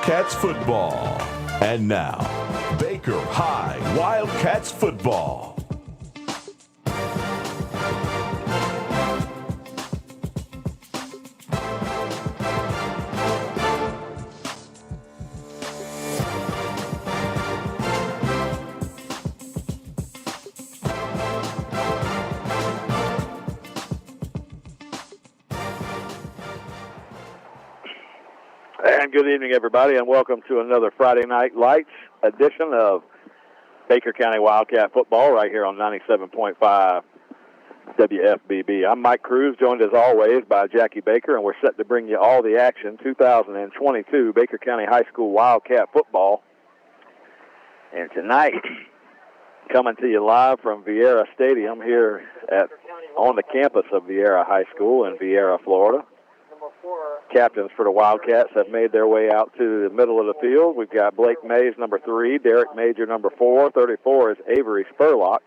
Wildcats football. And now, Baker High Wildcats football. And good evening, everybody, and welcome to another Friday Night Lights edition of Baker County Wildcat football right here on 97.5 WFBB. I'm Mike Cruz, joined as always by Jackie Baker, and we're set to bring you all the action 2022 Baker County High School Wildcat football. And tonight, coming to you live from Viera Stadium here on the campus of Viera High School in Viera, Florida. Captains for the Wildcats have made their way out to the middle of the field. We've got Blake Mays, number 3, Derek Major, number 4, 34 is Avery Spurlock,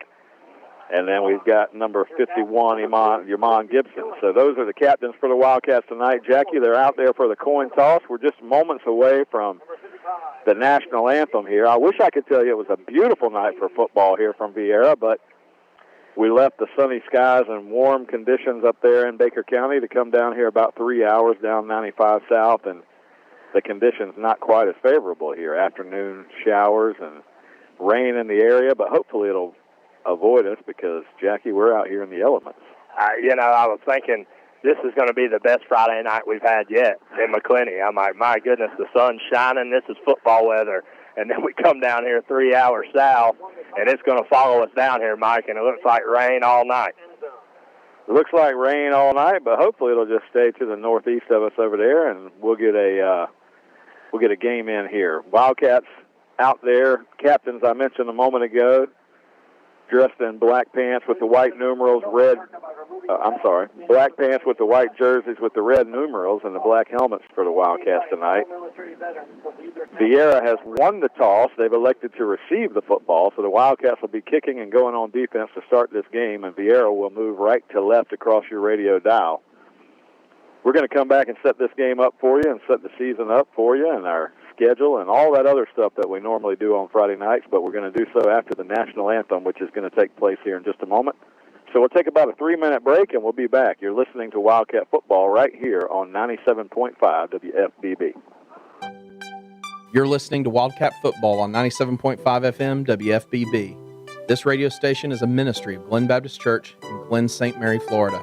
and then we've got number 51, Yamon Gibson. So those are the captains for the Wildcats tonight. Jackie, they're out there for the coin toss. We're just moments away from the national anthem here. I wish I could tell you it was a beautiful night for football here from Viera, but we left the sunny skies and warm conditions up there in Baker County to come down here about 3 hours down 95 South, and the conditions not quite as favorable here. Afternoon showers and rain in the area, but hopefully it'll avoid us because, Jackie, we're out here in the elements. I was thinking this is going to be the best Friday night we've had yet in McClenny. I'm like, my goodness, the sun's shining. This is football weather. And then we come down here 3 hours south, and it's going to follow us down here, Mike, and it looks like rain all night. It looks like rain all night, but hopefully it'll just stay to the northeast of us over there, and we'll get a game in here. Wildcats out there, captains I mentioned a moment ago, dressed in black pants with the white numerals, black pants with the white jerseys with the red numerals and the black helmets for the Wildcats tonight. Viera has won the toss. They've elected to receive the football, so the Wildcats will be kicking and going on defense to start this game, and Viera will move right to left across your radio dial. We're going to come back and set this game up for you and set the season up for you and our schedule and all that other stuff that we normally do on Friday nights, but we're going to do so after the national anthem, which is going to take place here in just a moment. So we'll take about a 3-minute break, and we'll be back. You're listening to Wildcat Football right here on 97.5 WFBB. You're listening to Wildcat Football on 97.5 FM WFBB. This radio station is a ministry of Glen Baptist Church in Glen, St. Mary, Florida.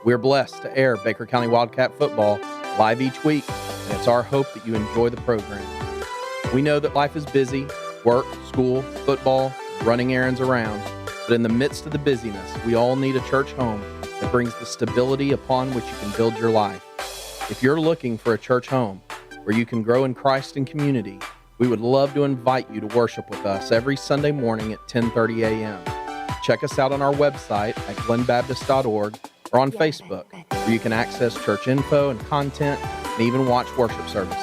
We're blessed to air Baker County Wildcat Football live each week, and it's our hope that you enjoy the program. We know that life is busy, work, school, football, running errands around, but in the midst of the busyness, we all need a church home that brings the stability upon which you can build your life. If you're looking for a church home where you can grow in Christ and community, we would love to invite you to worship with us every Sunday morning at 10:30 a.m. Check us out on our website at glenbaptist.org or on Facebook, where you can access church info and content and even watch worship services.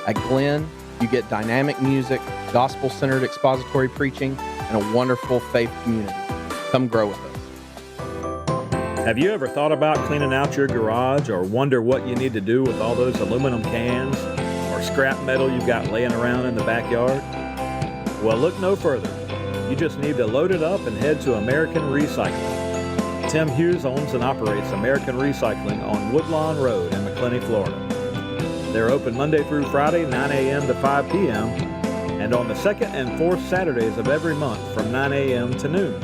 At Glen, you get dynamic music, gospel-centered expository preaching, and a wonderful faith community. Come grow with us. Have you ever thought about cleaning out your garage or wonder what you need to do with all those aluminum cans or scrap metal you've got laying around in the backyard? Well, look no further. You just need to load it up and head to American Recycling. Tim Hughes owns and operates American Recycling on Woodlawn Road in McClenny, Florida. They're open Monday through Friday, 9 a.m. to 5 p.m., and on the second and fourth Saturdays of every month from 9 a.m. to noon.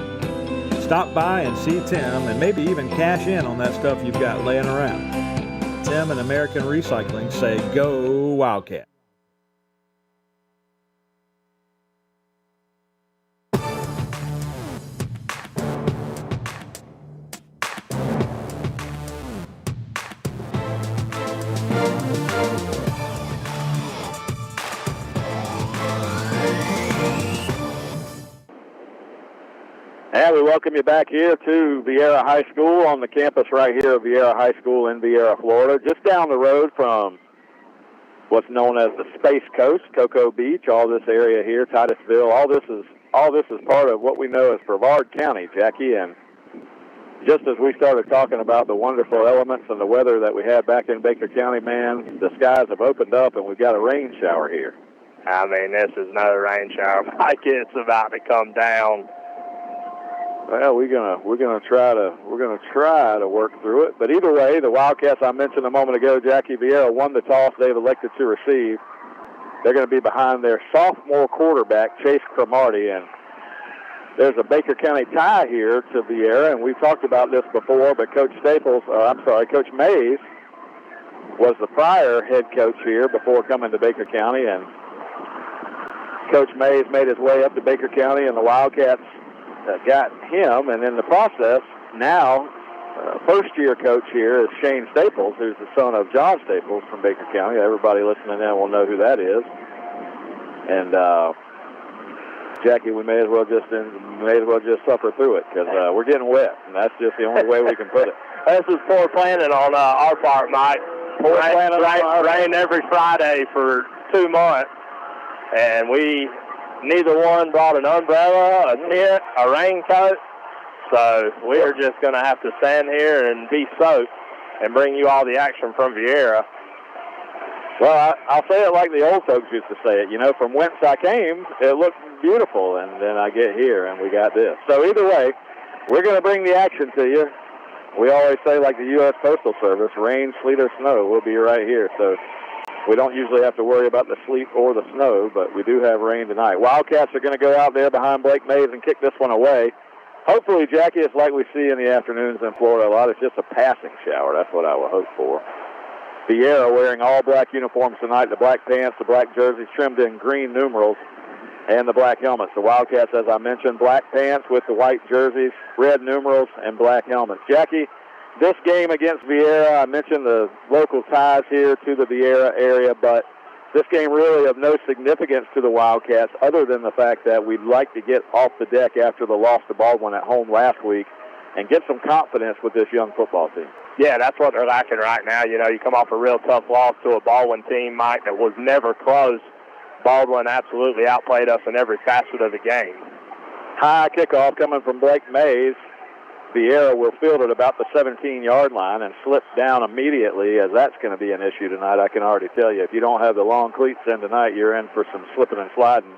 Stop by and see Tim and maybe even cash in on that stuff you've got laying around. Tim and American Recycling say, go Wildcat. And we welcome you back here to Viera High School on the campus right here of Viera High School in Viera, Florida, just down the road from what's known as the Space Coast, Cocoa Beach, all this area here, Titusville. All this is part of what we know as Brevard County, Jackie, and just as we started talking about the wonderful elements and the weather that we had back in Baker County, man, the skies have opened up and we've got a rain shower here. I mean, this is no rain shower. Like, it's about to come down. Well, we're gonna try to work through it. But either way, the Wildcats I mentioned a moment ago, Jackie Viera won the toss. They've elected to receive. They're going to be behind their sophomore quarterback, Chase Cromartie, and there's a Baker County tie here to Viera, and we've talked about this before, but Coach Mays was the prior head coach here before coming to Baker County, and Coach Mays made his way up to Baker County, and the Wildcats got him, and in the process, now first-year coach here is Shane Staples, who's the son of John Staples from Baker County. Everybody listening in will know who that is. And Jackie, we may as well just suffer through it because we're getting wet, and that's just the only way we can put it. This is poor planning on our part, Mike. Rain every Friday for 2 months, and neither one brought an umbrella, a tent, a raincoat. So we're just going to have to stand here and be soaked and bring you all the action from Viera. Well, I'll say it like the old folks used to say it. You know, from whence I came, it looked beautiful, and then I get here, and we got this. So either way, we're going to bring the action to you. We always say, like the U.S. Postal Service, rain, sleet, or snow, we'll be right here. So we don't usually have to worry about the sleet or the snow, but we do have rain tonight. Wildcats are going to go out there behind Blake Mays and kick this one away. Hopefully, Jackie, it's like we see in the afternoons in Florida a lot. It's just a passing shower. That's what I will hope for. Viera wearing all black uniforms tonight, the black pants, the black jerseys trimmed in green numerals, and the black helmets. The Wildcats, as I mentioned, black pants with the white jerseys, red numerals, and black helmets. Jackie, this game against Viera, I mentioned the local ties here to the Viera area, but this game really of no significance to the Wildcats other than the fact that we'd like to get off the deck after the loss to Baldwin at home last week and get some confidence with this young football team. Yeah, that's what they're lacking right now. You know, you come off a real tough loss to a Baldwin team, Mike, that was never close. Baldwin absolutely outplayed us in every facet of the game. High kickoff coming from Blake Mays. Viera will field at about the 17-yard line and slip down immediately, as that's going to be an issue tonight. I can already tell you, if you don't have the long cleats in tonight, you're in for some slipping and sliding.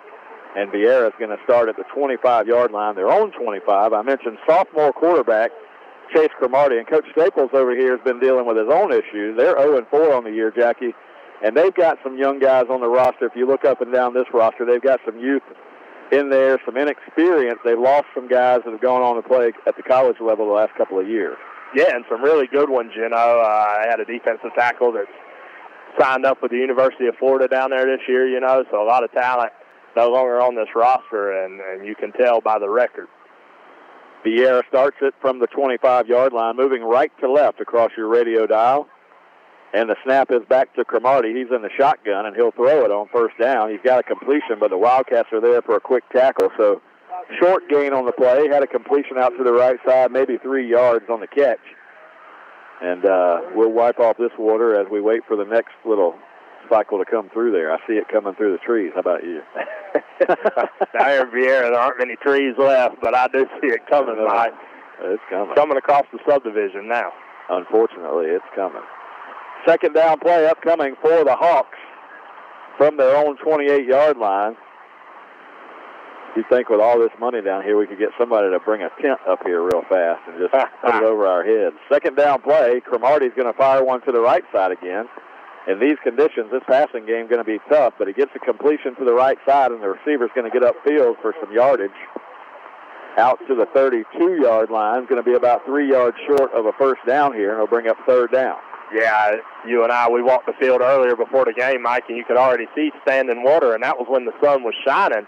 And Viera is going to start at the 25-yard line, their own 25. I mentioned sophomore quarterback Chase Cromartie, and Coach Staples over here has been dealing with his own issues. They're 0-4 on the year, Jackie, and they've got some young guys on the roster. If you look up and down this roster, they've got some youth in there, some inexperience. They've lost some guys that have gone on to play at the college level the last couple of years. Yeah, and some really good ones, you know. I had a defensive tackle that's signed up with the University of Florida down there this year, you know, so a lot of talent no longer on this roster, and you can tell by the record. Viera starts it from the 25-yard line, moving right to left across your radio dial. And the snap is back to Cromartie. He's in the shotgun, and he'll throw it on first down. He's got a completion, but the Wildcats are there for a quick tackle. So short gain on the play. Had a completion out to the right side, maybe 3 yards on the catch. And we'll wipe off this water as we wait for the next little cycle to come through there. I see it coming through the trees. How about you? Down here in Viera, there aren't many trees left, but I do see it coming, Mike. It's coming. Coming across the subdivision now. Unfortunately, it's coming. Second down play upcoming for the Hawks from their own 28-yard line. You'd think with all this money down here, we could get somebody to bring a tent up here real fast and just put it over our heads. Second down play, Cromartie's going to fire one to the right side again. In these conditions, this passing game is going to be tough, but he gets a completion to the right side, and the receiver's going to get upfield for some yardage. Out to the 32-yard line. It's going to be about 3 yards short of a first down here, and it'll bring up third down. Yeah, you and I, we walked the field earlier before the game, Mike, and you could already see standing water, and that was when the sun was shining.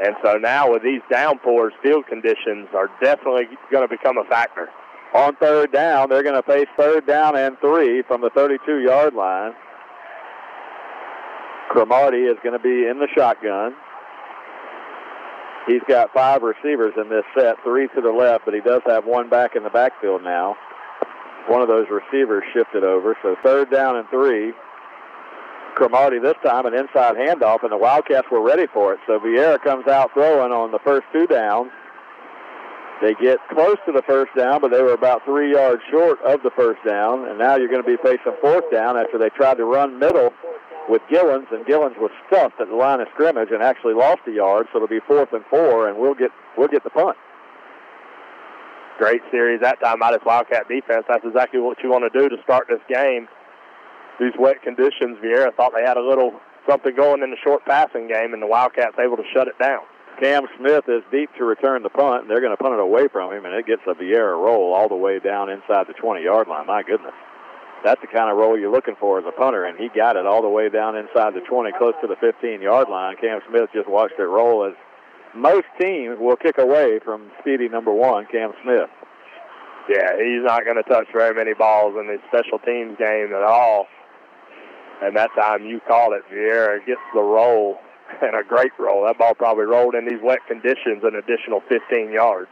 And so now with these downpours, field conditions are definitely going to become a factor. On third down, they're going to face third down and 3 from the 32-yard line. Cromartie is going to be in the shotgun. He's got 5 receivers in this set, 3 to the left, but he does have one back in the backfield now. One of those receivers shifted over, so third down and 3. Cromartie this time an inside handoff, and the Wildcats were ready for it. So Viera comes out throwing on the first 2 downs. They get close to the first down, but they were about 3 yards short of the first down. And now you're going to be facing fourth down after they tried to run middle with Gillens, and Gillens was stuffed at the line of scrimmage and actually lost a yard. So it'll be 4th and 4, and we'll get the punt. Great series that time by this Wildcat defense. That's exactly what you want to do to start this game. These wet conditions, Viera thought they had a little something going in the short passing game, and the Wildcats able to shut it down. Cam Smith is deep to return the punt, and they're going to punt it away from him, and it gets a Viera roll all the way down inside the 20-yard line. My goodness. That's the kind of roll you're looking for as a punter, and he got it all the way down inside the 20, close to the 15-yard line. Cam Smith just watched it roll, as most teams will kick away from speedy number 1, Cam Smith. Yeah, he's not going to touch very many balls in this special teams game at all. And that time you called it, Viera gets the roll, and a great roll. That ball probably rolled in these wet conditions an additional 15 yards.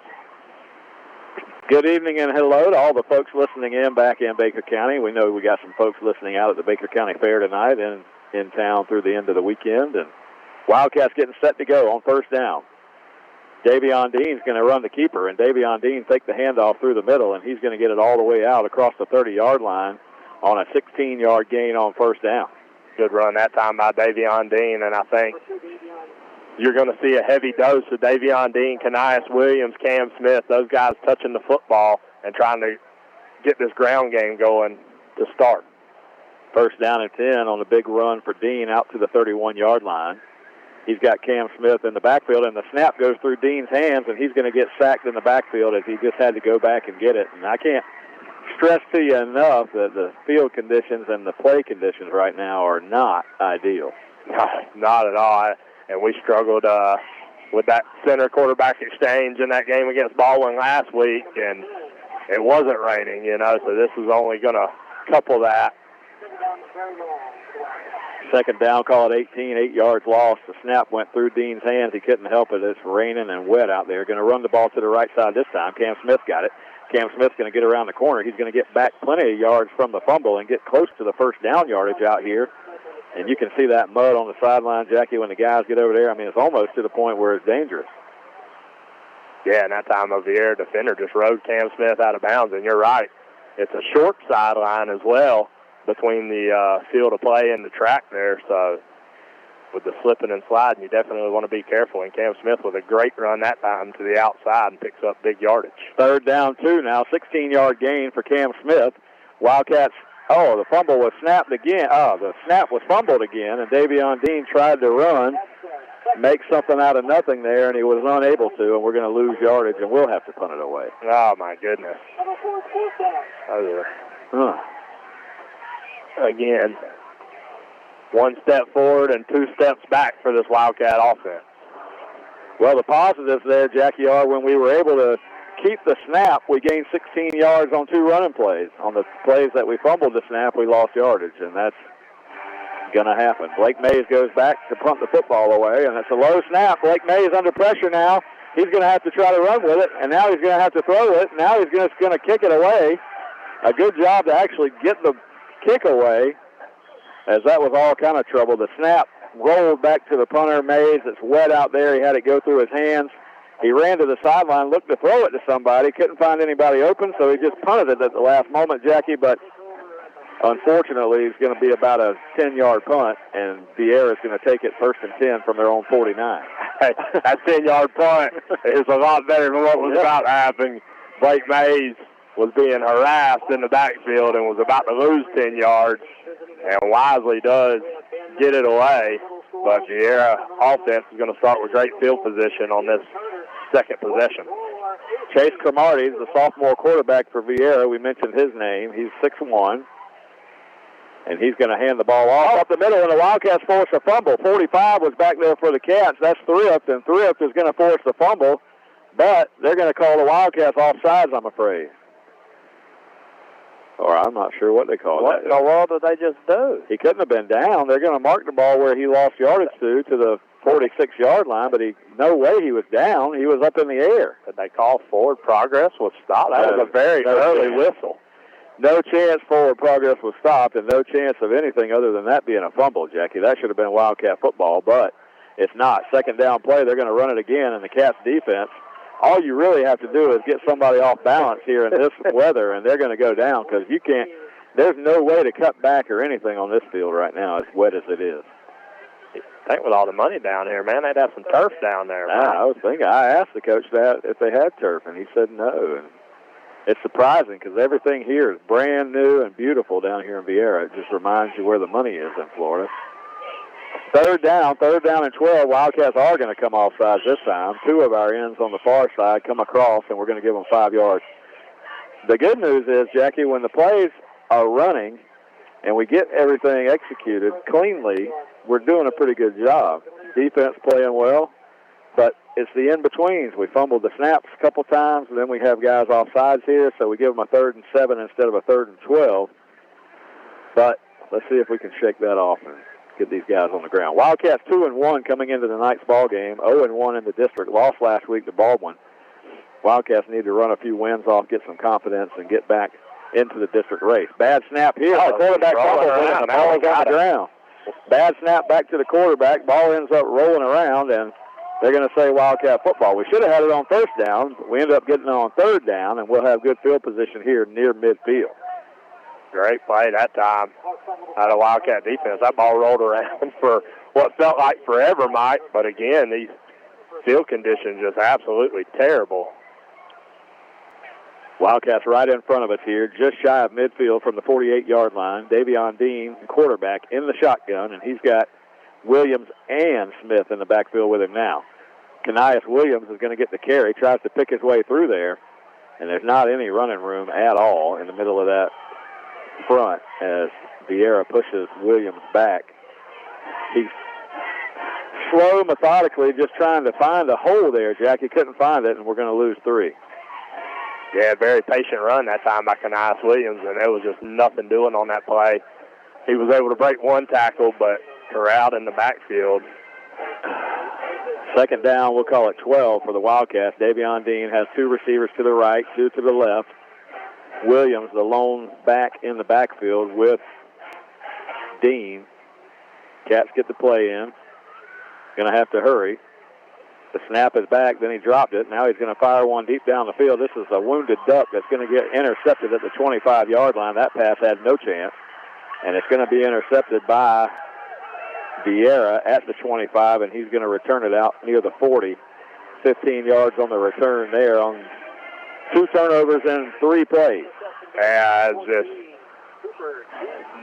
Good evening and hello to all the folks listening in back in Baker County. We know we got some folks listening out at the Baker County Fair tonight and in town through the end of the weekend. And Wildcats getting set to go on first down. Davion Dean's going to run the keeper, and Davion Dean take the handoff through the middle, and he's going to get it all the way out across the 30-yard line on a 16-yard gain on first down. Good run that time by Davion Dean, and I think you're going to see a heavy dose of Davion Dean, Kanias Williams, Cam Smith, those guys touching the football and trying to get this ground game going to start. First down and 10 on the big run for Dean out to the 31-yard line. He's got Cam Smith in the backfield, and the snap goes through Dean's hands, and he's going to get sacked in the backfield as he just had to go back and get it. And I can't stress to you enough that the field conditions and the play conditions right now are not ideal. No, not at all. And we struggled with that center quarterback exchange in that game against Baldwin last week, and it wasn't raining, so this is only going to couple that. Second down, call it 18, 8 yards lost. The snap went through Dean's hands. He couldn't help it. It's raining and wet out there. Going to run the ball to the right side this time. Cam Smith got it. Cam Smith's going to get around the corner. He's going to get back plenty of yards from the fumble and get close to the first down yardage out here. And you can see that mud on the sideline, Jackie, when the guys get over there. I mean, it's almost to the point where it's dangerous. Yeah, and that time a Viera defender just rode Cam Smith out of bounds. And you're right. It's a short sideline as well between the field of play and the track there. So with the slipping and sliding, you definitely want to be careful. And Cam Smith with a great run that time to the outside and picks up big yardage. Third down, 2 now, 16-yard gain for Cam Smith. Wildcats, the fumble was snapped again. The snap was fumbled again, and Davion Dean tried to run, make something out of nothing there, and he was unable to, and we're going to lose yardage, and we'll have to punt it away. Oh, my goodness. Again, 1 step forward and 2 steps back for this Wildcat offense. Well, the positives there, Jackie, are when we were able to keep the snap, we gained 16 yards on 2 running plays. On the plays that we fumbled the snap, we lost yardage, and that's going to happen. Blake Mays goes back to punt the football away, and it's a low snap. Blake Mays under pressure now. He's going to have to try to run with it, and now he's going to have to throw it. Now he's just going to kick it away. A good job to actually get the kick away, as that was all kind of trouble. The snap rolled back to the punter, Mays. It's wet out there. He had it go through his hands. He ran to the sideline, looked to throw it to somebody, couldn't find anybody open, so he just punted it at the last moment, Jackie, but unfortunately it's going to be about a 10-yard punt, and Viera is going to take it 1st and 10 from their own 49. Hey, that 10-yard punt is a lot better than what was about to happen. Blake Mays was being harassed in the backfield and was about to lose 10 yards, and wisely does get it away. But Viera offense is going to start with great field position on this second possession. Chase Cromartie is the sophomore quarterback for Viera. We mentioned his name. He's 6'1", and he's going to hand the ball off up the middle, and the Wildcats force a fumble. 45 was back there for the Cats. That's Thrift, and Thrift is going to force the fumble, but they're going to call the Wildcats offsides, I'm afraid. Or I'm not sure what they call it. What in the world did they just do? He couldn't have been down. They're going to mark the ball where he lost yardage to the 46-yard line, but no way he was down. He was up in the air. Did they call forward progress was stopped? That was a very early whistle. No chance forward progress was stopped, and no chance of anything other than that being a fumble, Jackie. That should have been Wildcat football, but it's not. Second down play, they're going to run it again, and the Cats defense all you really have to do is get somebody off balance here in this weather, and they're going to go down because you can't. There's no way to cut back or anything on this field right now, as wet as it is. I think with all the money down here, man, they'd have some turf down there. I was thinking. I asked the coach that if they had turf, and he said no. And it's surprising because everything here is brand new and beautiful down here in Viera. It just reminds you where the money is in Florida. Third down and 12. Wildcats are going to come off sides this time. Two of our ends on the far side come across, and we're going to give them 5 yards. The good news is, Jackie, when the plays are running and we get everything executed cleanly, we're doing a pretty good job. Defense playing well, but it's the in-betweens. We fumbled the snaps a couple times, and then we have guys off sides here, so we give them a 3rd and 7 instead of a 3rd and 12. But let's see if we can shake that off and get these guys on the ground. Wildcats 2-1 coming into tonight's ball game. 0-1 in the district. Lost last week to Baldwin. Wildcats need to run a few wins off, get some confidence, and get back into the district race. Bad snap here. The quarterback fumbles it, and the ball is on the ground. Bad snap back to the quarterback. Ball ends up rolling around, and they're going to say Wildcat football. We should have had it on 1st down, but we ended up getting it on 3rd down, and we'll have good field position here near midfield. Great play that time out of Wildcat defense. That ball rolled around for what felt like forever, Mike. But again, these field conditions just absolutely terrible. Wildcats right in front of us here, just shy of midfield from the 48-yard line. Davion Dean, quarterback, in the shotgun, and he's got Williams and Smith in the backfield with him now. Kanias Williams is going to get the carry, tries to pick his way through there, and there's not any running room at all in the middle of that front as Viera pushes Williams back. He's slow, methodically, just trying to find a hole there, Jack. He couldn't find it, and we're going to lose 3. Yeah, very patient run that time by Kanias Williams, and there was just nothing doing on that play. He was able to break one tackle, but they're out in the backfield. 2nd down, we'll call it 12 for the Wildcats. Davion Dean has 2 receivers to the right, 2 to the left. Williams, the lone back in the backfield with Dean. Cats get the play in. Going to have to hurry. The snap is back, then he dropped it. Now he's going to fire one deep down the field. This is a wounded duck that's going to get intercepted at the 25-yard line. That pass had no chance. And it's going to be intercepted by Viera at the 25, and he's going to return it out near the 40. 15 yards on the return there on 2 turnovers in 3 plays. Yeah, it's just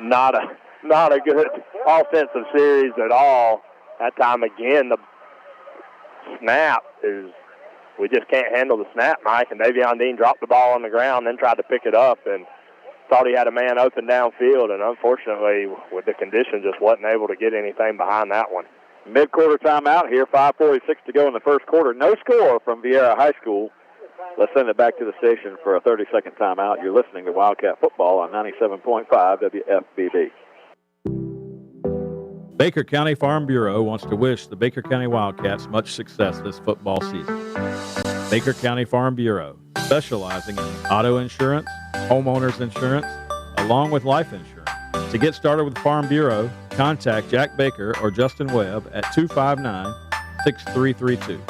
not a good offensive series at all. That time again, the snap is, we just can't handle the snap, Mike, and Davion Dean dropped the ball on the ground, then tried to pick it up and thought he had a man open downfield, and unfortunately, with the conditions, just wasn't able to get anything behind that one. Mid-quarter timeout here, 5:46 to go in the first quarter. No score from Viera High School. Let's send it back to the station for a 30-second timeout. You're listening to Wildcat Football on 97.5 WFBB. Baker County Farm Bureau wants to wish the Baker County Wildcats much success this football season. Baker County Farm Bureau, specializing in auto insurance, homeowners insurance, along with life insurance. To get started with Farm Bureau, contact Jack Baker or Justin Webb at 259-6332.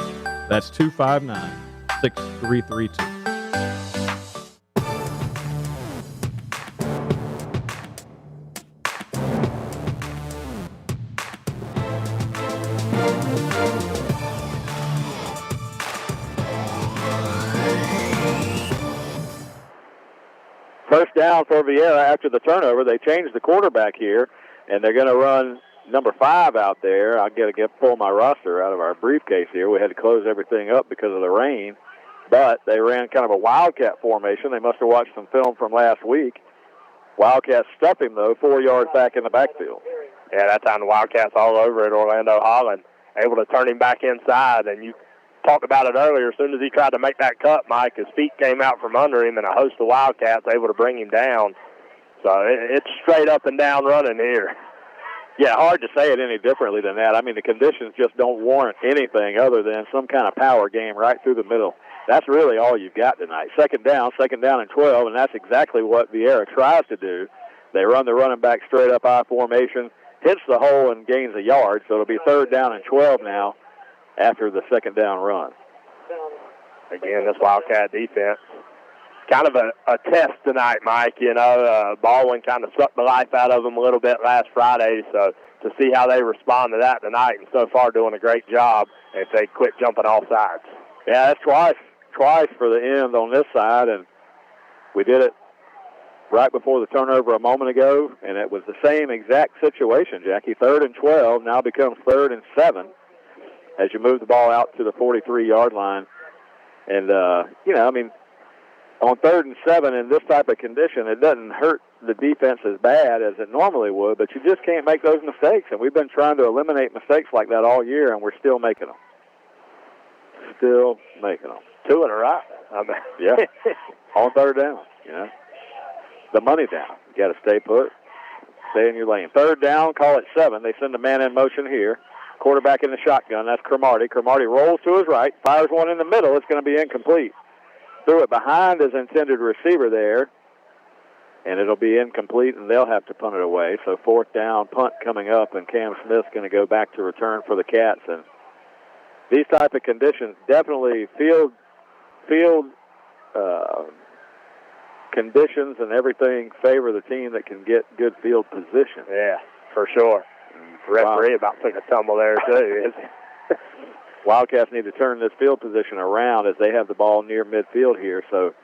That's 259-6332. First down for Viera after the turnover. They changed the quarterback here, and they're going to run number 5 out there. I've got to pull my roster out of our briefcase here. We had to close everything up because of the rain, but they ran kind of a Wildcat formation. They must have watched some film from last week. Wildcats stuff him, though, 4 yards back in the backfield. Yeah, that time the Wildcats all over it. Orlando Holland able to turn him back inside, and you talked about it earlier. As soon as he tried to make that cut, Mike, his feet came out from under him, and a host of Wildcats able to bring him down. So it's straight up and down running here. Yeah, hard to say it any differently than that. I mean, the conditions just don't warrant anything other than some kind of power game right through the middle. That's really all you've got tonight. Second down and 12, and that's exactly what Viera tries to do. They run the running back straight up I formation, hits the hole and gains a yard, so it'll be 3rd down and 12 now after the second down run. again, this Wildcat defense. Kind of a test tonight, Mike. You know, Baldwin kind of sucked the life out of them a little bit last Friday, so to see how they respond to that tonight, and so far doing a great job if they quit jumping off sides. Yeah, that's twice for the end on this side, and we did it right before the turnover a moment ago, and it was the same exact situation, Jackie. 3rd and 12 now becomes 3rd and 7 as you move the ball out to the 43-yard line. And, you know, I mean, on 3rd and 7 in this type of condition, it doesn't hurt the defense as bad as it normally would, but you just can't make those mistakes. And we've been trying to eliminate mistakes like that all year, and we're still making them. Still making them. 2 in a row. I mean. Yeah, on 3rd down, you know. The money's down. You got to stay put, stay in your lane. 3rd down, call it 7. They send a man in motion here. Quarterback in the shotgun, that's Cromartie. Cromartie rolls to his right, fires one in the middle. It's going to be incomplete. Threw it behind his intended receiver there, and it'll be incomplete, and they'll have to punt it away. So 4th down, punt coming up, and Cam Smith's going to go back to return for the Cats. And these type of conditions, definitely field conditions and everything favor the team that can get good field position. Yeah, for sure. Referee about took a tumble there, too. Wildcats need to turn this field position around as they have the ball near midfield here. So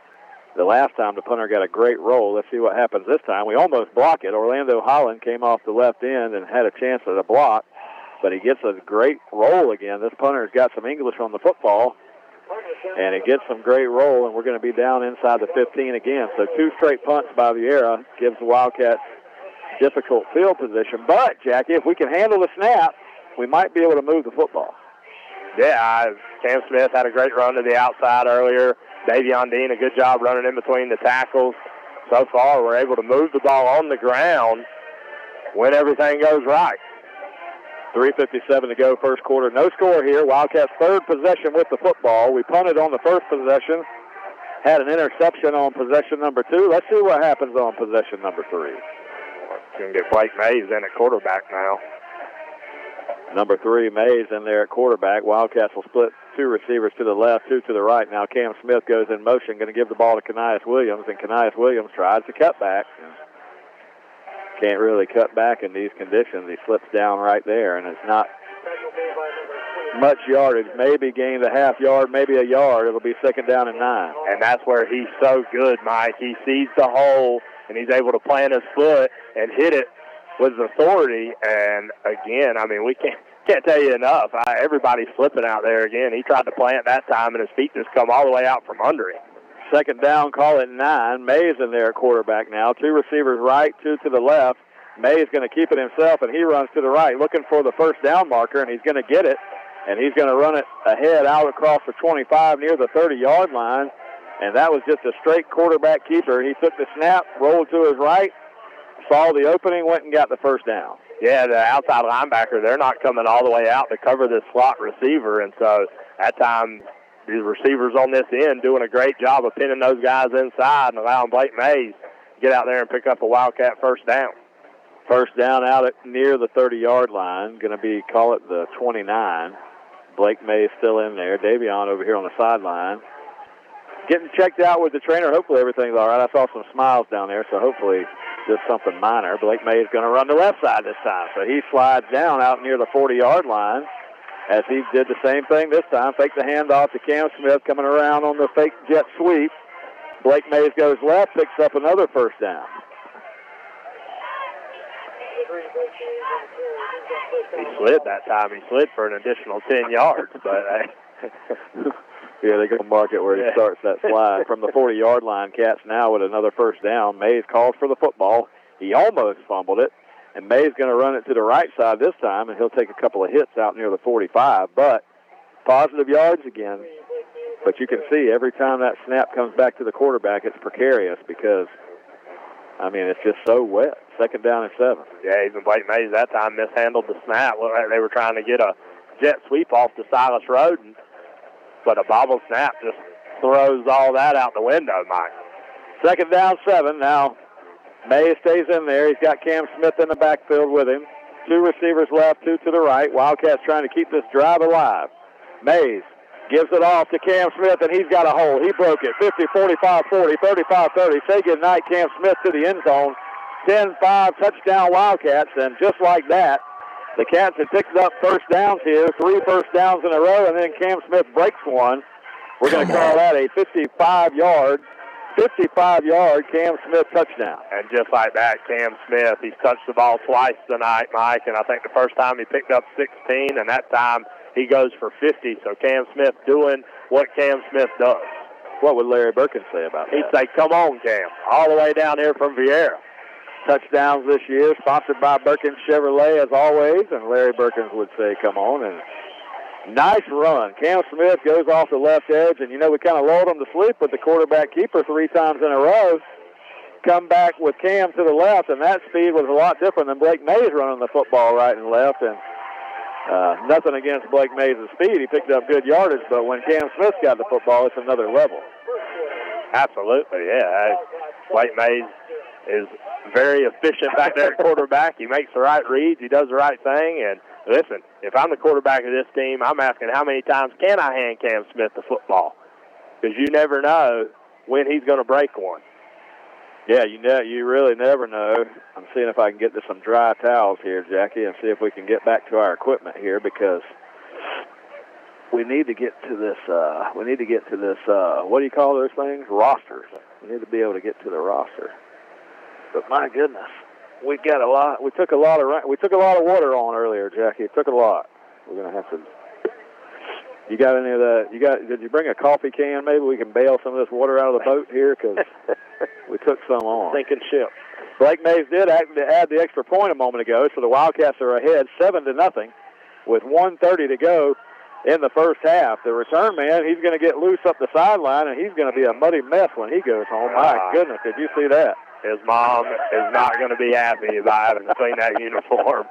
the last time the punter got a great roll. Let's see what happens this time. We almost block it. Orlando Holland came off the left end and had a chance at a block, but he gets a great roll again. This punter's got some English on the football, and it gets some great roll, and we're going to be down inside the 15 again. So 2 straight punts by Viera gives the Wildcats difficult field position. But, Jackie, if we can handle the snap, we might be able to move the football. Yeah, Cam Smith had a great run to the outside earlier. Davion Dean, a good job running in between the tackles. So far, we're able to move the ball on the ground when everything goes right. 3:57 to go, first quarter. No score here. Wildcats' 3rd possession with the football. We punted on the first possession. Had an interception on possession number 2. Let's see what happens on possession number 3. Going to get Blake Mays in at quarterback now. Number 3, Mays in there at quarterback. Wildcats will split 2 receivers to the left, 2 to the right. Now Cam Smith goes in motion, going to give the ball to Kanias Williams, and Kanias Williams tries to cut back. Can't really cut back in these conditions. He slips down right there, and it's not much yardage. Maybe gained a half yard, maybe a yard. It'll be 2nd down and 9. And that's where he's so good, Mike. He sees the hole, and he's able to plant his foot and hit it with authority. And, again, I mean, we can't tell you enough. Everybody's slipping out there again. He tried to plant that time, and his feet just come all the way out from under him. 2nd down, call it 9. Mays in there at quarterback now. 2 receivers right, 2 to the left. Mays going to keep it himself, and he runs to the right, looking for the first down marker, and he's going to get it. And he's going to run it ahead out across the 25 near the 30-yard line. And that was just a straight quarterback keeper. He took the snap, rolled to his right, saw the opening, went and got the first down. Yeah, the outside linebacker, they're not coming all the way out to cover this slot receiver. And so at time, these receivers on this end doing a great job of pinning those guys inside and allowing Blake Mays to get out there and pick up a Wildcat first down. First down out at near the 30-yard line. Going to be, call it the 29. Blake Mays still in there. Davion over here on the sideline. Getting checked out with the trainer. Hopefully everything's all right. I saw some smiles down there, so hopefully just something minor. Blake Mays going to run the left side this time. So he slides down out near the 40-yard line as he did the same thing this time. Fake the handoff to Cam Smith coming around on the fake jet sweep. Blake Mays goes left, picks up another first down. He slid that time. He slid for an additional 10 yards. But yeah, they're going to mark it where he starts that slide. From the 40-yard line, Cats now with another first down. Mays calls for the football. He almost fumbled it. And Mays going to run it to the right side this time, and he'll take a couple of hits out near the 45. But positive yards again. But you can see every time that snap comes back to the quarterback, it's precarious because, I mean, it's just so wet. 2nd down and 7. Yeah, even Blake Mays that time mishandled the snap. Looked like they were trying to get a jet sweep off to Silas Roden, but a bobble snap just throws all that out the window, Mike. 2nd down, 7. Now, Mays stays in there. He's got Cam Smith in the backfield with him. 2 receivers left, 2 to the right. Wildcats trying to keep this drive alive. Mays Gives it off to Cam Smith, and he's got a hole. He broke it. 50, 45, 40, 35, 30. Say goodnight, Cam Smith, to the end zone. 10-5, touchdown Wildcats, and just like that, the Cats had picked up first downs here, 3 first downs in a row, and then Cam Smith breaks one. We're going to call that a 55-yard Cam Smith touchdown. And just like that, Cam Smith, he's touched the ball twice tonight, Mike, and I think the first time he picked up 16, and that time he goes for 50. So Cam Smith doing what Cam Smith does. What would Larry Birkin say about that? He'd say, come on, Cam, all the way down here from Viera. Touchdowns this year, sponsored by Birkin Chevrolet, as always, and Larry Birkins would say, come on. And nice run. Cam Smith goes off the left edge, and, we kind of lulled him to sleep with the quarterback keeper 3 times in a row. Come back with Cam to the left, and that speed was a lot different than Blake Mays running the football right and left. And nothing against Blake Mays' speed. He picked up good yardage, but when Cam Smith got the football, it's another level. Absolutely, yeah. Blake Mays is very efficient back there at quarterback. He makes the right reads. He does the right thing. And listen, if I'm the quarterback of this team, I'm asking how many times can I hand Cam Smith the football? Because you never know when he's going to break one. Yeah, you really never know. I'm seeing if I can get to some dry towels here, Jackie, and see if we can get back to our equipment here, because we need to get to this, what do you call those things? Rosters. We need to be able to get to the roster. But my goodness, we took a lot of water on earlier, Jackie. It took a lot. We're going to have to. You got any of that? Did you bring a coffee can? Maybe we can bail some of this water out of the boat here, because we took some on. Sinking ship. Blake Mays did add the extra point a moment ago, so the Wildcats are ahead 7-0 with 1:30 to go in the first half. The return man, he's going to get loose up the sideline, and he's going to be a muddy mess when he goes home. My goodness, did you see that? His mom is not going to be happy about having to clean that uniform.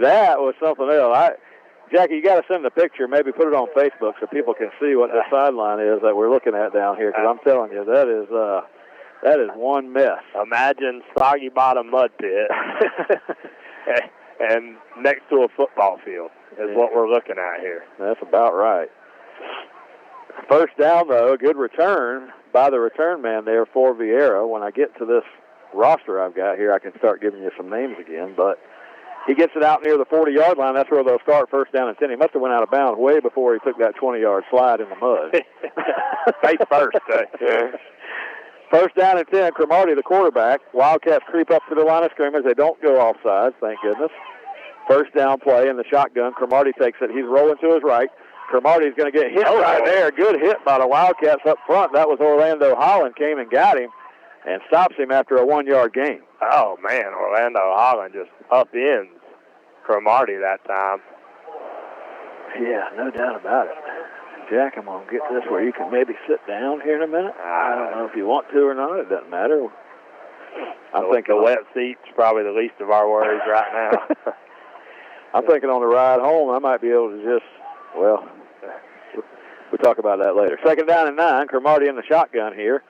That was something else. Jackie, you got to send the picture, maybe put it on Facebook so people can see what the sideline is that we're looking at down here, because I'm telling you, that is one mess. Imagine soggy bottom mud pit and next to a football field is what we're looking at here. That's about right. First down, though, a good return by the return man there for Viera. When I get to this roster I've got here, I can start giving you some names again, but he gets it out near the 40-yard line. That's where they'll start first down and 10. He must have went out of bounds way before he took that 20-yard slide in the mud. Face first. First down and 10, Cromartie, the quarterback. Wildcats creep up to the line of scrimmage. They don't go offsides, thank goodness. First down play in the shotgun. Cromartie takes it. He's rolling to his right. Cromartie's going to get hit right there. Good hit by the Wildcats up front. That was Orlando Holland came and got him and stops him after a 1-yard gain. Oh, man, Orlando Holland just upends Cromartie that time. Yeah, no doubt about it. Jack, I'm going to get this where you can maybe sit down here in a minute. I don't know if you want to or not. It doesn't matter. I think the wet seat's probably the least of our worries right now. I'm thinking on the ride home, I might be able to just, well, we'll talk about that later. Second down and 9, Cromartie in the shotgun here.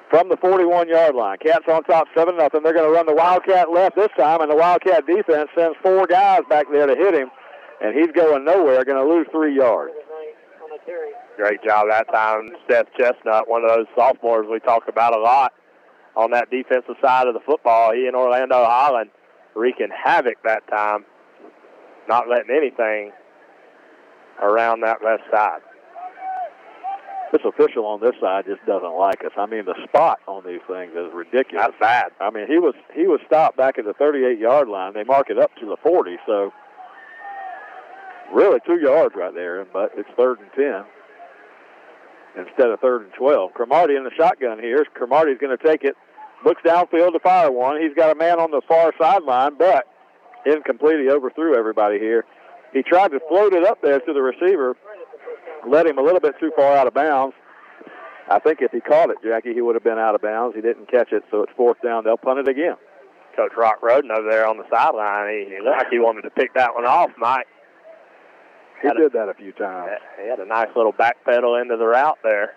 From the 41-yard line. Cats on top 7-0. They're going to run the Wildcat left this time, and the Wildcat defense sends 4 guys back there to hit him, and he's going nowhere, going to lose 3 yards. Great job that time. Seth Chestnut, one of those sophomores we talk about a lot on that defensive side of the football. He and Orlando Holland wreaking havoc that time, not letting anything around that left side. This official on this side just doesn't like us. I mean, the spot on these things is ridiculous. That's bad. I mean, he was stopped back at the 38-yard line. They mark it up to the 40, so really 2 yards right there, but it's 3rd and 10 instead of 3rd and 12. Cromartie in the shotgun here. Cromartie's going to take it, looks downfield to fire one. He's got a man on the far sideline, but incomplete. He overthrew everybody here. He tried to float it up there to the receiver, led him a little bit too far out of bounds. I think if he caught it, Jackie, he would have been out of bounds. He didn't catch it, so it's 4th down. They'll punt it again. Coach Rock Roden over there on the sideline, he looked like he wanted to pick that one off, Mike. He did that a few times. He had a nice little back pedal into the route there.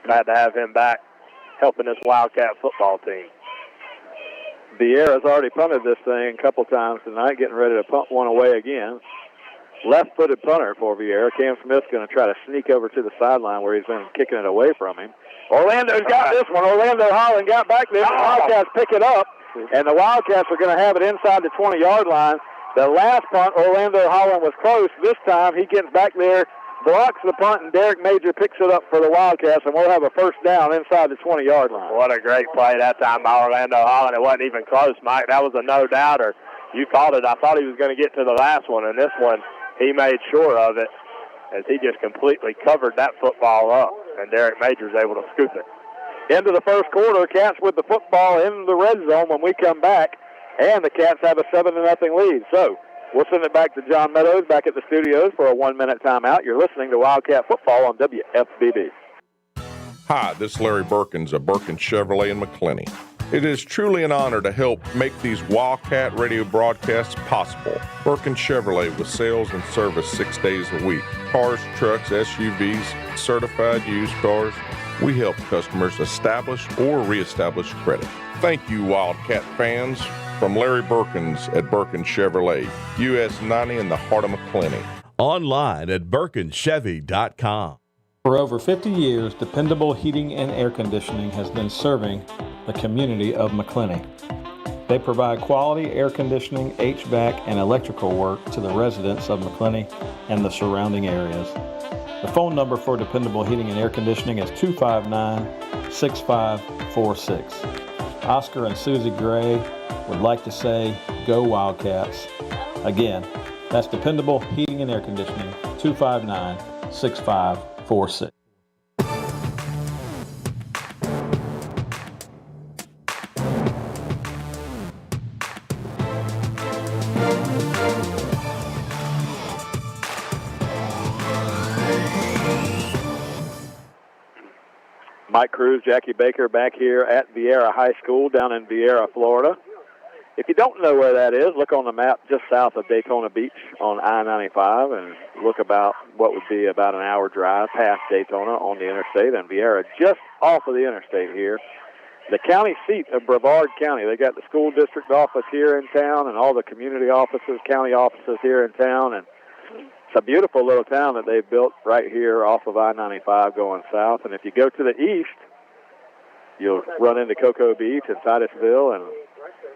Glad to have him back helping this Wildcat football team. Viera's already punted this thing a couple times tonight, getting ready to punt one away again. left-footed punter for Viera. Cam Smith's going to try to sneak over to the sideline where he's been kicking it away from him. Orlando's got this one. Orlando Holland got back there. The Wildcats pick it up, and the Wildcats are going to have it inside the 20-yard line. The last punt, Orlando Holland was close. This time he gets back there, blocks the punt, and Derek Major picks it up for the Wildcats, and we'll have a first down inside the 20-yard line. What a great play that time by Orlando Holland. It wasn't even close, Mike. That was a no-doubter. You called it. I thought he was going to get to the last one, and this one he made sure of it as he just completely covered that football up, and Derek Major's able to scoop it. Into the first quarter, Cats with the football in the red zone when we come back, and the Cats have a 7-0 lead. So we'll send it back to John Meadows back at the studios for a 1-minute timeout. You're listening to Wildcat Football on WFBB. Hi, this is Larry Birkins of Birkins Chevrolet in McClenny. It is truly an honor to help make these Wildcat radio broadcasts possible. Birkins Chevrolet with sales and service 6 days a week. Cars, trucks, SUVs, certified used cars. We help customers establish or reestablish credit. Thank you, Wildcat fans. From Larry Birkins at Birkins Chevrolet, US 90 in the heart of McClenny. Online at BirkinsChevy.com. For over 50 years, Dependable Heating and Air Conditioning has been serving the community of McClenny. They provide quality air conditioning, HVAC, and electrical work to the residents of McClenny and the surrounding areas. The phone number for Dependable Heating and Air Conditioning is 259-6546. Oscar and Susie Gray would like to say, go Wildcats. Again, that's Dependable Heating and Air Conditioning, 259-6546. Mike Cruz, Jackie Baker back here at Viera High School down in Viera, Florida. If you don't know where that is, look on the map just south of Daytona Beach on I-95 and look about what would be about an hour drive past Daytona on the interstate, and Viera just off of the interstate here. The county seat of Brevard County. They got the school district office here in town and all the community offices, county offices here in town, and it's a beautiful little town that they've built right here off of I-95 going south. And if you go to the east, you'll run into Cocoa Beach and Titusville and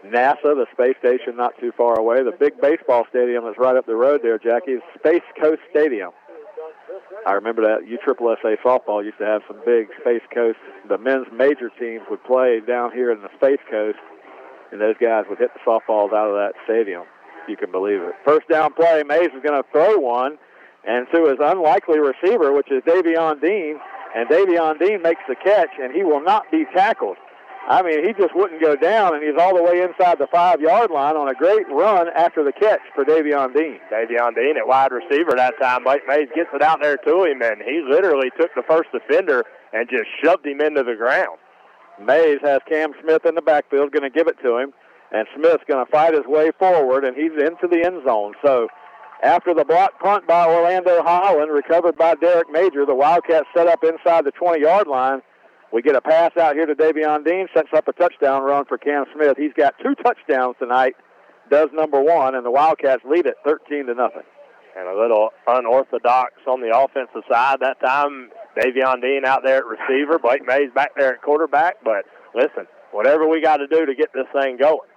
NASA, the space station not too far away. The big baseball stadium that's right up the road there, Jackie, is Space Coast Stadium. I remember that USSSA softball used to have some big Space Coast. The men's major teams would play down here in the Space Coast, and those guys would hit the softballs out of that stadium. You can believe it. First down play, Mays is going to throw one, and to his unlikely receiver, which is Davion Dean, and Davion Dean makes the catch, and he will not be tackled. I mean, he just wouldn't go down, and he's all the way inside the 5-yard line on a great run after the catch for Davion Dean. Davion Dean at wide receiver that time. Blake Mays gets it out there to him, and he literally took the first defender and just shoved him into the ground. Mays has Cam Smith in the backfield, going to give it to him. And Smith's going to fight his way forward, and he's into the end zone. So after the block punt by Orlando Holland, recovered by Derek Major, the Wildcats set up inside the 20-yard line. We get a pass out here to Davion Dean, sets up a touchdown run for Cam Smith. He's got 2 touchdowns tonight, does number 1, and the Wildcats lead it 13-0. And a little unorthodox on the offensive side that time. Davion Dean out there at receiver, Blake Mays back there at quarterback. But listen, whatever we got to do to get this thing going.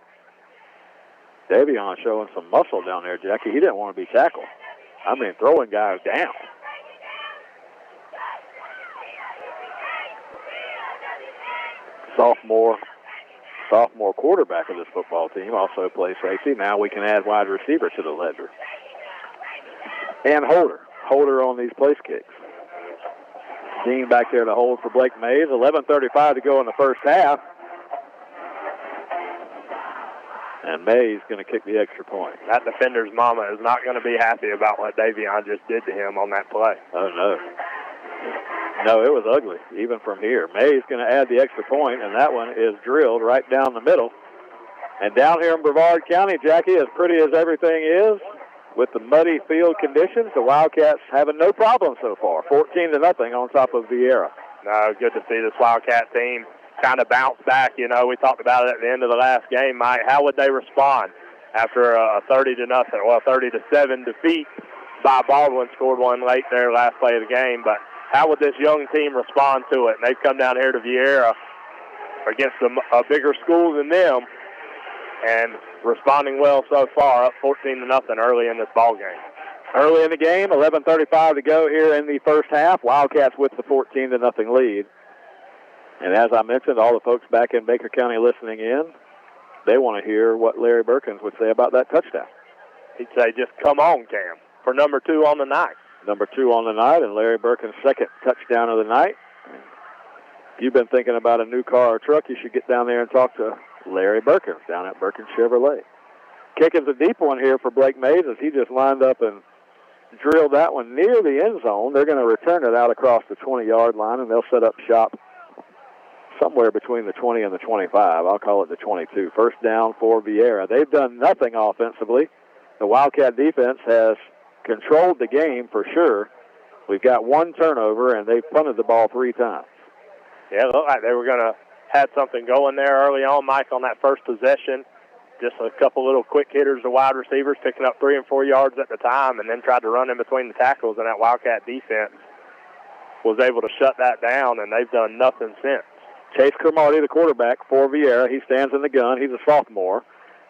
Davion showing some muscle down there, Jackie. He didn't want to be tackled. I mean, throwing guys down. Sophomore quarterback of this football team also plays safety. Now we can add wide receiver to the ledger. And Holder on these place kicks. Dean back there to hold for Blake Mays. 11:35 to go in the first half. And Mays going to kick the extra point. That defender's mama is not going to be happy about what Davion just did to him on that play. Oh, no. No, it was ugly, even from here. Mays going to add the extra point, and that one is drilled right down the middle. And down here in Brevard County, Jackie, as pretty as everything is, with the muddy field conditions, the Wildcats having no problem so far. 14-0 on top of Viera. No, good to see this Wildcat team kind of bounce back. You know, we talked about it at the end of the last game, Mike. How would they respond after a 30-0, well, 30-7 defeat Bob Baldwin scored one late there last play of the game, but how would this young team respond to it? And they've come down here to Viera against a bigger school than them and responding well so far, up 14-0 early in this ball game. Early in the game, 11:35 to go here in the first half. Wildcats with the 14-0 lead. And as I mentioned, all the folks back in Baker County listening in, they want to hear what Larry Berkins would say about that touchdown. He'd say, just come on, Cam, for number 2 on the night. Number 2 on the night, and Larry Berkins' second touchdown of the night. If you've been thinking about a new car or truck, you should get down there and talk to Larry Berkins down at Berkins Chevrolet. Kicking's a deep one here for Blake Mays as he just lined up and drilled that one near the end zone. They're going to return it out across the 20-yard line, and they'll set up shop somewhere between the 20 and the 25. I'll call it the 22. First down for Viera. They've done nothing offensively. The Wildcat defense has controlled the game for sure. We've got one turnover, and they've punted the ball 3 times. Yeah, it looked like they were going to have something going there early on, Mike, on that first possession. Just a couple little quick hitters to wide receivers, picking up 3 and 4 yards at the time, and then tried to run in between the tackles, and that Wildcat defense was able to shut that down, and they've done nothing since. Chase Cromartie, the quarterback for Viera. He stands in the gun. He's a sophomore.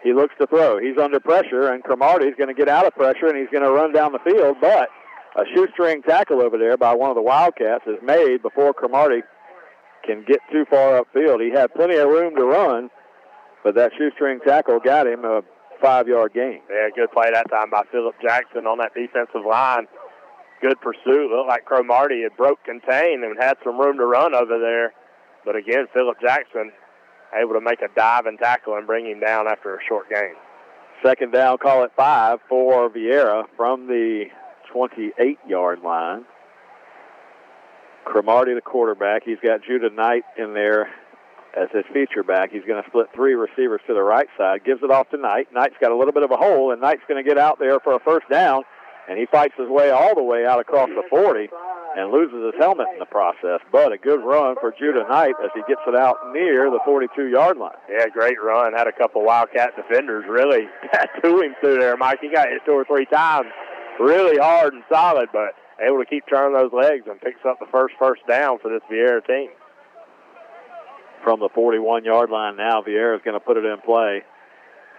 He looks to throw. He's under pressure, and Cromartie's going to get out of pressure, and he's going to run down the field, but a shoestring tackle over there by one of the Wildcats is made before Cromartie can get too far upfield. He had plenty of room to run, but that shoestring tackle got him a 5-yard gain. Yeah, good play that time by Phillip Jackson on that defensive line. Good pursuit. Looked like Cromartie had broke contain and had some room to run over there. But again, Phillip Jackson able to make a dive and tackle and bring him down after a short gain. Second down, call it 5 for Viera from the 28-yard line. Cromartie, the quarterback. He's got Judah Knight in there as his feature back. He's going to split 3 receivers to the right side. Gives it off to Knight. Knight's got a little bit of a hole, and Knight's going to get out there for a first down, and he fights his way all the way out across the 40 and loses his helmet in the process. But a good run for Judah Knight as he gets it out near the 42-yard line. Yeah, great run. Had a couple Wildcat defenders really tattoo him through there, Mike. He got hit 2 or 3 times really hard and solid, but able to keep turning those legs and picks up the first down for this Viera team. From the 41-yard line now, Viera's going to put it in play.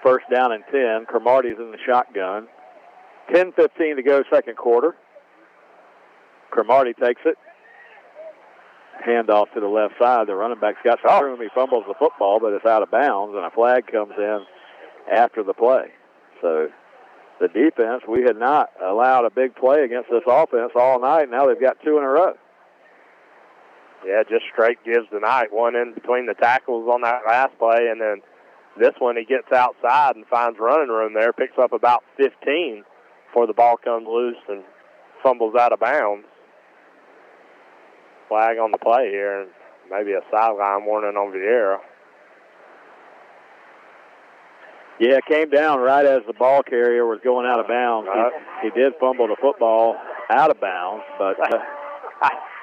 First down and 10. Cromartie's in the shotgun. 10:15 to go, second quarter. Cromartie takes it. Handoff to the left side. The running back's got some room. He fumbles the football, but it's out of bounds, and a flag comes in after the play. So the defense, we had not allowed a big play against this offense all night. Now they've got 2 in a row. Yeah, just straight gives the Knight one in between the tackles on that last play, and then this one he gets outside and finds running room there, picks up about 15 before the ball comes loose and fumbles out of bounds. Flag on the play here, and maybe a sideline warning on Viera. Yeah, it came down right as the ball carrier was going out of bounds. He did fumble the football out of bounds, but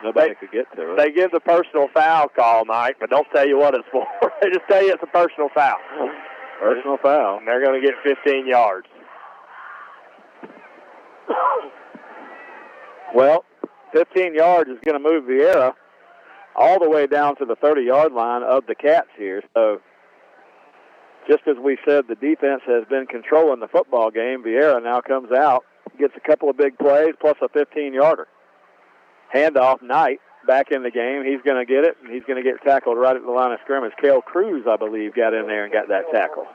nobody could get to it. They give the personal foul call, Mike, but don't tell you what it's for. They just tell you it's a personal foul. Personal foul. And they're going to get 15 yards. Well, 15 yards is going to move Viera all the way down to the 30-yard line of the Cats here. So just as we said, the defense has been controlling the football game. Viera now comes out, gets a couple of big plays, plus a 15-yarder. Handoff, Knight back in the game. He's going to get it, and he's going to get tackled right at the line of scrimmage. Cale Cruz, I believe, got in there and got that tackle.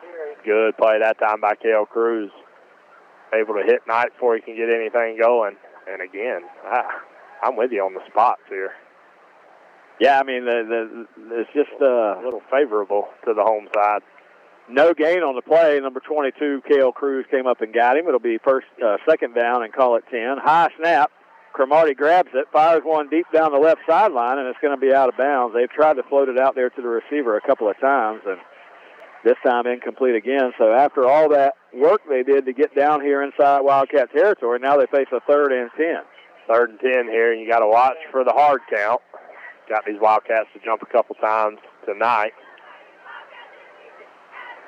Good play that time by Cale Cruz. Able to hit Knight before he can get anything going. And again, I'm with you on the spots here. Yeah, I mean, it's just a little favorable to the home side. No gain on the play. Number 22, Cale Cruz, came up and got him. It'll be second down and call it 10. High snap. Cromartie grabs it, fires one deep down the left sideline, and it's going to be out of bounds. They've tried to float it out there to the receiver a couple of times, and this time incomplete again. So after all that work they did to get down here inside Wildcat territory, now they face a 3rd and 10. 3rd and 10 here, and you got to watch for the hard count. Got these Wildcats to jump a couple times tonight.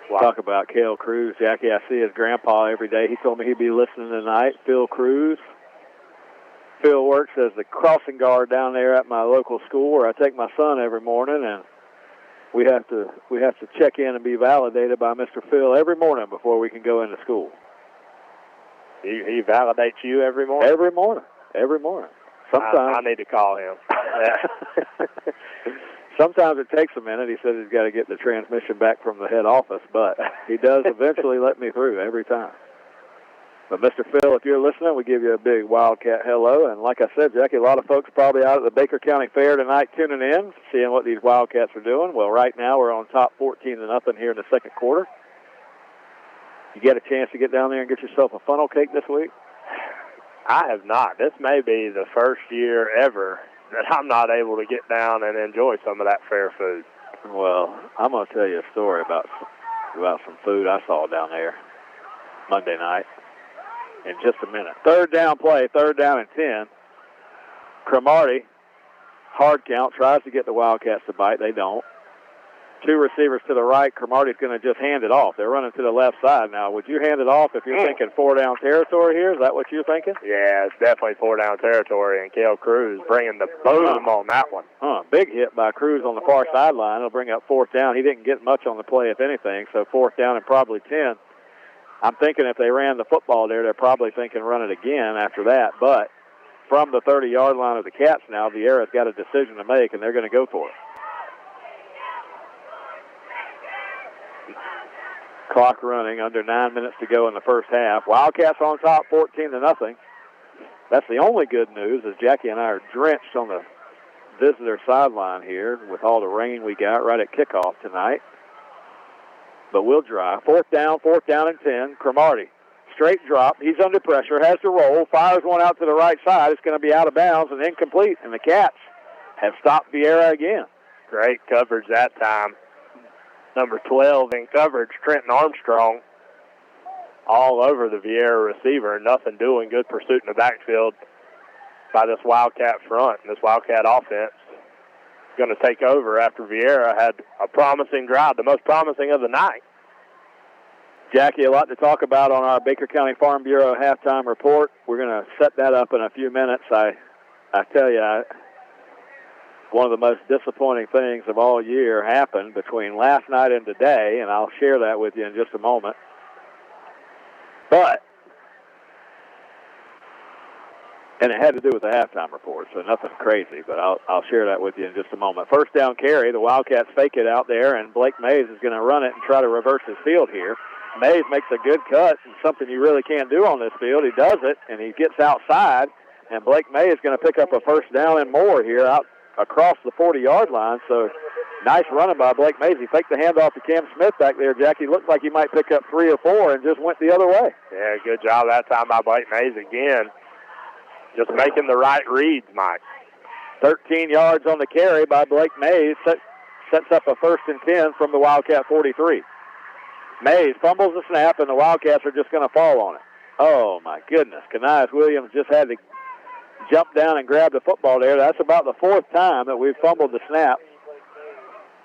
Talk about Cale Cruz, Jackie. I see his grandpa every day. He told me he'd be listening tonight. Phil Cruz, Phil works as the crossing guard down there at my local school where I take my son every morning, and we have to check in and be validated by Mr. Phil every morning before we can go into school. He validates you every morning? Every morning. Sometimes I need to call him. Sometimes it takes a minute. He says he's got to get the transmission back from the head office, but he does eventually let me through every time. But, Mr. Phil, if you're listening, we give you a big Wildcat hello. And like I said, Jackie, a lot of folks probably out at the Baker County Fair tonight tuning in, seeing what these Wildcats are doing. Well, right now we're on top 14-0 here in the second quarter. You get a chance to get down there and get yourself a funnel cake this week? I have not. This may be the first year ever that I'm not able to get down and enjoy some of that fair food. Well, I'm going to tell you a story about some food I saw down there Monday night in just a minute. Third down play, 3rd down and 10. Cromartie, hard count, tries to get the Wildcats to bite. They don't. 2 receivers to the right. Cromartie's going to just hand it off. They're running to the left side now. Would you hand it off if you're thinking 4-down territory here? Is that what you're thinking? Yeah, it's definitely 4-down territory, and Cale Cruz bringing the boom on that one. Big hit by Cruz on the far sideline. It'll bring up 4th down. He didn't get much on the play, if anything, so 4th down and probably 10. I'm thinking if they ran the football there, they're probably thinking run it again after that. But from the 30-yard line of the Cats now, Viera's got a decision to make, and they're going to go for it. Clock running, under 9 minutes to go in the first half. Wildcats on top, 14-0. That's the only good news, as Jackie and I are drenched on the visitor sideline here with all the rain we got right at kickoff tonight. But we'll dry. 4th down and 10. Cromartie, straight drop. He's under pressure, has to roll, fires one out to the right side. It's going to be out of bounds and incomplete, and the Cats have stopped Viera again. Great coverage that time. Number 12 in coverage, Trenton Armstrong, all over the Viera receiver. Nothing doing. Good pursuit in the backfield by this Wildcat front. And this Wildcat offense is going to take over after Viera had a promising drive, the most promising of the night. Jackie, a lot to talk about on our Baker County Farm Bureau halftime report. We're going to set that up in a few minutes. I tell you, one of the most disappointing things of all year happened between last night and today, and I'll share that with you in just a moment. And it had to do with the halftime report, so nothing crazy, but I'll share that with you in just a moment. 1st down carry, the Wildcats fake it out there, and Blake Mays is going to run it and try to reverse his field here. Mays makes a good cut, and something you really can't do on this field. He does it, and he gets outside, and Blake Mays is going to pick up a 1st down and more here out across the 40-yard line. So nice running by Blake Mays. He faked the handoff to Cam Smith back there, Jackie. Looked like he might pick up 3 or 4 and just went the other way. Yeah, good job that time by Blake Mays again. Just making the right reads, Mike. 13 yards on the carry by Blake Mays. Sets up a 1st and 10 from the Wildcat 43. Mays fumbles the snap, and the Wildcats are just going to fall on it. Oh, my goodness. Kanias Williams just had to jump down and grab the football there. That's about the 4th time that we've fumbled the snap.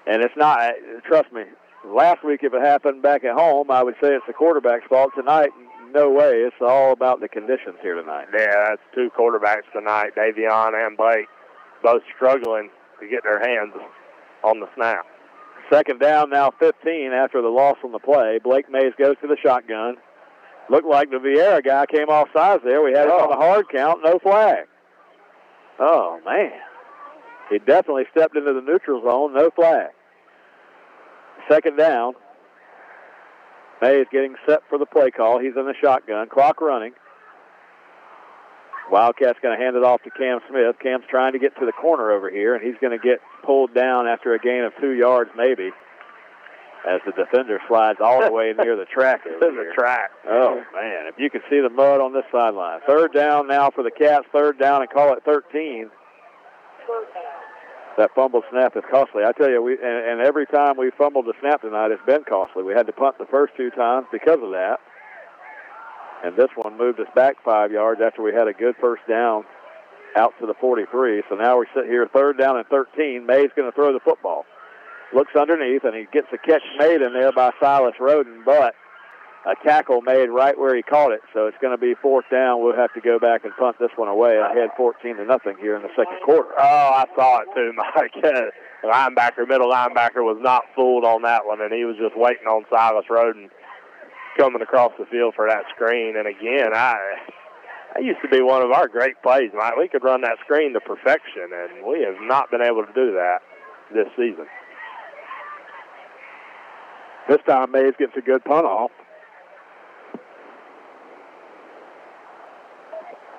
And it's not, trust me, last week if it happened back at home, I would say it's the quarterback's fault. Tonight, no way. It's all about the conditions here tonight. Yeah, that's 2 quarterbacks tonight, Davion and Blake, both struggling to get their hands on the snap. 2nd down, now 15 after the loss on the play. Blake Mays goes to the shotgun. Looked like the Viera guy came off sides there. We had it on the hard count, no flag. Oh, man. He definitely stepped into the neutral zone, no flag. 2nd down. Mays getting set for the play call. He's in the shotgun. Clock running. Wildcat's going to hand it off to Cam Smith. Cam's trying to get to the corner over here, and he's going to get pulled down after a gain of 2 yards maybe, as the defender slides all the way near the track. The track. Oh, man. If you can see the mud on this sideline. 3rd down now for the Cats. 3rd down and call it 13. That fumble snap is costly. I tell you, and every time we fumbled the snap tonight, it's been costly. We had to punt the first 2 times because of that. And this one moved us back 5 yards after we had a good 1st down out to the 43. So now we sit here, 3rd down and 13. May's going to throw the football. Looks underneath, and he gets a catch made in there by Silas Roden, but a tackle made right where he caught it, so it's going to be 4th down. We'll have to go back and punt this one away. Ahead 14-0 here in the second quarter. Oh, I saw it too, Mike. The middle linebacker was not fooled on that one, and he was just waiting on Silas Roden coming across the field for that screen. And again, that used to be one of our great plays, Mike. We could run that screen to perfection, and we have not been able to do that this season. This time, Mays gets a good punt off.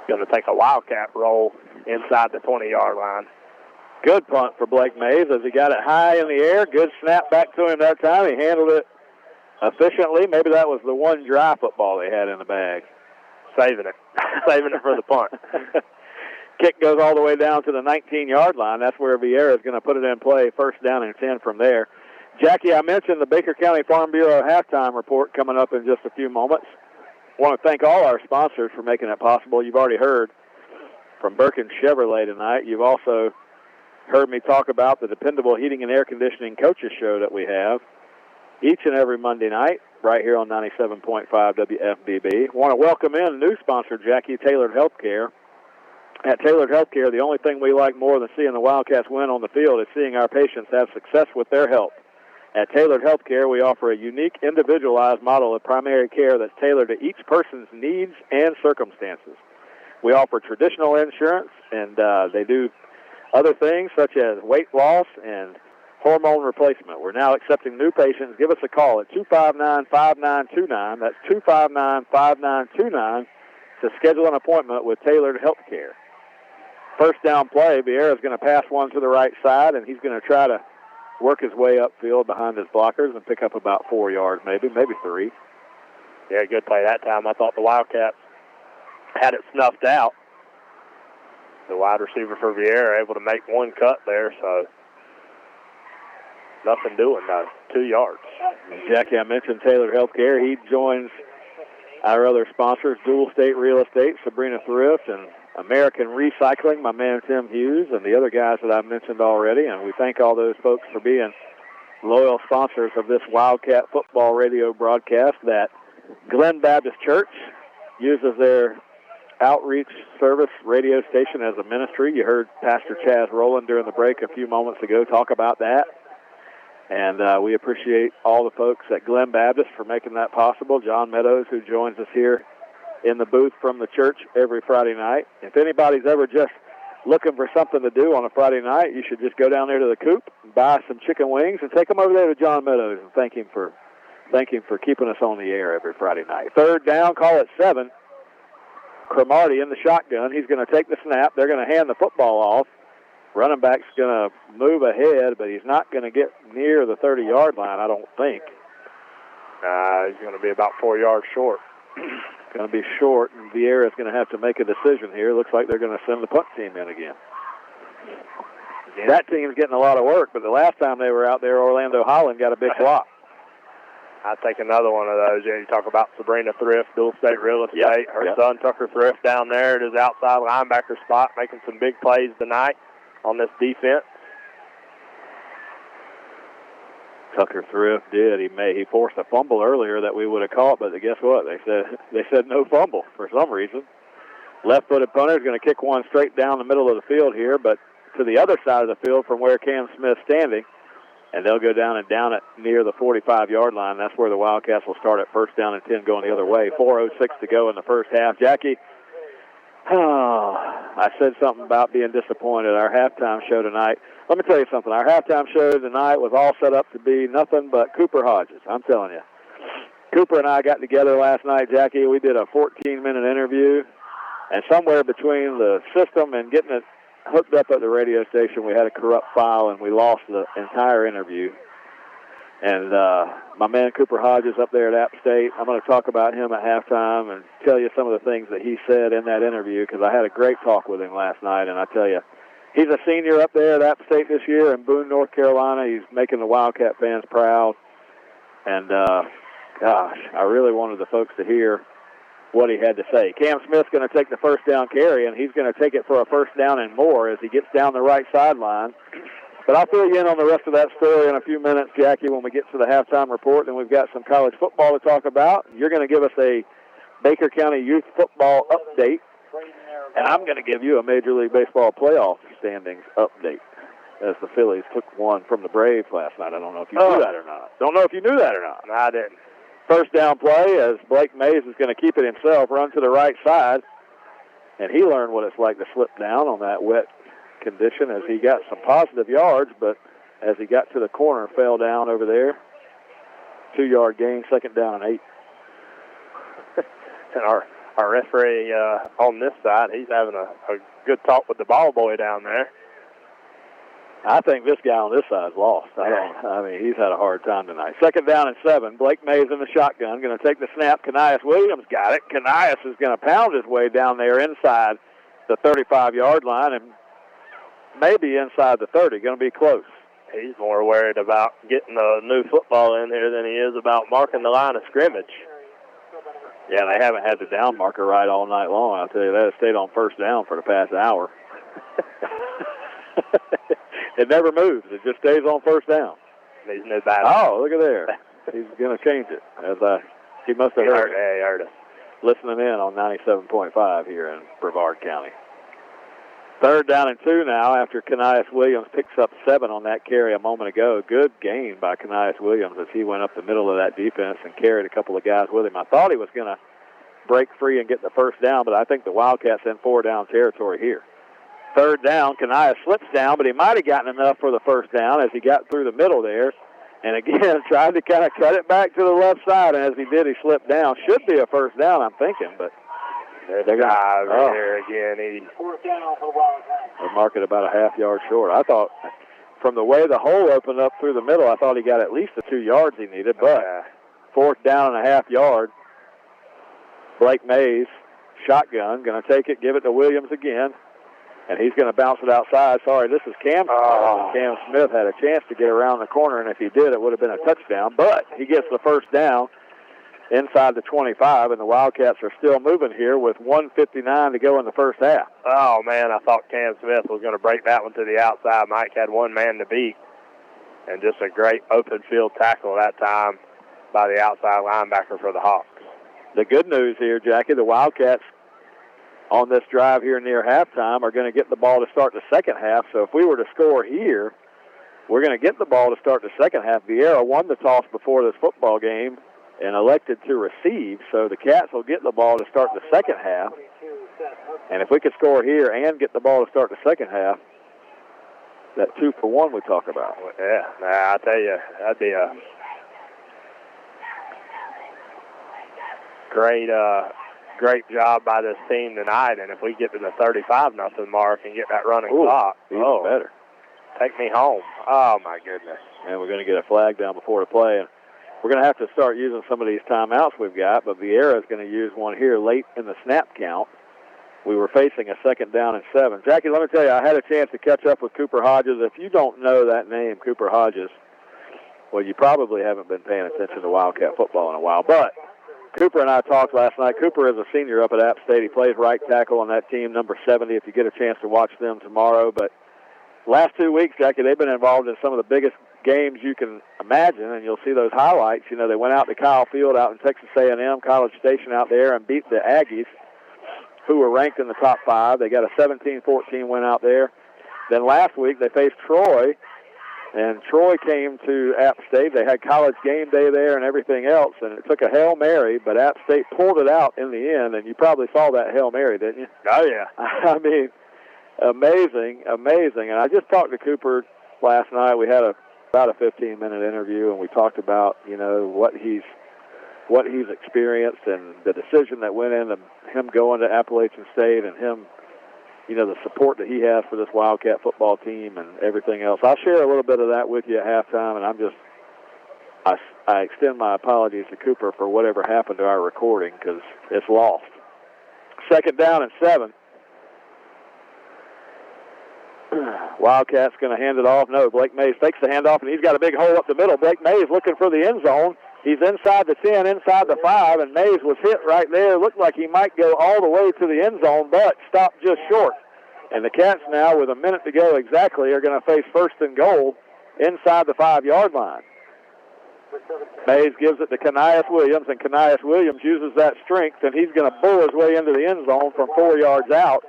Going to take a wildcat roll inside the 20-yard line. Good punt for Blake Mays as he got it high in the air. Good snap back to him that time. He handled it efficiently. Maybe that was the one dry football they had in the bag. Saving it. Saving it for the punt. Kick goes all the way down to the 19-yard line. That's where Viera is going to put it in play. 1st down and 10 from there. Jackie, I mentioned the Baker County Farm Bureau halftime report coming up in just a few moments. I want to thank all our sponsors for making it possible. You've already heard from Birkin Chevrolet tonight. You've also heard me talk about the dependable heating and air conditioning coaches show that we have each and every Monday night right here on 97.5 WFBB. Want to welcome in a new sponsor, Jackie, Tailored Healthcare. At Tailored Healthcare, the only thing we like more than seeing the Wildcats win on the field is seeing our patients have success with their health. At Tailored Healthcare, we offer a unique, individualized model of primary care that's tailored to each person's needs and circumstances. We offer traditional insurance, and they do other things such as weight loss and hormone replacement. We're now accepting new patients. Give us a call at 259-5929. That's 259-5929 to schedule an appointment with Tailored Healthcare. 1st down play, Viera is going to pass one to the right side, and he's going to try to work his way upfield behind his blockers and pick up about 4 yards, maybe 3. Yeah, good play that time. I thought the Wildcats had it snuffed out. The wide receiver for Viera able to make one cut there, so nothing doing though. 2 yards. Jackie, I mentioned Tailored Healthcare. He joins our other sponsors, Dual State Real Estate, Sabrina Thrift, and American Recycling, my man Tim Hughes, and the other guys that I've mentioned already. And we thank all those folks for being loyal sponsors of this Wildcat football radio broadcast that Glen Baptist Church uses their outreach service radio station as a ministry. You heard Pastor Chaz Rowland during the break a few moments ago talk about that. And we appreciate all the folks at Glen Baptist for making that possible. John Meadows, who joins us here in the booth from the church every Friday night. If anybody's ever just looking for something to do on a Friday night, you should just go down there to the coop and buy some chicken wings and take them over there to John Meadows and thank him for keeping us on the air every Friday night. 3rd down, call it 7. Cromartie in the shotgun. He's going to take the snap. They're going to hand the football off. Running back's going to move ahead, but he's not going to get near the 30-yard line, I don't think. He's going to be about 4 yards short. Going to be short, and Viera's going to have to make a decision here. Looks like they're going to send the punt team in again. That team's getting a lot of work, but the last time they were out there, Orlando Holland got a big block. I'd take another one of those. Yeah, you talk about Sabrina Thrift, Dual State Real Estate. Her son, Tucker Thrift, down there at his outside linebacker spot, making some big plays tonight on this defense. Tucker Thrift did. He forced a fumble earlier that we would have caught, but guess what? They said no fumble for some reason. Left-footed punter is going to kick one straight down the middle of the field here, but to the other side of the field from where Cam Smith's standing, and they'll go down it near the 45-yard line. That's where the Wildcats will start at 1st down and 10 going the other way. 4:06 to go in the first half. Jackie, I said something about being disappointed. Our halftime show tonight, let me tell you something. Our halftime show tonight was all set up to be nothing but Cooper Hodges. I'm telling you. Cooper and I got together last night, Jackie. We did a 14-minute interview, and somewhere between the system and getting it hooked up at the radio station, we had a corrupt file, and we lost the entire interview. And my man Cooper Hodges up there at App State, I'm going to talk about him at halftime and tell you some of the things that he said in that interview, because I had a great talk with him last night. And I tell you, he's a senior up there at App State this year in Boone, North Carolina. He's making the Wildcat fans proud. And, gosh, I really wanted the folks to hear what he had to say. Cam Smith's going to take the 1st down carry, and he's going to take it for a 1st down and more as he gets down the right sideline. But I'll fill you in on the rest of that story in a few minutes, Jackie, when we get to the halftime report. Then we've got some college football to talk about. You're going to give us a Baker County youth football update, and I'm going to give you a Major League Baseball playoff standings update as the Phillies took one from the Braves last night. I don't know if you knew that or not. Don't know if you knew that or not. No, I didn't. First down play as Blake Mays is going to keep it himself, run to the right side, and he learned what it's like to slip down on that wet condition as he got some positive yards, but as he got to the corner, fell down over there. 2-yard gain, second down and 8. And our referee on this side, he's having a good talk with the ball boy down there. I think this guy on this side's lost. I mean, he's had a hard time tonight. Second down and 7. Blake Mays in the shotgun, going to take the snap. Kanias Williams got it. Kanias is going to pound his way down there inside the 35-yard line and maybe inside the 30. Going to be close. He's more worried about getting a new football in here than he is about marking the line of scrimmage. Yeah, they haven't had the down marker right all night long. I'll tell you that. It stayed on first down for the past hour. It never moves. It just stays on first down. He's no battle. Oh, look at there. He's going to change it. He must have heard. Yeah, he heard us. Listening in on 97.5 here in Brevard County. Third down and 2 now after Kanias Williams picks up 7 on that carry a moment ago. Good gain by Kanias Williams as he went up the middle of that defense and carried a couple of guys with him. I thought he was going to break free and get the first down, but I think the Wildcats in 4-down territory here. Third down, Kanias slips down, but he might have gotten enough for the first down as he got through the middle there. And again, tried to kind of cut it back to the left side, and as he did, he slipped down. Should be a first down, I'm thinking, but they're going to here again. They mark it about a half-yard short. I thought from the way the hole opened up through the middle, I thought he got at least the 2 yards he needed, but fourth down and a half yard. Blake Mays, shotgun, going to take it, give it to Williams again, and he's going to bounce it outside. Sorry, this is Cam. Cam Smith had a chance to get around the corner, and if he did, it would have been a touchdown, but he gets the first down inside the 25, and the Wildcats are still moving here with 1:59 to go in the first half. Oh, man, I thought Cam Smith was going to break that one to the outside. Mike had one man to beat, and just a great open field tackle that time by the outside linebacker for the Hawks. The good news here, Jackie, the Wildcats on this drive here near halftime are going to get the ball to start the second half, so if we were to score here, we're going to get the ball to start the second half. Viera won the toss before this football game and elected to receive, so the Cats will get the ball to start the second half. And if we could score here and get the ball to start the second half, that 2-for-1 we talk about. Yeah, I tell you, that'd be a great job by this team tonight. And if we get to the 35-0 mark and get that running clock, even better. Take me home. Oh, my goodness. And we're going to get a flag down before the play. And we're going to have to start using some of these timeouts we've got, but Viera is going to use one here late in the snap count. We were facing a second down and 7. Jackie, let me tell you, I had a chance to catch up with Cooper Hodges. If you don't know that name, Cooper Hodges, well, you probably haven't been paying attention to Wildcat football in a while. But Cooper and I talked last night. Cooper is a senior up at App State. He plays right tackle on that team, number 70, if you get a chance to watch them tomorrow. But last 2 weeks, Jackie, they've been involved in some of the biggest games you can imagine, and you'll see those highlights. You know, they went out to Kyle Field out in Texas A&M, College Station out there, and beat the Aggies, who were ranked in the top 5. They got a 17-14 win out there. Then last week they faced Troy, and Troy came to App State. They had college game day there and everything else, and it took a Hail Mary, but App State pulled it out in the end, and you probably saw that Hail Mary, didn't you? Oh, yeah. I mean, amazing. And I just talked to Cooper last night. We had about a 15-minute interview, and we talked about, you know, what he's experienced and the decision that went into him going to Appalachian State and him, you know, the support that he has for this Wildcat football team and everything else. I'll share a little bit of that with you at halftime, and I extend my apologies to Cooper for whatever happened to our recording because it's lost. Second down and 7. Wildcat's going to hand it off. No, Blake Mays takes the handoff, and he's got a big hole up the middle. Blake Mays looking for the end zone. He's inside the 10, inside the 5, and Mays was hit right there. Looked like he might go all the way to the end zone, but stopped just short. And the Cats now, with a minute to go exactly, are going to face first and goal inside the 5-yard line. Mays gives it to Kanias Williams, and Kanias Williams uses that strength, and he's going to bull his way into the end zone from 4 yards out.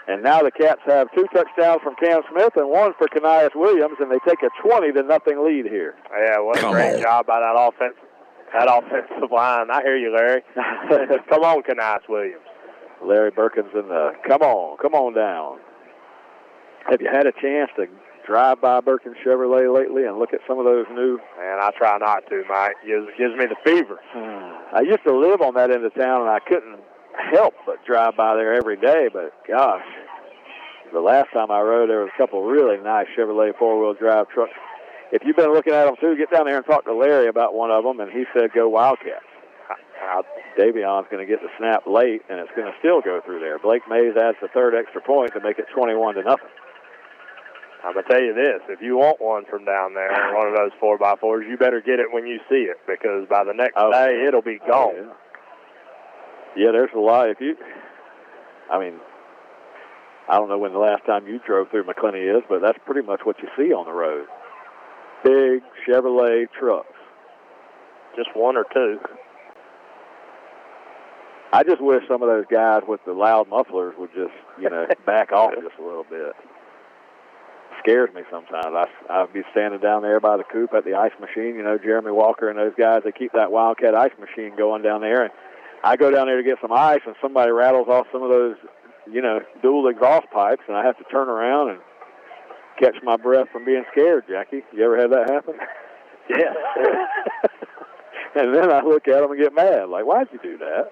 And now the Cats have 2 touchdowns from Cam Smith and 1 for Kanias Williams, and they take a 20-0 lead here. Yeah, what a great job by that offensive line. I hear you, Larry. Come on, Kanias Williams. Larry Birkins in the come on down. Have you had a chance to drive by Birkins Chevrolet lately and look at some of those new? Man, I try not to, Mike. It gives me the fever. I used to live on that end of town, and I couldn't help but drive by there every day, but gosh, the last time I rode, there was a couple really nice Chevrolet 4-wheel drive trucks. If you've been looking at them too, get down there and talk to Larry about one of them, and he said go Wildcats. Davion's going to get the snap late, and it's going to still go through there. Blake Mays adds the 3rd extra point to make it 21-0. I'm going to tell you this, if you want one from down there, one of those 4x4s, you better get it when you see it, because by the next day, it'll be gone. Yeah, there's a lot. I don't know when the last time you drove through McClenny is, but that's pretty much what you see on the road. Big Chevrolet trucks. Just 1 or 2. I just wish some of those guys with the loud mufflers would just, back off just a little bit. Scares me sometimes. I'd be standing down there by the coop at the ice machine. Jeremy Walker and those guys, they keep that Wildcat ice machine going down there. And I go down there to get some ice, and somebody rattles off some of those, dual exhaust pipes, and I have to turn around and catch my breath from being scared, Jackie. You ever had that happen? Yeah. And then I look at them and get mad. Like, why'd you do that?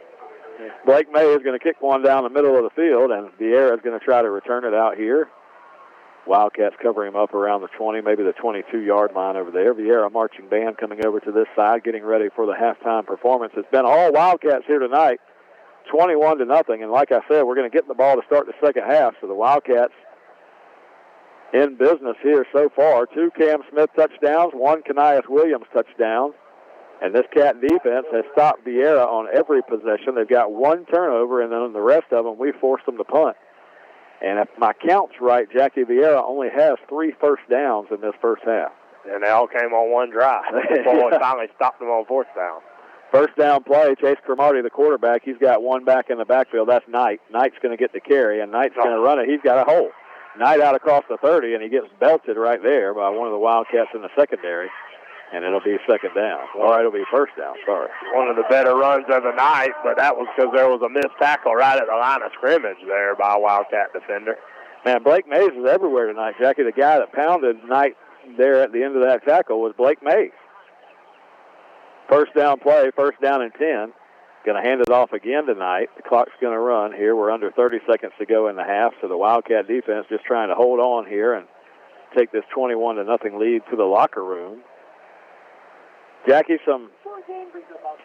Blake May is going to kick one down the middle of the field, and Viera is going to try to return it out here. Wildcats cover him up around the 20, maybe the 22-yard line over there. Viera marching band coming over to this side, getting ready for the halftime performance. It's been all Wildcats here tonight, 21-0. And like I said, we're going to get the ball to start the second half. So the Wildcats in business here so far. 2 Cam Smith touchdowns, 1 Kanias Williams touchdown. And this Cat defense has stopped Viera on every possession. They've got 1 turnover, and then on the rest of them, we forced them to punt. And if my count's right, Jackie, Viera only has 3 first downs in this first half. And they all came on one drive before we finally stopped them on 4th down. First down play, Chase Cromartie, the quarterback, he's got 1 back in the backfield. That's Knight. Knight's going to get the carry, and Knight's going to run it. He's got a hole. Knight out across the 30, and he gets belted right there by one of the Wildcats in the secondary. And it'll be 2nd down. Or it'll be 1st down, sorry. One of the better runs of the night, but that was because there was a missed tackle right at the line of scrimmage there by a Wildcat defender. Man, Blake Mays is everywhere tonight, Jackie. The guy that pounded Knight there at the end of that tackle was Blake Mays. First down play, 1st down and 10. Going to hand it off again tonight. The clock's going to run here. We're under 30 seconds to go in the half, so the Wildcat defense just trying to hold on here and take this 21-0 lead to the locker room. Jackie,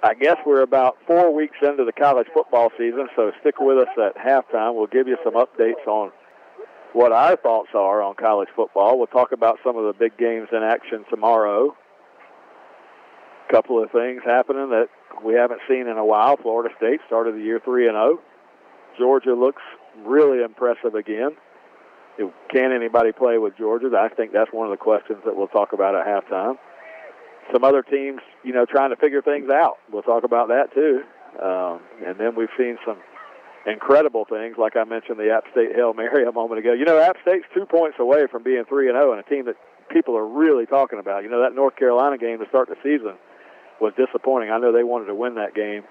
I guess we're about 4 weeks into the college football season, so stick with us at halftime. We'll give you some updates on what our thoughts are on college football. We'll talk about some of the big games in action tomorrow. A couple of things happening that we haven't seen in a while. Florida State started the year 3-0. Georgia looks really impressive again. Can anybody play with Georgia? I think that's one of the questions that we'll talk about at halftime. Some other teams, trying to figure things out. We'll talk about that, too. And then we've seen some incredible things, like I mentioned the App State Hail Mary a moment ago. App State's 2 points away from being 3-0 and a team that people are really talking about. That North Carolina game to start the season was disappointing. I know they wanted to win that game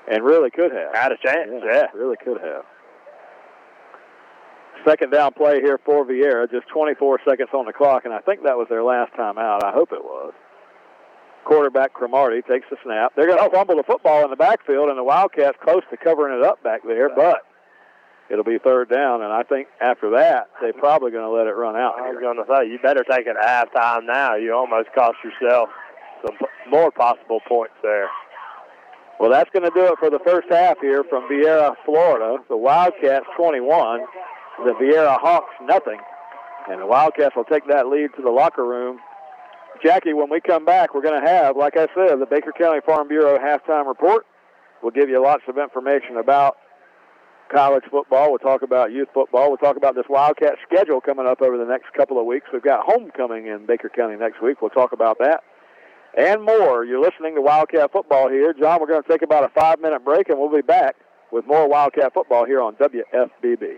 and really could have. Had a chance, yeah. Really could have. 2nd down play here for Viera, just 24 seconds on the clock, and I think that was their last time out. I hope it was. Quarterback Cromartie takes the snap. They're going to fumble the football in the backfield, and the Wildcats close to covering it up back there, but it'll be 3rd down, and I think after that, they're probably going to let it run out. I was going to say, you better take it at halftime now. You almost cost yourself some more possible points there. Well, that's going to do it for the first half here from Viera, Florida. The Wildcats 21, the Viera Hawks nothing, and the Wildcats will take that lead to the locker room. Jackie, when we come back, we're going to have, like I said, the Baker County Farm Bureau halftime report. We'll give you lots of information about college football. We'll talk about youth football. We'll talk about this Wildcat schedule coming up over the next couple of weeks. We've got homecoming in Baker County next week. We'll talk about that and more. You're listening to Wildcat Football here. John, we're going to take about a 5-minute break, and we'll be back with more Wildcat Football here on WFBB.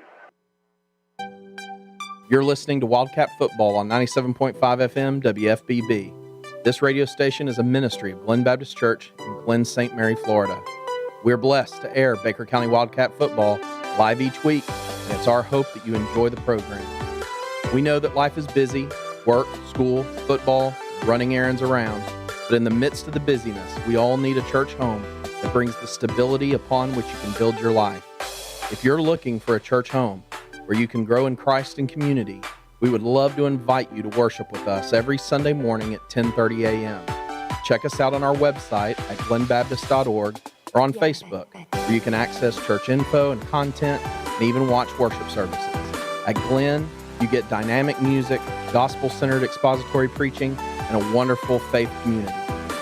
You're listening to Wildcat Football on 97.5 FM WFBB. This radio station is a ministry of Glen Baptist Church in Glen, St. Mary, Florida. We're blessed to air Baker County Wildcat Football live each week, and it's our hope that you enjoy the program. We know that life is busy, work, school, football, running errands around, but in the midst of the busyness, we all need a church home that brings the stability upon which you can build your life. If you're looking for a church home where you can grow in Christ and community, we would love to invite you to worship with us every Sunday morning at 10:30 a.m. Check us out on our website at glenbaptist.org or on Facebook, where you can access church info and content and even watch worship services. At Glen, you get dynamic music, gospel-centered expository preaching, and a wonderful faith community.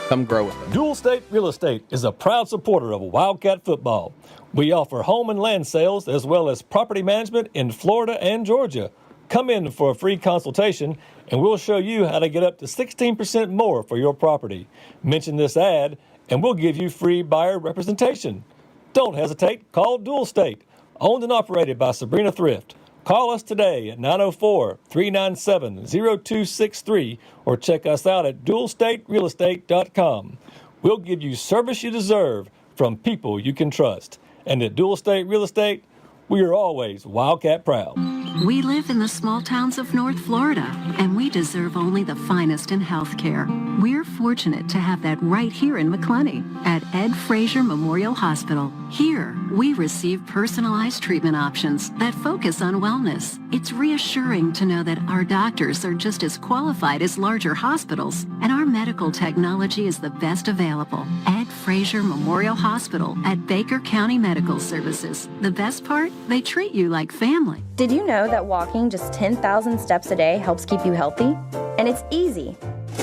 Come grow with us. Dual State Real Estate is a proud supporter of Wildcat Football. We offer home and land sales as well as property management in Florida and Georgia. Come in for a free consultation and we'll show you how to get up to 16% more for your property. Mention this ad and we'll give you free buyer representation. Don't hesitate, call Dual State, owned and operated by Sabrina Thrift. Call us today at 904-397-0263 or check us out at dualstaterealestate.com. We'll give you service you deserve from people you can trust. And at Dual State Real Estate, we are always Wildcat proud. We live in the small towns of North Florida, and we deserve only the finest in health care. We're fortunate to have that right here in McClenny at Ed Frazier Memorial Hospital. Here, we receive personalized treatment options that focus on wellness. It's reassuring to know that our doctors are just as qualified as larger hospitals, and our medical technology is the best available. Ed Frazier Memorial Hospital at Baker County Medical Services. The best part? They treat you like family. Did you know that walking just 10,000 steps a day helps keep you healthy? And it's easy.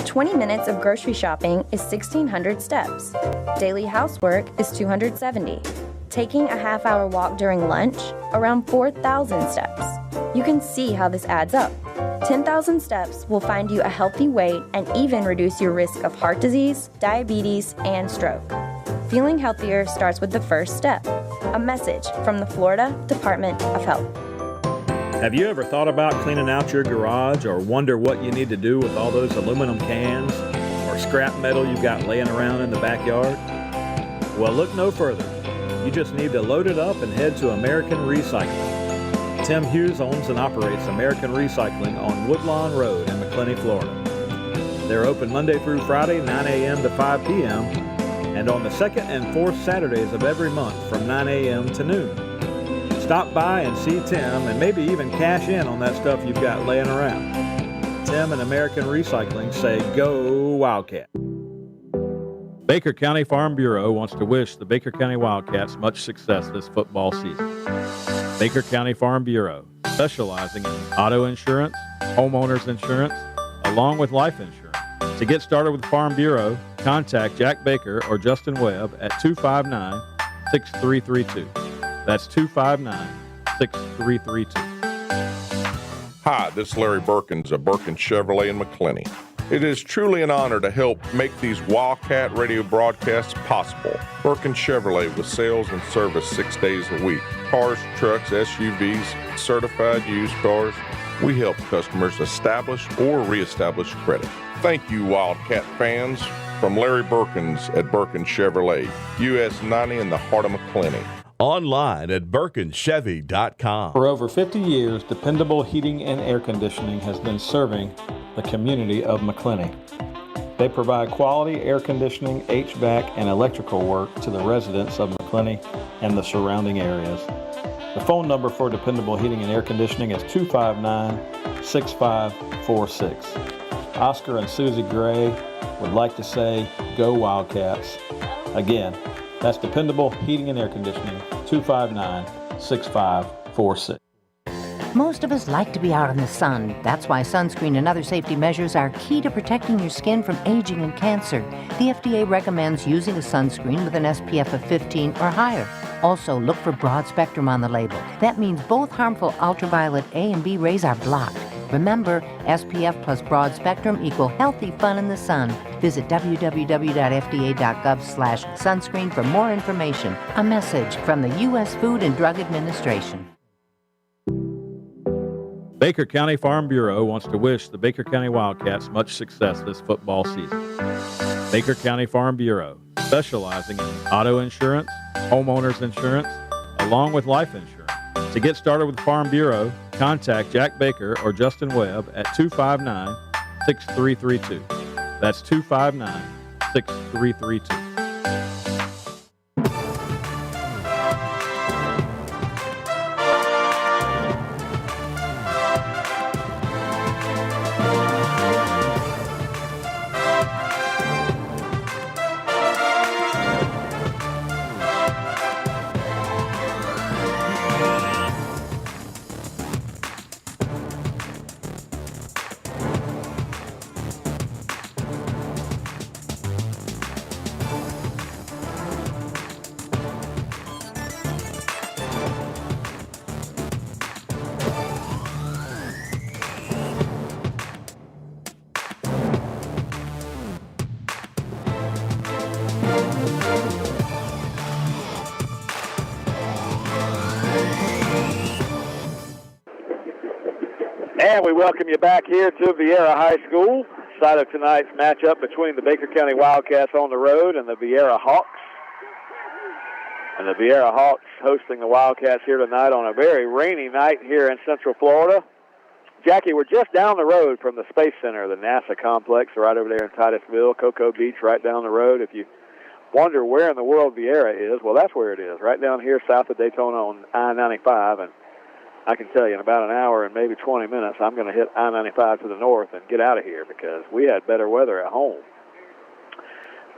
20 minutes of grocery shopping is 1,600 steps. Daily housework is 270. Taking a half-hour walk during lunch, around 4,000 steps. You can see how this adds up. 10,000 steps will find you a healthy weight and even reduce your risk of heart disease, diabetes, and stroke. Feeling healthier starts with the first step. A message from the Florida Department of Health. Have you ever thought about cleaning out your garage or wonder what you need to do with all those aluminum cans or scrap metal you've got laying around in the backyard? Well, look no further. You just need to load it up and head to American Recycling. Tim Hughes owns and operates American Recycling on Woodlawn Road in McClenny, Florida. They're open Monday through Friday, 9 a.m. to 5 p.m., and on the second and fourth Saturdays of every month from 9 a.m. to noon. Stop by and see Tim and maybe even cash in on that stuff you've got laying around. Tim and American Recycling say, go Wildcat. Baker County Farm Bureau wants to wish the Baker County Wildcats much success this football season. Baker County Farm Bureau, specializing in auto insurance, homeowners insurance, along with life insurance. To get started with Farm Bureau, contact Jack Baker or Justin Webb at 259-6332. That's 259-6332. Hi, this is Larry Birkins of Birkins Chevrolet in McClenny. It is truly an honor to help make these Wildcat radio broadcasts possible. Birkins Chevrolet with sales and service 6 days a week. Cars, trucks, SUVs, certified used cars. We help customers establish or reestablish credit. Thank you, Wildcat fans. From Larry Birkins at Birkins Chevrolet, US 90 in the heart of McClenny. Online at BirkinsChevy.com. For over 50 years, dependable heating and air conditioning has been serving the community of McClenny. They provide quality air conditioning, HVAC, and electrical work to the residents of McClenny and the surrounding areas. The phone number for dependable heating and air conditioning is 259-6546. Oscar and Susie Gray would like to say, go Wildcats. Again, that's dependable heating and air conditioning, 259-6546. Most of us like to be out in the sun. That's why sunscreen and other safety measures are key to protecting your skin from aging and cancer. The FDA recommends using a sunscreen with an SPF of 15 or higher. Also, look for broad spectrum on the label. That means both harmful ultraviolet A and B rays are blocked. Remember, SPF plus broad spectrum equal healthy fun in the sun. Visit www.fda.gov/sunscreen for more information. A message from the U.S. Food and Drug Administration. Baker County Farm Bureau wants to wish the Baker County Wildcats much success this football season. Baker County Farm Bureau, specializing in auto insurance, homeowners insurance, along with life insurance. To get started with Farm Bureau, contact Jack Baker or Justin Webb at 259-6332. That's 259-6332. And we welcome you back here to Viera High School. Side of tonight's matchup between the Baker County Wildcats on the road and the Viera Hawks. And the Viera Hawks hosting the Wildcats here tonight on a very rainy night here in Central Florida. Jackie, we're just down the road from the Space Center, the NASA complex, right over there in Titusville, Cocoa Beach, right down the road. If you wonder where in the world Viera is, well, that's where it is, right down here south of Daytona on I-95. And I can tell you in about an hour and maybe 20 minutes, I'm going to hit I-95 to the north and get out of here because we had better weather at home.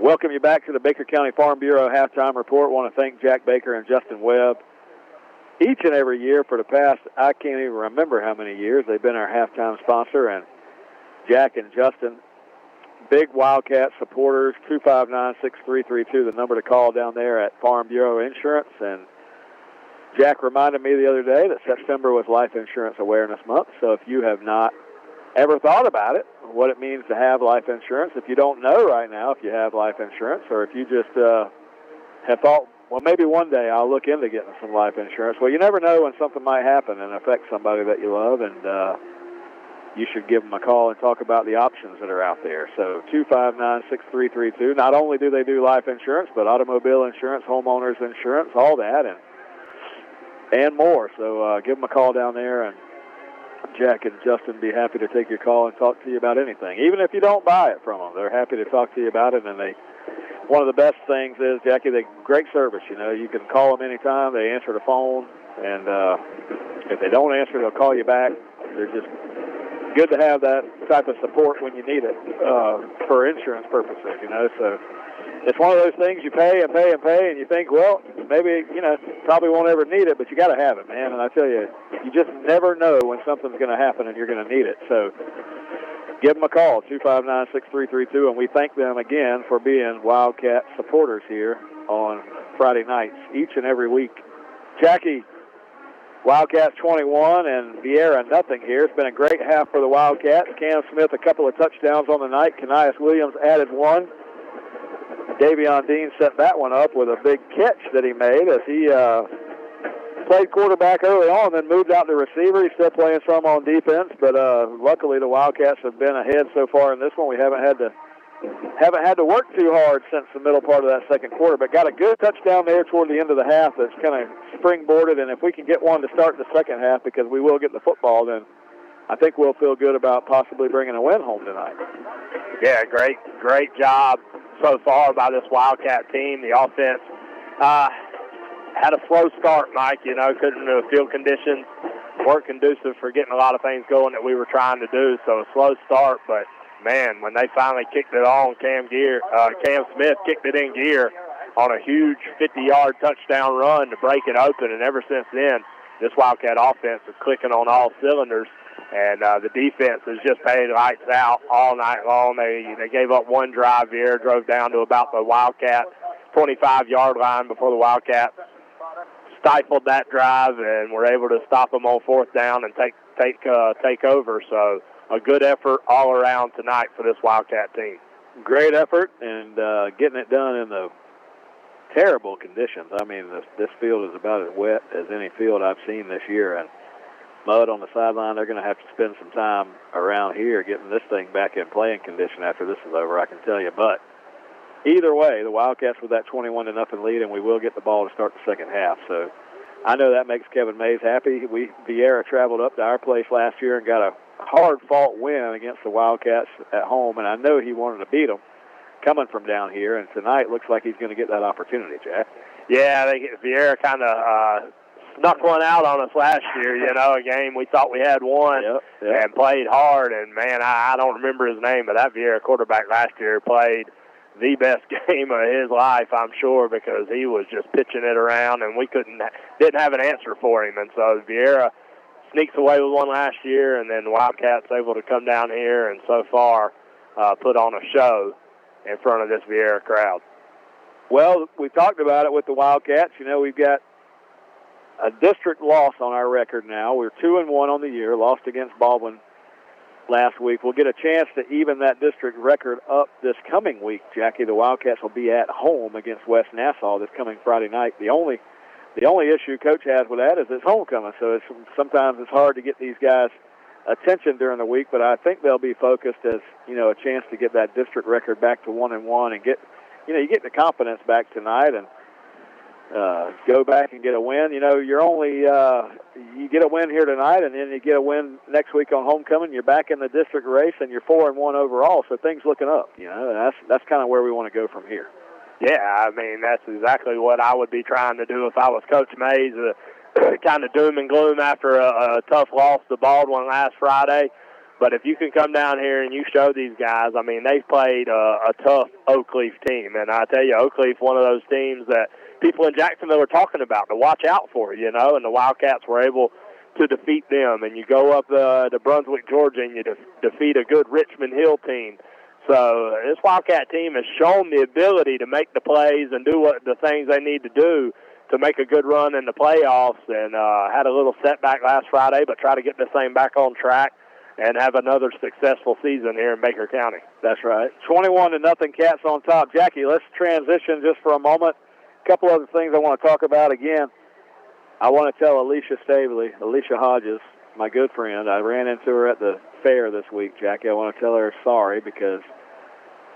Welcome you back to the Baker County Farm Bureau halftime report. I want to thank Jack Baker and Justin Webb. Each and every year for the past, I can't even remember how many years, they've been our halftime sponsor. And Jack and Justin, big Wildcat supporters, 259-6332, the number to call down there at Farm Bureau Insurance. And Jack reminded me the other day that September was Life Insurance Awareness Month, so if you have not ever thought about it, what it means to have life insurance, if you don't know right now if you have life insurance, or if you just have thought, well, maybe one day I'll look into getting some life insurance. Well, you never know when something might happen and affect somebody that you love, and you should give them a call and talk about the options that are out there. So 259-6332. Not only do they do life insurance, but automobile insurance, homeowners insurance, all that, and more. So give them a call down there, and Jack and Justin be happy to take your call and talk to you about anything. Even if you don't buy it from them, they're happy to talk to you about it. And one of the best things is, Jackie, they great service. You know, you can call them anytime. They answer the phone, and if they don't answer, they'll call you back. They're just good to have that type of support when you need it for insurance purposes, you know. So it's one of those things you pay and pay and pay, and you think, well, maybe, you know, probably won't ever need it, but you got to have it, man. And I tell you, you just never know when something's going to happen and you're going to need it. So give them a call, 259-6332, and we thank them again for being Wildcat supporters here on Friday nights each and every week. Jackie, Wildcats 21 and Viera nothing here. It's been a great half for the Wildcats. Cam Smith a couple of touchdowns on the night. Kanias Williams added one. Davion Dean set that one up with a big catch that he made as he played quarterback early on, then moved out to receiver. He's still playing some on defense, but luckily the Wildcats have been ahead so far in this one. We haven't had to work too hard since the middle part of that second quarter, but got a good touchdown there toward the end of the half that's kind of springboarded, and if we can get one to start the second half, because we will get the football, then I think we'll feel good about possibly bringing a win home tonight. Yeah, great job so far by this Wildcat team. The offense had a slow start, Mike. You know, field conditions weren't conducive for getting a lot of things going that we were trying to do, so a slow start, but man, when they finally kicked it on, Cam Smith kicked it in gear on a huge 50-yard touchdown run to break it open, and ever since then, this Wildcat offense is clicking on all cylinders, and the defense has just paid lights out all night long. They gave up one drive here, drove down to about the Wildcat 25-yard line before the Wildcats stifled that drive and were able to stop them on fourth down and take over. So a good effort all around tonight for this Wildcat team. Great effort, and getting it done in the terrible conditions. I mean, this field is about as wet as any field I've seen this year, and mud on the sideline. They're going to have to spend some time around here getting this thing back in playing condition after this is over, I can tell you. But either way, the Wildcats with that 21-0 lead, and we will get the ball to start the second half. So I know that makes Kevin Mays happy. Viera traveled up to our place last year and got a hard-fought win against the Wildcats at home, and I know he wanted to beat them coming from down here, and tonight looks like he's going to get that opportunity, Jack. Yeah, I think Viera kind of snuck one out on us last year, a game we thought we had won and played hard, and, man, I don't remember his name, but that Viera quarterback last year played the best game of his life, I'm sure, because he was just pitching it around, and we didn't have an answer for him, and so Viera sneaks away with one last year, and then the Wildcats able to come down here and so far put on a show in front of this Viera crowd. Well, we talked about it with the Wildcats. We've got a district loss on our record now. We're 2-1 on the year, lost against Baldwin last week. We'll get a chance to even that district record up this coming week, Jackie. The Wildcats will be at home against West Nassau this coming Friday night. The only issue Coach has with that is it's homecoming, so sometimes it's hard to get these guys' attention during the week, but I think they'll be focused as, a chance to get that district record back to 1-1 and get, you get the confidence back tonight and go back and get a win. You're only, you get a win here tonight and then you get a win next week on homecoming. You're back in the district race and you're 4-1 overall, so things looking up, and that's kind of where we want to go from here. Yeah, I mean, that's exactly what I would be trying to do if I was Coach Mays, kind of doom and gloom after a tough loss to Baldwin last Friday. But if you can come down here and you show these guys, I mean, they've played a tough Oakleaf team. And I tell you, Oakleaf, one of those teams that people in Jacksonville are talking about to watch out for, and the Wildcats were able to defeat them. And you go up to Brunswick, Georgia, and you defeat a good Richmond Hill team. So this Wildcat team has shown the ability to make the plays and do the things they need to do to make a good run in the playoffs, and had a little setback last Friday, but try to get this thing back on track and have another successful season here in Baker County. That's right. 21-0 Cats on top. Jackie, let's transition just for a moment. A couple other things I want to talk about. Again, I want to tell Alicia Hodges, my good friend, I ran into her at the fair this week, Jackie. I want to tell her sorry because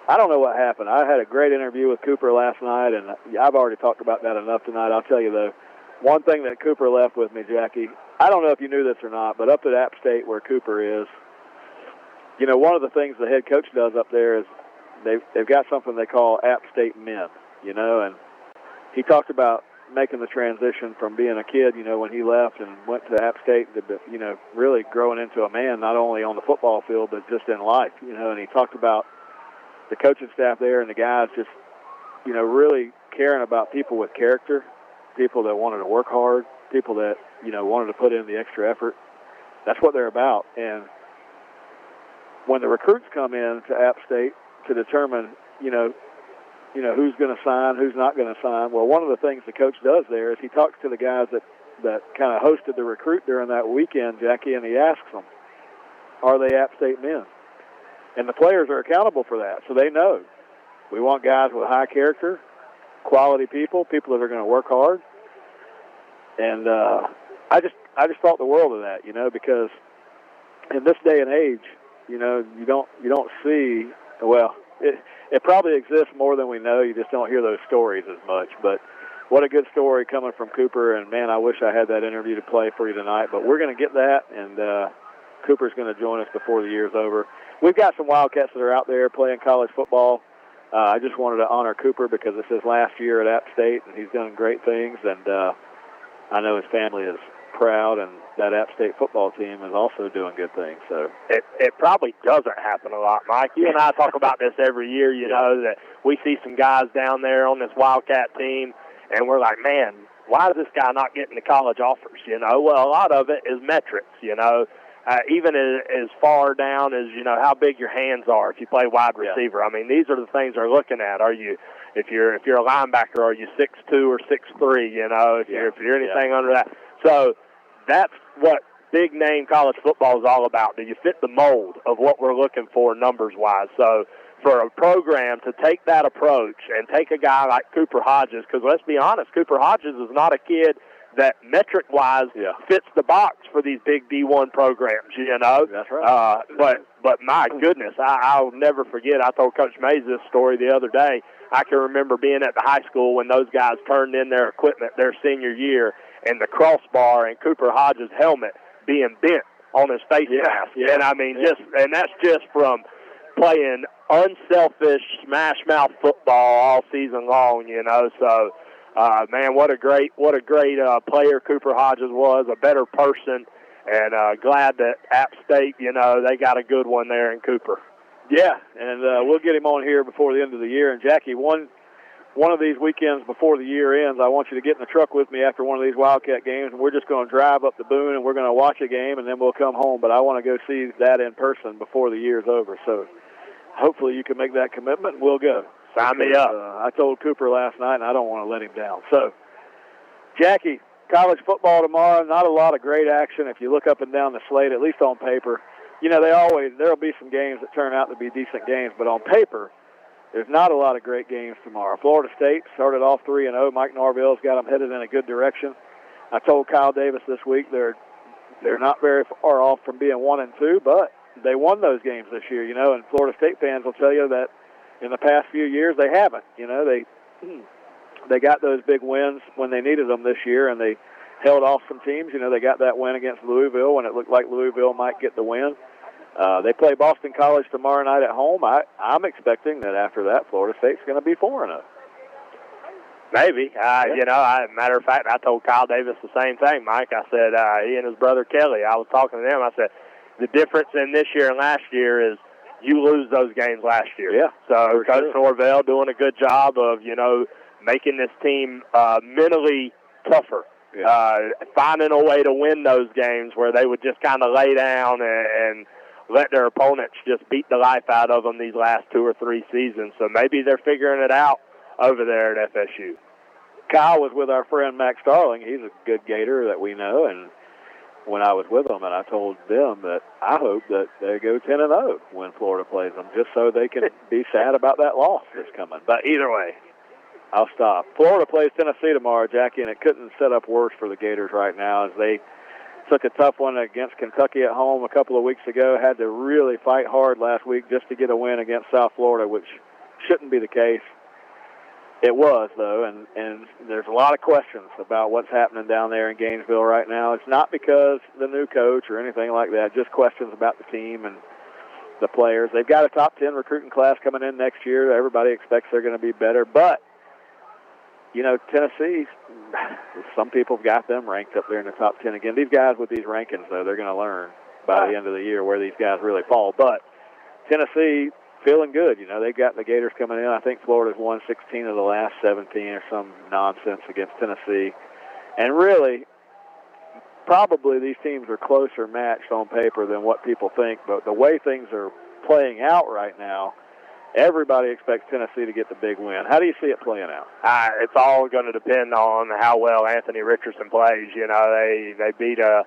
I don't know what happened. I had a great interview with Cooper last night, and I've already talked about that enough tonight. I'll tell you, though, one thing that Cooper left with me, Jackie, I don't know if you knew this or not, but up at App State where Cooper is, one of the things the head coach does up there is they've got something they call App State Men, and he talked about making the transition from being a kid, when he left and went to App State to, really growing into a man, not only on the football field, but just in life, and he talked about the coaching staff there and the guys just, really caring about people with character, people that wanted to work hard, people that, wanted to put in the extra effort. That's what they're about. And when the recruits come in to App State to determine, who's going to sign, who's not going to sign, well, one of the things the coach does there is he talks to the guys that kind of hosted the recruit during that weekend, Jackie, and he asks them, are they App State men? And the players are accountable for that, so they know. We want guys with high character, quality people that are going to work hard. And I just thought the world of that, because in this day and age, you don't see, well, it probably exists more than we know. You just don't hear those stories as much. But what a good story coming from Cooper. And, man, I wish I had that interview to play for you tonight. But we're going to get that, and Cooper's going to join us before the year's over. We've got some Wildcats that are out there playing college football. I just wanted to honor Cooper because it's his last year at App State, and he's done great things. And I know his family is proud, and that App State football team is also doing good things. So it probably doesn't happen a lot, Mike. You and I talk about this every year, that we see some guys down there on this Wildcat team, and we're like, man, why is this guy not getting the college offers? Well, a lot of it is metrics, even as far down as, how big your hands are if you play wide receiver. I mean, these are the things they're looking at. Are you if you're a linebacker, are you 6'2" or 6'3", you know, if you're anything under that. So that's what big name college football is all about. Do you fit the mold of what we're looking for numbers-wise? So for a program to take that approach and take a guy like Cooper Hodges, because let's be honest, Cooper Hodges is not a kid that metric-wise fits the box for these big D1 programs, you know. That's right. But my goodness, I'll never forget. I told Coach Mays this story the other day. I can remember being at the high school when those guys turned in their equipment their senior year, and the crossbar and Cooper Hodges' helmet being bent on his face mask. Yeah. And I mean, that's just from playing unselfish smash mouth football all season long, you know. So, man, what a great player Cooper Hodges was, a better person, and glad that App State, you know, they got a good one there in Cooper. Yeah, and we'll get him on here before the end of the year. And Jackie, one of these weekends before the year ends, I want you to get in the truck with me after one of these Wildcat games, and we're just going to drive up to Boone, and we're going to watch a game, and then we'll come home. But I want to go see that in person before the year's over. So hopefully you can make that commitment, and we'll go. Sign me up. I told Cooper last night, and I don't want to let him down. So, Jackie, college football tomorrow, not a lot of great action if you look up and down the slate, at least on paper. You know, there'll be some games that turn out to be decent games, but on paper, there's not a lot of great games tomorrow. Florida State started off 3-0. Mike Norvell's got them headed in a good direction. I told Kyle Davis this week they're not very far off from being 1-2, but they won those games this year, you know, and Florida State fans will tell you that in the past few years they haven't. You know, they got those big wins when they needed them this year, and they held off some teams. You know, they got that win against Louisville when it looked like Louisville might get the win. They play Boston College tomorrow night at home. I'm expecting that after that, Florida State's going to be 4-0. Maybe. You know, matter of fact, I told Kyle Davis the same thing, Mike. I said, he and his brother Kelly, I was talking to them. I said, the difference in this year and last year is you lose those games last year. Yeah. So Coach Norvell doing a good job of, you know, making this team mentally tougher. Yeah. Finding a way to win those games where they would just kind of lay down and let their opponents just beat the life out of them these last 2 or 3 seasons. So maybe they're figuring it out over there at FSU. Kyle was with our friend Max Starling. He's a good Gator that we know, and when I was with them, and I told them that I hope that they go 10-0 when Florida plays them, just so they can be sad about that loss that's coming. But either way, I'll stop. Florida plays Tennessee tomorrow, Jackie, and it couldn't set up worse for the Gators right now as they took a tough one against Kentucky at home a couple of weeks ago, had to really fight hard last week just to get a win against South Florida, which shouldn't be the case. It was, though, and there's a lot of questions about what's happening down there in Gainesville right now. It's not because the new coach or anything like that, just questions about the team and the players. They've got a top 10 recruiting class coming in next year. Everybody expects they're going to be better. But, you know, Tennessee, some people have got them ranked up there in the top 10 again. These guys with these rankings, though, they're going to learn by the end of the year where these guys really fall. But Tennessee, feeling good. You know, they got the Gators coming in. I think Florida's won 16 of the last 17 or some nonsense against Tennessee. And really, probably these teams are closer matched on paper than what people think. But the way things are playing out right now, everybody expects Tennessee to get the big win. How do you see it playing out? It's all going to depend on how well Anthony Richardson plays. You know, they beat a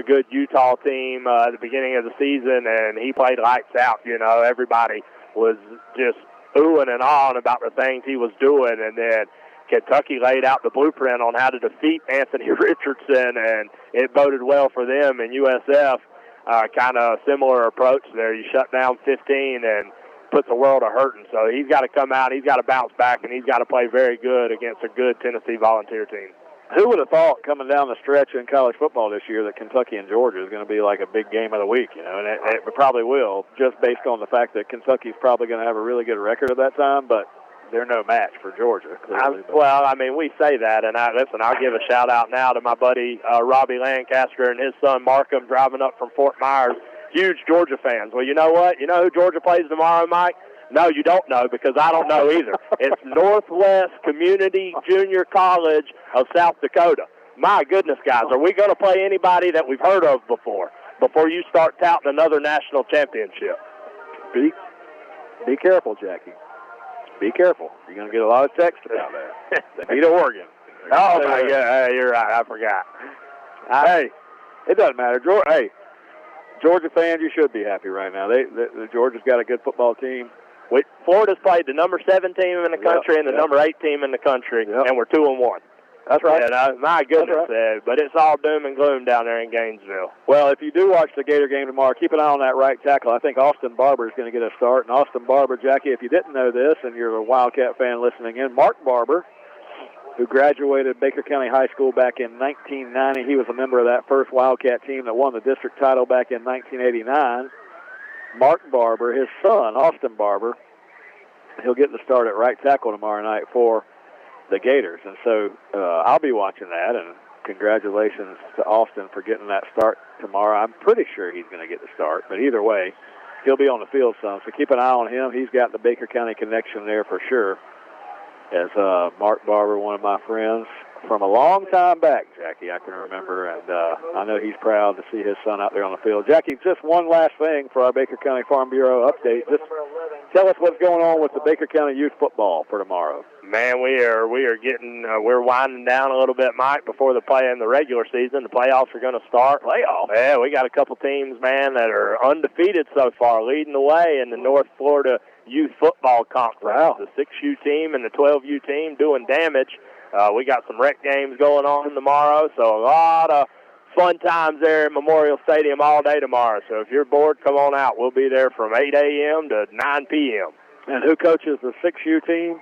good Utah team at the beginning of the season, and he played lights out. You know, everybody was just oohing and ahhing about the things he was doing, and then Kentucky laid out the blueprint on how to defeat Anthony Richardson, and it boded well for them. And USF, kind of similar approach there. You shut down 15 and puts the world a hurting. So he's got to come out, he's got to bounce back, and he's got to play very good against a good Tennessee Volunteer team. Who would have thought coming down the stretch in college football this year that Kentucky and Georgia is going to be like a big game of the week, you know, and it probably will, just based on the fact that Kentucky's probably going to have a really good record at that time, but they're no match for Georgia, clearly. Well, I mean, we say that, and I'll give a shout-out now to my buddy Robbie Lancaster and his son Markham driving up from Fort Myers, huge Georgia fans. Well, you know what? You know who Georgia plays tomorrow, Mike? No, you don't know, because I don't know either. It's Northwest Community Junior College of South Dakota. My goodness, guys, are we going to play anybody that we've heard of before you start touting another national championship? Be careful, Jackie. be careful. You're going to get a lot of texts down there. They beat Oregon. Oh, my God. You're right. I forgot. Hey, it doesn't matter. Hey, Georgia fans, you should be happy right now. Georgia's got a good football team. Florida's played the number 7 team in the country and the number 8 team in the country, and we're 2-1. That's right. And, my goodness, right. But it's all doom and gloom down there in Gainesville. Well, if you do watch the Gator game tomorrow, keep an eye on that right tackle. I think Austin Barber is going to get a start. And Austin Barber, Jackie, if you didn't know this and you're a Wildcat fan listening in, Mark Barber, who graduated Baker County High School back in 1990. He was a member of that first Wildcat team that won the district title back in 1989. Mark Barber, his son, Austin Barber, he'll get the start at right tackle tomorrow night for the Gators. And so I'll be watching that, and congratulations to Austin for getting that start tomorrow. I'm pretty sure he's going to get the start, but either way, he'll be on the field some. So keep an eye on him. He's got the Baker County connection there for sure. As Mark Barber, one of my friends from a long time back, Jackie, I can remember, and I know he's proud to see his son out there on the field. Jackie, just one last thing for our Baker County Farm Bureau update. Just tell us what's going on with the Baker County youth football for tomorrow. Man, we are getting we're winding down a little bit, Mike, before the play in the regular season. The playoffs are going to start. Playoffs? Yeah, we got a couple teams, man, that are undefeated so far, leading the way in the North Florida Youth Football Conference. Wow. The 6U team and the 12U team doing damage. We got some rec games going on tomorrow, so a lot of fun times there at Memorial Stadium all day tomorrow. So if you're bored, come on out. We'll be there from 8 a.m. to 9 p.m. And who coaches the 6U team?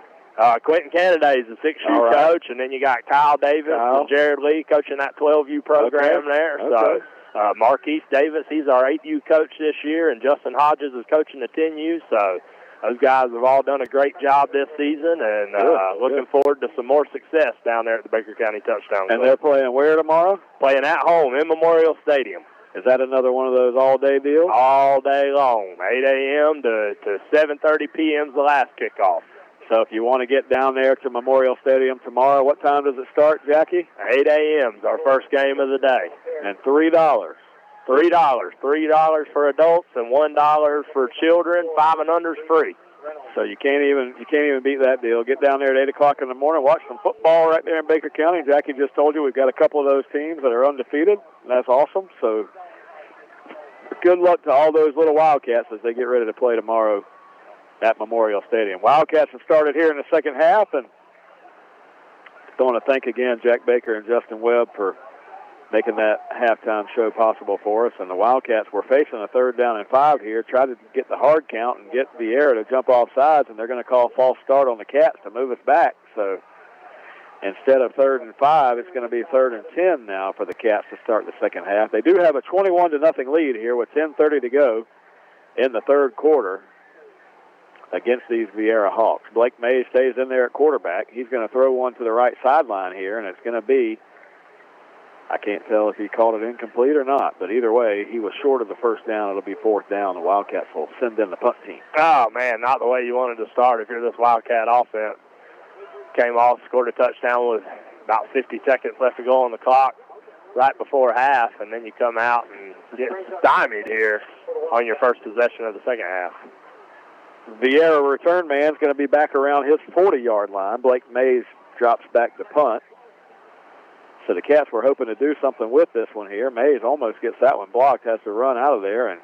Quentin Canada is the 6U coach, and then you got Kyle Davis and Jared Lee coaching that 12U program there. Okay. So Marquise Davis, he's our 8U coach this year, and Justin Hodges is coaching the 10U. So those guys have all done a great job this season, and looking forward to some more success down there at the Baker County Touchdown Club. And they're playing where tomorrow? Playing at home in Memorial Stadium. Is that another one of those all-day deals? All day long, 8 a.m. to 7:30 p.m. is the last kickoff. So if you want to get down there to Memorial Stadium tomorrow, what time does it start, Jackie? 8 a.m. is our first game of the day. And $3. $3 for adults and $1 for children. 5 and under is free. So you can't even beat that deal. Get down there at 8 o'clock in the morning, watch some football right there in Baker County. Jackie just told you we've got a couple of those teams that are undefeated, and that's awesome. So good luck to all those little Wildcats as they get ready to play tomorrow at Memorial Stadium. Wildcats have started here in the second half, and I want to thank again Jack Baker and Justin Webb for making that halftime show possible for us. And the Wildcats were facing a 3rd down and 5 here, tried to get the hard count and get Viera to jump off sides, and they're going to call a false start on the Cats to move us back. So instead of 3rd and 5, it's going to be 3rd and 10 now for the Cats to start the second half. They do have a 21-0 lead here with 10:30 to go in the third quarter against these Viera Hawks. Blake Mays stays in there at quarterback. He's going to throw one to the right sideline here, and it's going to be, I can't tell if he called it incomplete or not, but either way, he was short of the first down. It'll be 4th down. The Wildcats will send in the punt team. Oh, man, not the way you wanted to start if you're this Wildcat offense. Came off, scored a touchdown with about 50 seconds left to go on the clock right before half, and then you come out and get stymied here on your first possession of the second half. Viera return man's going to be back around his 40-yard line. Blake Mays drops back to punt. So the Cats were hoping to do something with this one here. Mays almost gets that one blocked, has to run out of there, and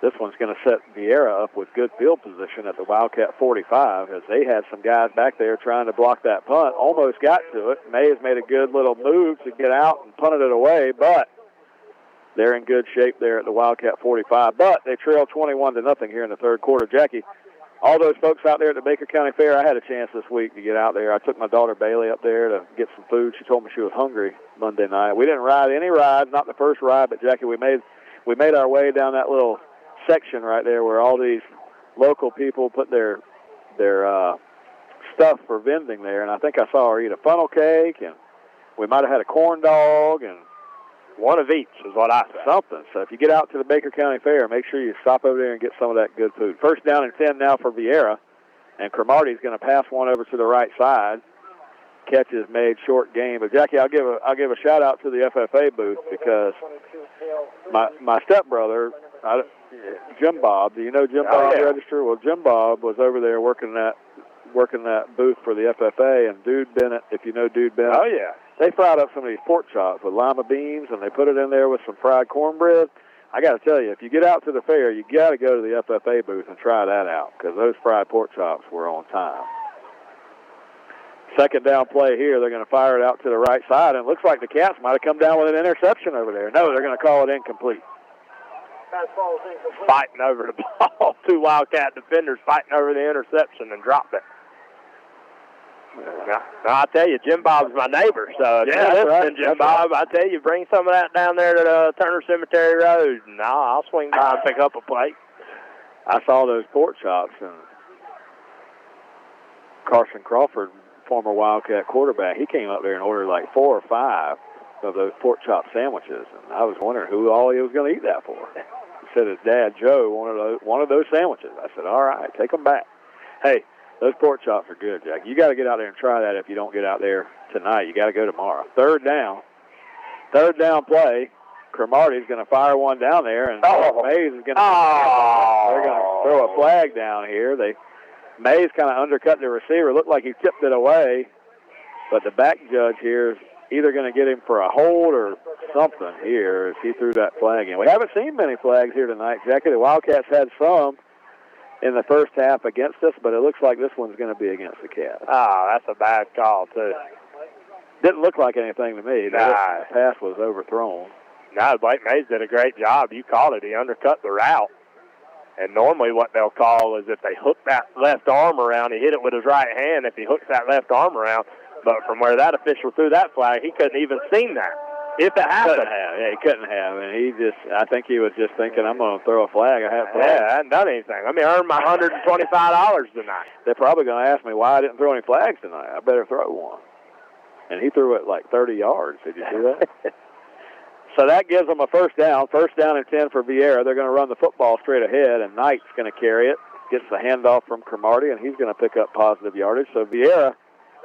this one's going to set Viera up with good field position at the Wildcat 45 as they had some guys back there trying to block that punt. Almost got to it. Mays made a good little move to get out and punted it away, but they're in good shape there at the Wildcat 45. But they trail 21-0 here in the third quarter. Jackie, all those folks out there at the Baker County Fair, I had a chance this week to get out there. I took my daughter Bailey up there to get some food. She told me she was hungry Monday night. We didn't ride any rides, not the first ride, but Jackie, we made our way down that little section right there where all these local people put their stuff for vending there, and I think I saw her eat a funnel cake, and we might have had a corn dog, and one of each is what I said. Something. So if you get out to the Baker County Fair, make sure you stop over there and get some of that good food. 1st down and 10 now for Viera, and Cromartie's going to pass one over to the right side. Catch is made, short game. But Jackie, I'll give a shout out to the FFA booth because my stepbrother Jim Bob. Do you know Jim Bob Register? Well, Jim Bob was over there working that booth for the FFA, and Dude Bennett, if you know Dude Bennett. Oh, yeah. They fried up some of these pork chops with lima beans, and they put it in there with some fried cornbread. I got to tell you, if you get out to the fair, you got to go to the FFA booth and try that out, because those fried pork chops were on time. Second down play here. They're going to fire it out to the right side, and it looks like the Cats might have come down with an interception over there. No, they're going to call it incomplete. Fighting over the ball. Two Wildcat defenders fighting over the interception and dropped it. Now, I tell you, Jim Bob's my neighbor, so that's right. Jim Bob, I tell you, bring some of that down there to Turner Cemetery Road, and I'll swing by and pick up a plate. I saw those pork chops, and Carson Crawford, former Wildcat quarterback, he came up there and ordered like 4 or 5 of those pork chop sandwiches, and I was wondering who all he was going to eat that for. He said his dad, Joe, one of those sandwiches. I said, all right, take them back. Hey, those pork chops are good, Jack. You got to get out there and try that if you don't get out there tonight. You got to go tomorrow. Third down play. Cromartie's going to fire one down there, and Mays is going to they're going to throw a flag down here. Mays kind of undercut the receiver. Looked like he tipped it away, but the back judge here is either going to get him for a hold or something here as he threw that flag in. We haven't seen many flags here tonight, Jackie. The Wildcats had some in the first half against us, but it looks like this one's going to be against the Cats. That's a bad call, too. Didn't look like anything to me. The pass was overthrown. No, Blake Mays did a great job. You called it. He undercut the route. And normally what they'll call is if they hook that left arm around, he hit it with his right hand if he hooks that left arm around. But from where that official threw that flag, he couldn't even seen that. If it happened. He couldn't have. And I think he was just thinking, I'm going to throw a flag. I hadn't done anything. I earned my $125 tonight. They're probably going to ask me why I didn't throw any flags tonight. I better throw one. And he threw it like 30 yards. Did you see that? So that gives them a first down. First down and 10 for Viera. They're going to run the football straight ahead, and Knight's going to carry it. Gets the handoff from Cromartie, and he's going to pick up positive yardage. So Viera,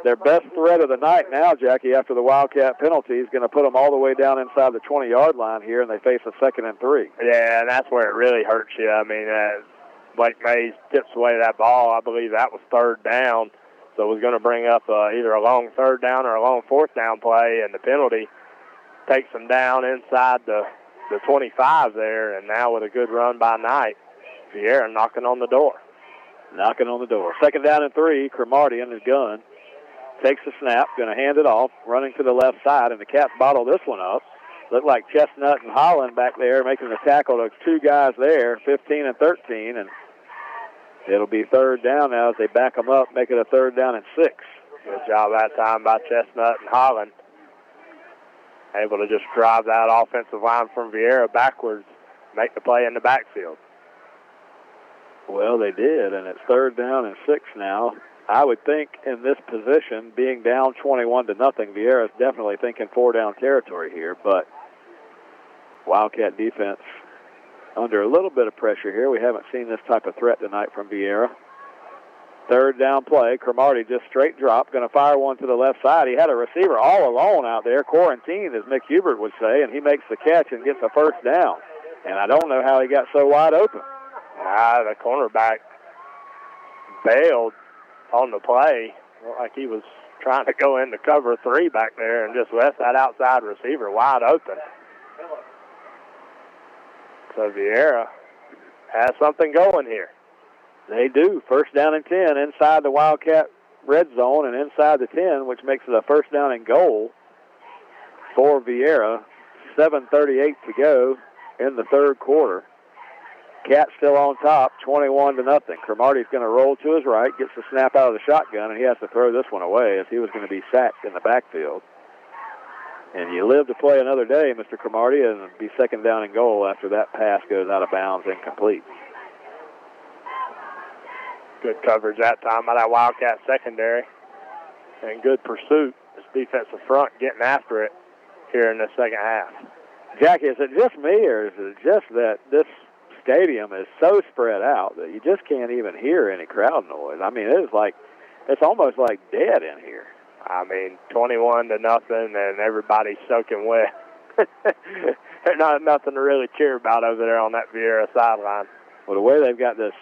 their best threat of the night now, Jackie, after the Wildcat penalty, is going to put them all the way down inside the 20-yard line here, and they face a 2nd and 3. Yeah, and that's where it really hurts you. Blake Mays tips away that ball. I believe that was 3rd down. So it was going to bring up either a long 3rd down or a long 4th down play, and the penalty takes them down inside the 25 there, and now with a good run by Knight, Viera knocking on the door. 2nd down and 3, Cromartie in his gun. Takes the snap, going to hand it off, running to the left side, and the Cats bottle this one up. Looked like Chestnut and Holland back there making the tackle. There's 2 guys there, 15 and 13, and it'll be 3rd down now as they back them up, make it a 3rd down and 6. Good job that time by Chestnut and Holland. Able to just drive that offensive line from Viera backwards, make the play in the backfield. Well, they did, and it's 3rd down and 6 now. I would think in this position, being down 21-0, Viera's definitely thinking 4-down territory here, but Wildcat defense under a little bit of pressure here. We haven't seen this type of threat tonight from Viera. 3rd down play. Cromartie just straight drop, going to fire one to the left side. He had a receiver all alone out there, quarantined, as Mick Hubert would say, and he makes the catch and gets a 1st down. And I don't know how he got so wide open. The cornerback bailed on the play. Looked like he was trying to go into cover 3 back there and just left that outside receiver wide open. So Viera has something going here. They do. 1st down and 10 inside the Wildcat red zone and inside the 10, which makes it a 1st down and goal for Viera. 7:38 to go in the 3rd quarter. Cats still on top, 21-0. Cromartie's going to roll to his right, gets the snap out of the shotgun, and he has to throw this one away as he was going to be sacked in the backfield. And you live to play another day, Mr. Cromartie, and it'll be 2nd down and goal after that pass goes out of bounds incomplete. Good coverage that time by that Wildcat secondary. And good pursuit. This defensive front getting after it here in the 2nd half. Jackie, is it just me, or is it just that this stadium is so spread out that you just can't even hear any crowd noise? It's almost like dead in here. 21-0, and everybody's soaking wet. There's not nothing to really cheer about over there on that Viera sideline. Well, the way they've got this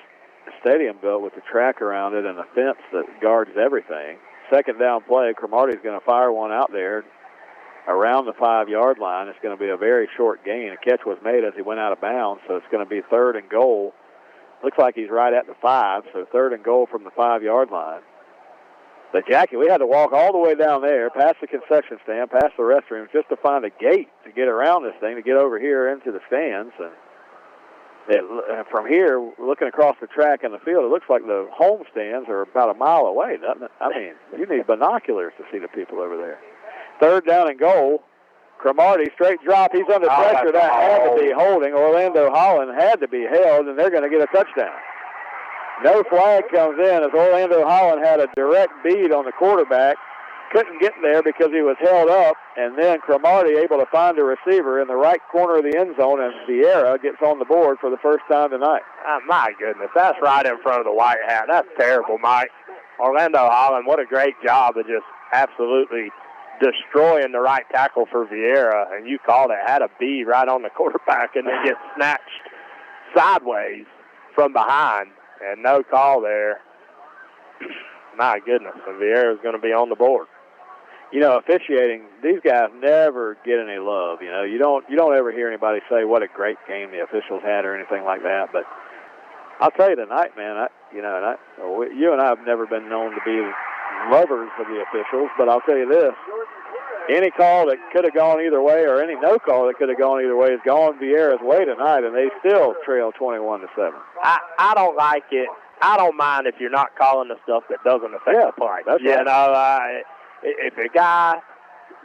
stadium built with the track around it and a fence that guards everything, second down play, Cromartie's going to fire one out there around the 5-yard line. It's going to be a very short gain. A catch was made as he went out of bounds, so it's going to be 3rd and goal. Looks like he's right at the 5, so 3rd and goal from the 5-yard line. But, Jackie, we had to walk all the way down there, past the concession stand, past the restrooms, just to find a gate to get around this thing, to get over here into the stands. And from here, looking across the track and the field, it looks like the home stands are about a mile away, doesn't it? I mean, you need binoculars to see the people over there. 3rd down and goal. Cromartie, straight drop. He's under pressure. That had to be holding. Orlando Holland had to be held, and they're going to get a touchdown. No flag comes in as Orlando Holland had a direct bead on the quarterback. Couldn't get there because he was held up, and then Cromartie able to find a receiver in the right corner of the end zone, and Viera gets on the board for the first time tonight. My goodness, that's right in front of the white hat. That's terrible, Mike. Orlando Holland, what a great job of just absolutely destroying the right tackle for Viera, and you called it, had a bead right on the quarterback, and then gets snatched sideways from behind, and no call there. My goodness, and Viera's going to be on the board. You know, officiating, these guys never get any love. You know, you don't ever hear anybody say what a great game the officials had or anything like that. But I'll tell you tonight, man, you and I have never been known to be lovers of the officials, but I'll tell you this: any call that could have gone either way, or any no call that could have gone either way, has gone Viera's way tonight, and they still trail 21-7. I don't like it. I don't mind if you're not calling the stuff that doesn't affect the play. That's right. If a guy,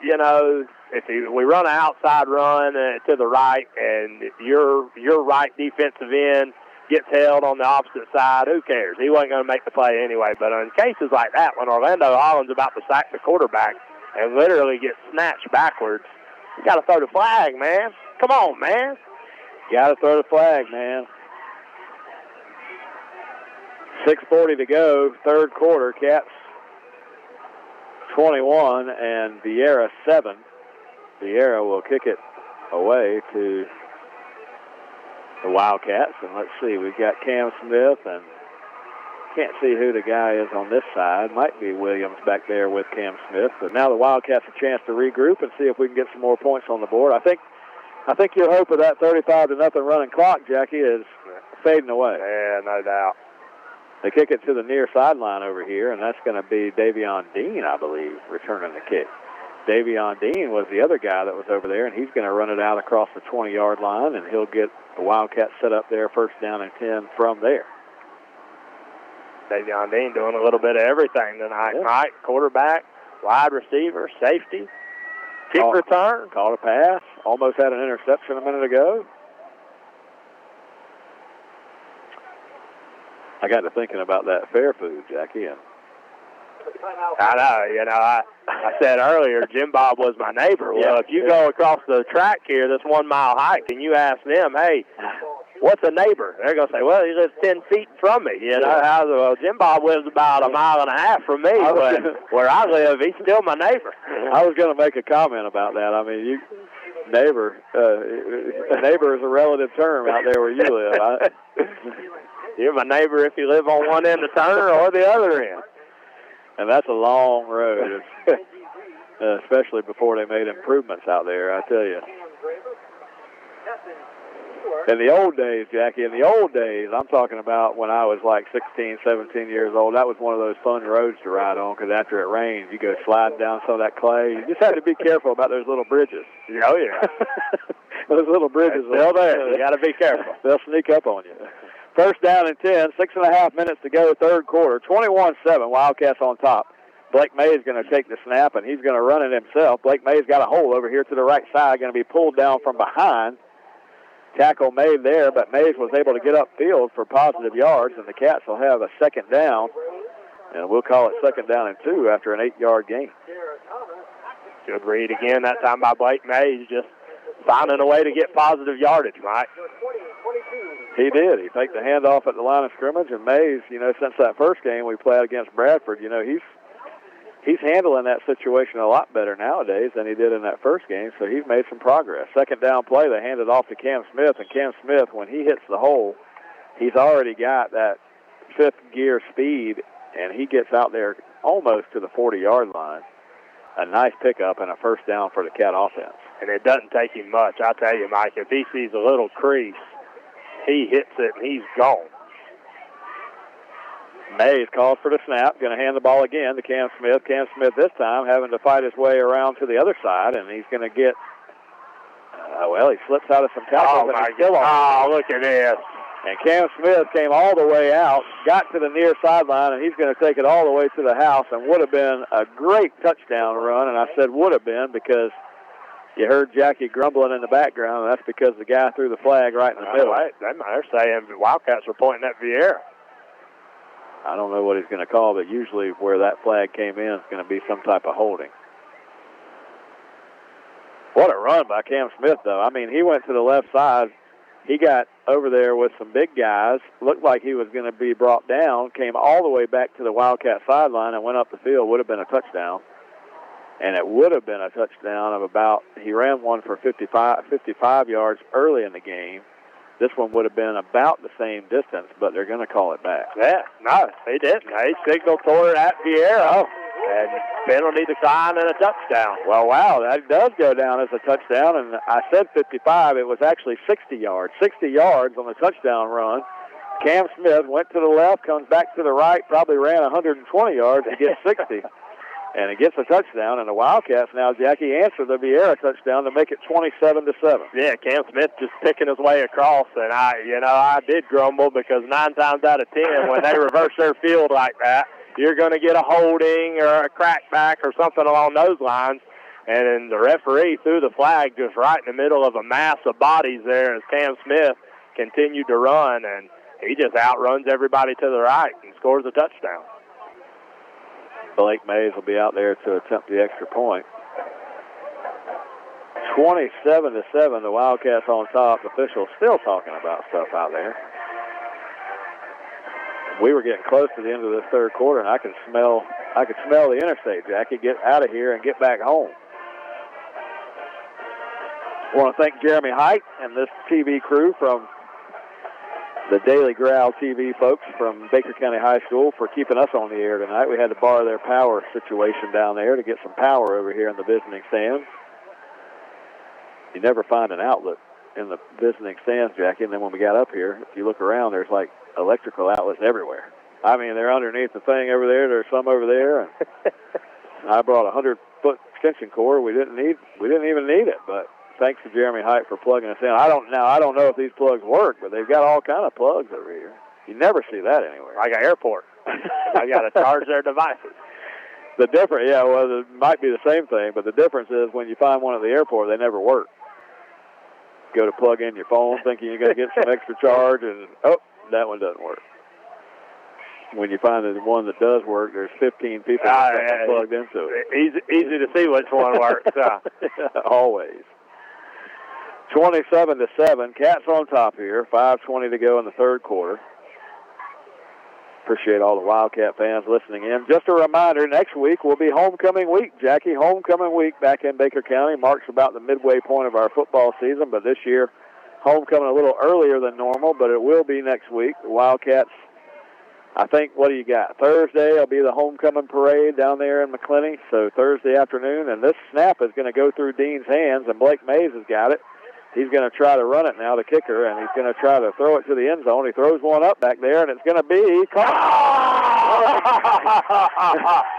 if we run an outside run to the right and your right defensive end gets held on the opposite side, who cares? He wasn't going to make the play anyway. But in cases like that, when Orlando Holland's about to sack the quarterback and literally gets snatched backwards, you got to throw the flag, man. Come on, man. Got to throw the flag, man. 6:40 to go, third quarter. Cats 21 and Viera 7. Viera will kick it away to the Wildcats. And let's see, we've got Cam Smith, and can't see who the guy is on this side. Might be Williams back there with Cam Smith. But now the Wildcats a chance to regroup and see if we can get some more points on the board. I think your hope of that 35-0 running clock, Jackie, is fading away. Yeah, no doubt. They kick it to the near sideline over here, and that's going to be Davion Dean, I believe, returning the kick. Davion Dean was the other guy that was over there, and he's going to run it out across the 20-yard line, and he'll get the Wildcats set up there, 1st down and 10 from there. Davion Dean doing a little bit of everything tonight. Yeah. Mike, quarterback, wide receiver, safety, kick return. Caught a pass. Almost had an interception a minute ago. I got to thinking about that fair food, Jackie. And I know, I said earlier, Jim Bob was my neighbor. Well, if you go across the track here, this 1 mile hike, and you ask them, hey, what's a neighbor? They're going to say, well, he lives 10 feet from me. Well, Jim Bob lives about 1.5 miles from me, but where I live, he's still my neighbor. I was going to make a comment about that. I mean, neighbor is a relative term out there where you live. You're my neighbor if you live on one end of Turner or the other end. And that's a long road, especially before they made improvements out there, I tell you. In the old days, Jackie, I'm talking about when I was like 16, 17 years old, that was one of those fun roads to ride on, because after it rained, you go sliding down some of that clay. You just had to be careful about those little bridges. Oh, yeah. Those little bridges. They're still there. You got to be careful. They'll sneak up on you. 1st down and 10, 6.5 minutes to go, third quarter, 21-7, Wildcats on top. Blake May is going to take the snap, and he's going to run it himself. Blake May's got a hole over here to the right side, going to be pulled down from behind. Tackle made there, but Mays was able to get upfield for positive yards, and the Cats will have a 2nd down, and we'll call it 2nd down and 2 after an 8-yard gain. Good read again, that time by Blake Mays, just finding a way to get positive yardage, Mike. He did. He faked the handoff at the line of scrimmage, and Mays, since that first game we played against Bradford, he's handling that situation a lot better nowadays than he did in that first game, so he's made some progress. Second down play, they hand it off to Cam Smith, and Cam Smith, when he hits the hole, he's already got that fifth gear speed, and he gets out there almost to the 40-yard line. A nice pickup and a first down for the Cat offense. And it doesn't take him much. I'll tell you, Mike, if he sees a little crease, he hits it and he's gone. Mays calls for the snap, going to hand the ball again to Cam Smith. Cam Smith this time having to fight his way around to the other side, and he's going to get, he slips out of some tackles. Look at this. And Cam Smith came all the way out, got to the near sideline, and he's going to take it all the way to the house, and would have been a great touchdown run. And I said would have been because you heard Jackie grumbling in the background, and that's because the guy threw the flag right in the middle. They're saying the Wildcats were pointing at Viera. I don't know what he's going to call, but usually where that flag came in is going to be some type of holding. What a run by Cam Smith, though. I mean, he went to the left side. He got over there with some big guys, looked like he was going to be brought down, came all the way back to the Wildcat sideline and went up the field. Would have been a touchdown. And it would have been a touchdown of about, he ran one for 55 yards early in the game. This one would have been about the same distance, but they're going to call it back. Yeah, no, they didn't. They signaled toward it at Viera. And penalty decline and a touchdown. Well, wow, that does go down as a touchdown. And I said 55. It was actually 60 yards. 60 yards on the touchdown run. Cam Smith went to the left, comes back to the right, probably ran 120 yards and gets 60. And it gets a touchdown, and the Wildcats now, Jackie, answer the Viera touchdown to make it 27-7. Yeah, Cam Smith just picking his way across, and I did grumble because 9 times out of 10, when they reverse their field like that, you're going to get a holding or a crackback or something along those lines. And then the referee threw the flag just right in the middle of a mass of bodies there as Cam Smith continued to run, and he just outruns everybody to the right and scores a touchdown. Blake Mays will be out there to attempt the extra point. 27-7, the Wildcats on top. Officials still talking about stuff out there. We were getting close to the end of this third quarter, and I could smell the interstate, Jackie. Get out of here and get back home. I want to thank Jeremy Height and this TV crew from the Daily Growl TV folks from Baker County High School for keeping us on the air tonight. We had to borrow their power situation down there to get some power over here in the visiting stands. You never find an outlet in the visiting stands, Jackie, and then when we got up here, if you look around, there's like electrical outlets everywhere. I mean, they're underneath the thing over there. There's some over there. And I brought a 100-foot extension cord. We didn't even need it, but thanks to Jeremy Height for plugging us in. I don't know if these plugs work, but they've got all kind of plugs over here. You never see that anywhere. Like an airport. I got to charge their devices. It might be the same thing, but the difference is when you find one at the airport, they never work. Go to plug in your phone thinking you're going to get some extra charge, and that one doesn't work. When you find the one that does work, there's 15 people plugged into it. Easy to see which one works. Always. 27-7. Cats on top here. 5:20 to go in the third quarter. Appreciate all the Wildcat fans listening in. Just a reminder, next week will be homecoming week, Jackie. Homecoming week back in Baker County marks about the midway point of our football season, but this year homecoming a little earlier than normal, but it will be next week. The Wildcats, I think, what do you got? Thursday will be the homecoming parade down there in McClenny, so Thursday afternoon, and this snap is going to go through Dean's hands, and Blake Mays has got it. He's going to try to run it now, the kicker, and he's going to try to throw it to the end zone. He throws one up back there, and it's going to be caught.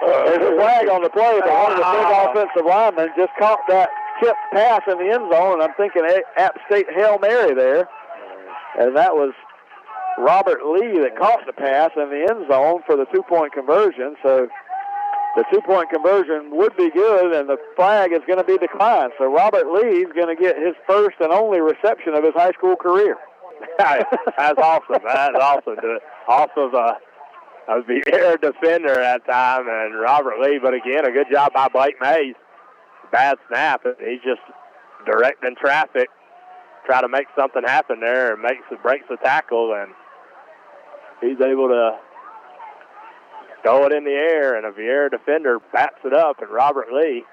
There's a flag on the play, but one of the big offensive linemen just caught that tip pass in the end zone, and I'm thinking App State Hail Mary there. And that was Robert Lee that caught the pass in the end zone for the two-point conversion. So the two-point conversion would be good, and the flag is going to be declined. So Robert Lee is going to get his first and only reception of his high school career. That's awesome. That's awesome. Also, I was the air defender at that time, and Robert Lee. But again, a good job by Blake Mays. Bad snap. He's just directing traffic, try to make something happen there, and breaks the tackle, and he's able to throw it in the air, and a Viera defender bats it up, and Robert Lee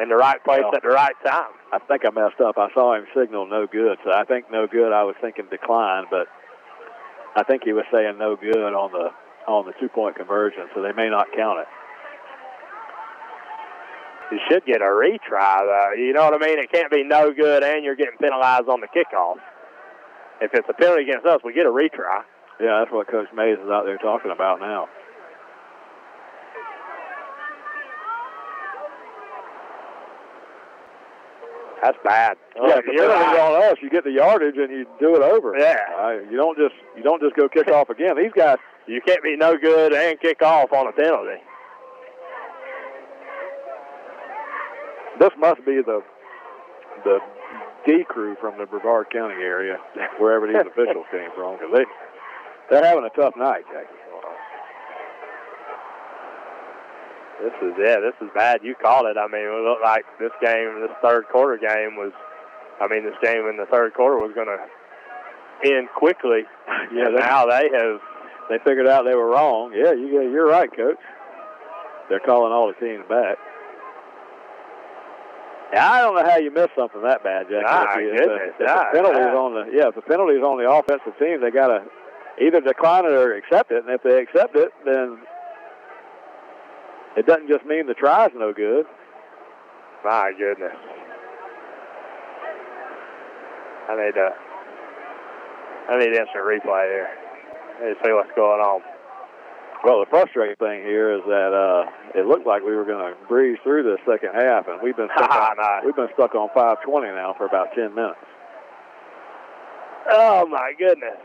in the right place at the right time. I think I messed up. I saw him signal no good, so I think no good. I was thinking decline, but I think he was saying no good on the 2-point conversion, so they may not count it. You should get a retry, though. You know what I mean? It can't be no good and you're getting penalized on the kickoff. If it's a penalty against us, we get a retry. Yeah, that's what Coach Mays is out there talking about now. That's bad. Yeah, if the penalty's on us, you get the yardage and you do it over. Yeah. You don't just go kick off again. These guys, you can't be no good and kick off on a penalty. This must be the D crew from the Brevard County area, wherever these officials came from, because they're having a tough night, Jackie. This is bad. You called it. I mean, it looked like this game, this third quarter game was, this game in the third quarter was going to end quickly. Yeah, now they figured out they were wrong. Yeah, you're right, Coach. They're calling all the teams back. Yeah, I don't know how you miss something that bad, Jackie. If the penalty's on the offensive team, they got to either decline it or accept it. And if they accept it, then it doesn't just mean the try's no good. My goodness. I need instant replay here. I need to see what's going on. Well, the frustrating thing here is that it looked like we were going to breeze through this second half, and we've been stuck on 5:20 now for about 10 minutes. Oh, my goodness.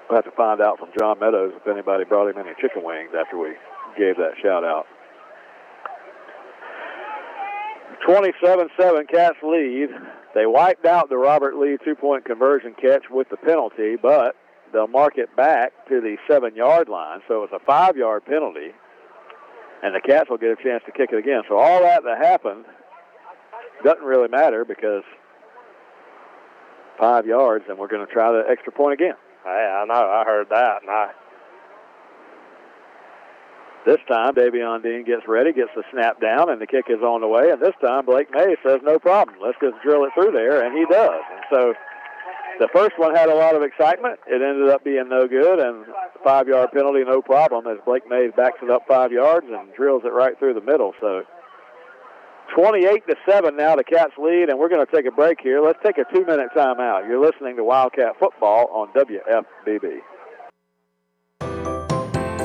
We'll have to find out from John Meadows if anybody brought him any chicken wings after we gave that shout-out. 27-7, Cats lead. They wiped out the Robert Lee 2-point conversion catch with the penalty, but they'll mark it back to the 7-yard line. So it's a 5-yard penalty, and the Cats will get a chance to kick it again. So all that happened doesn't really matter because 5 yards, and we're going to try the extra point again. Yeah, I know. I heard that. This time, Davion Dean gets ready, gets the snap down, and the kick is on the way. And this time, Blake May says, no problem. Let's just drill it through there, and he does. And so the first one had a lot of excitement. It ended up being no good, and the 5-yard penalty, no problem, as Blake Mays backs it up 5 yards and drills it right through the middle. So 28-7 now, the Cats lead, and we're going to take a break here. Let's take a 2-minute timeout. You're listening to Wildcat Football on WFBB.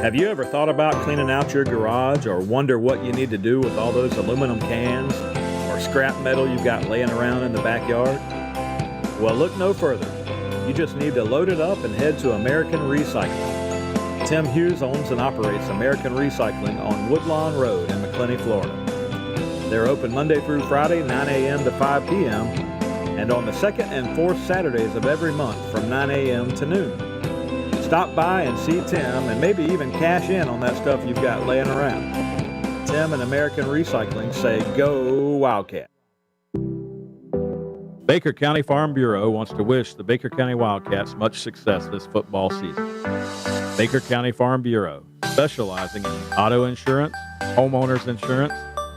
Have you ever thought about cleaning out your garage or wonder what you need to do with all those aluminum cans or scrap metal you've got laying around in the backyard? Well, look no further. You just need to load it up and head to American Recycling. Tim Hughes owns and operates American Recycling on Woodlawn Road in McClenny, Florida. They're open Monday through Friday, 9 a.m. to 5 p.m., and on the second and fourth Saturdays of every month from 9 a.m. to noon. Stop by and see Tim and maybe even cash in on that stuff you've got laying around. Tim and American Recycling say, go Wildcat. Baker County Farm Bureau wants to wish the Baker County Wildcats much success this football season. Baker County Farm Bureau, specializing in auto insurance, homeowners insurance,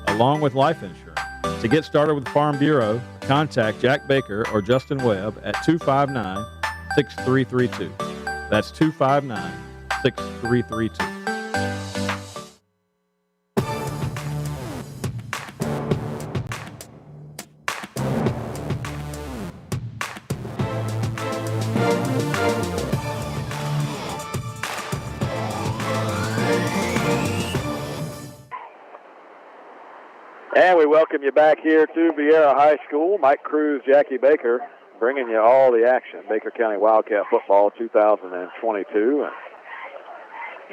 along with life insurance. To get started with Farm Bureau, contact Jack Baker or Justin Webb at 259-6332. That's 259-6332. And we welcome you back here to Viera High School. Mike Cruz, Jackie Baker, bringing you all the action. Baker County Wildcat Football 2022. And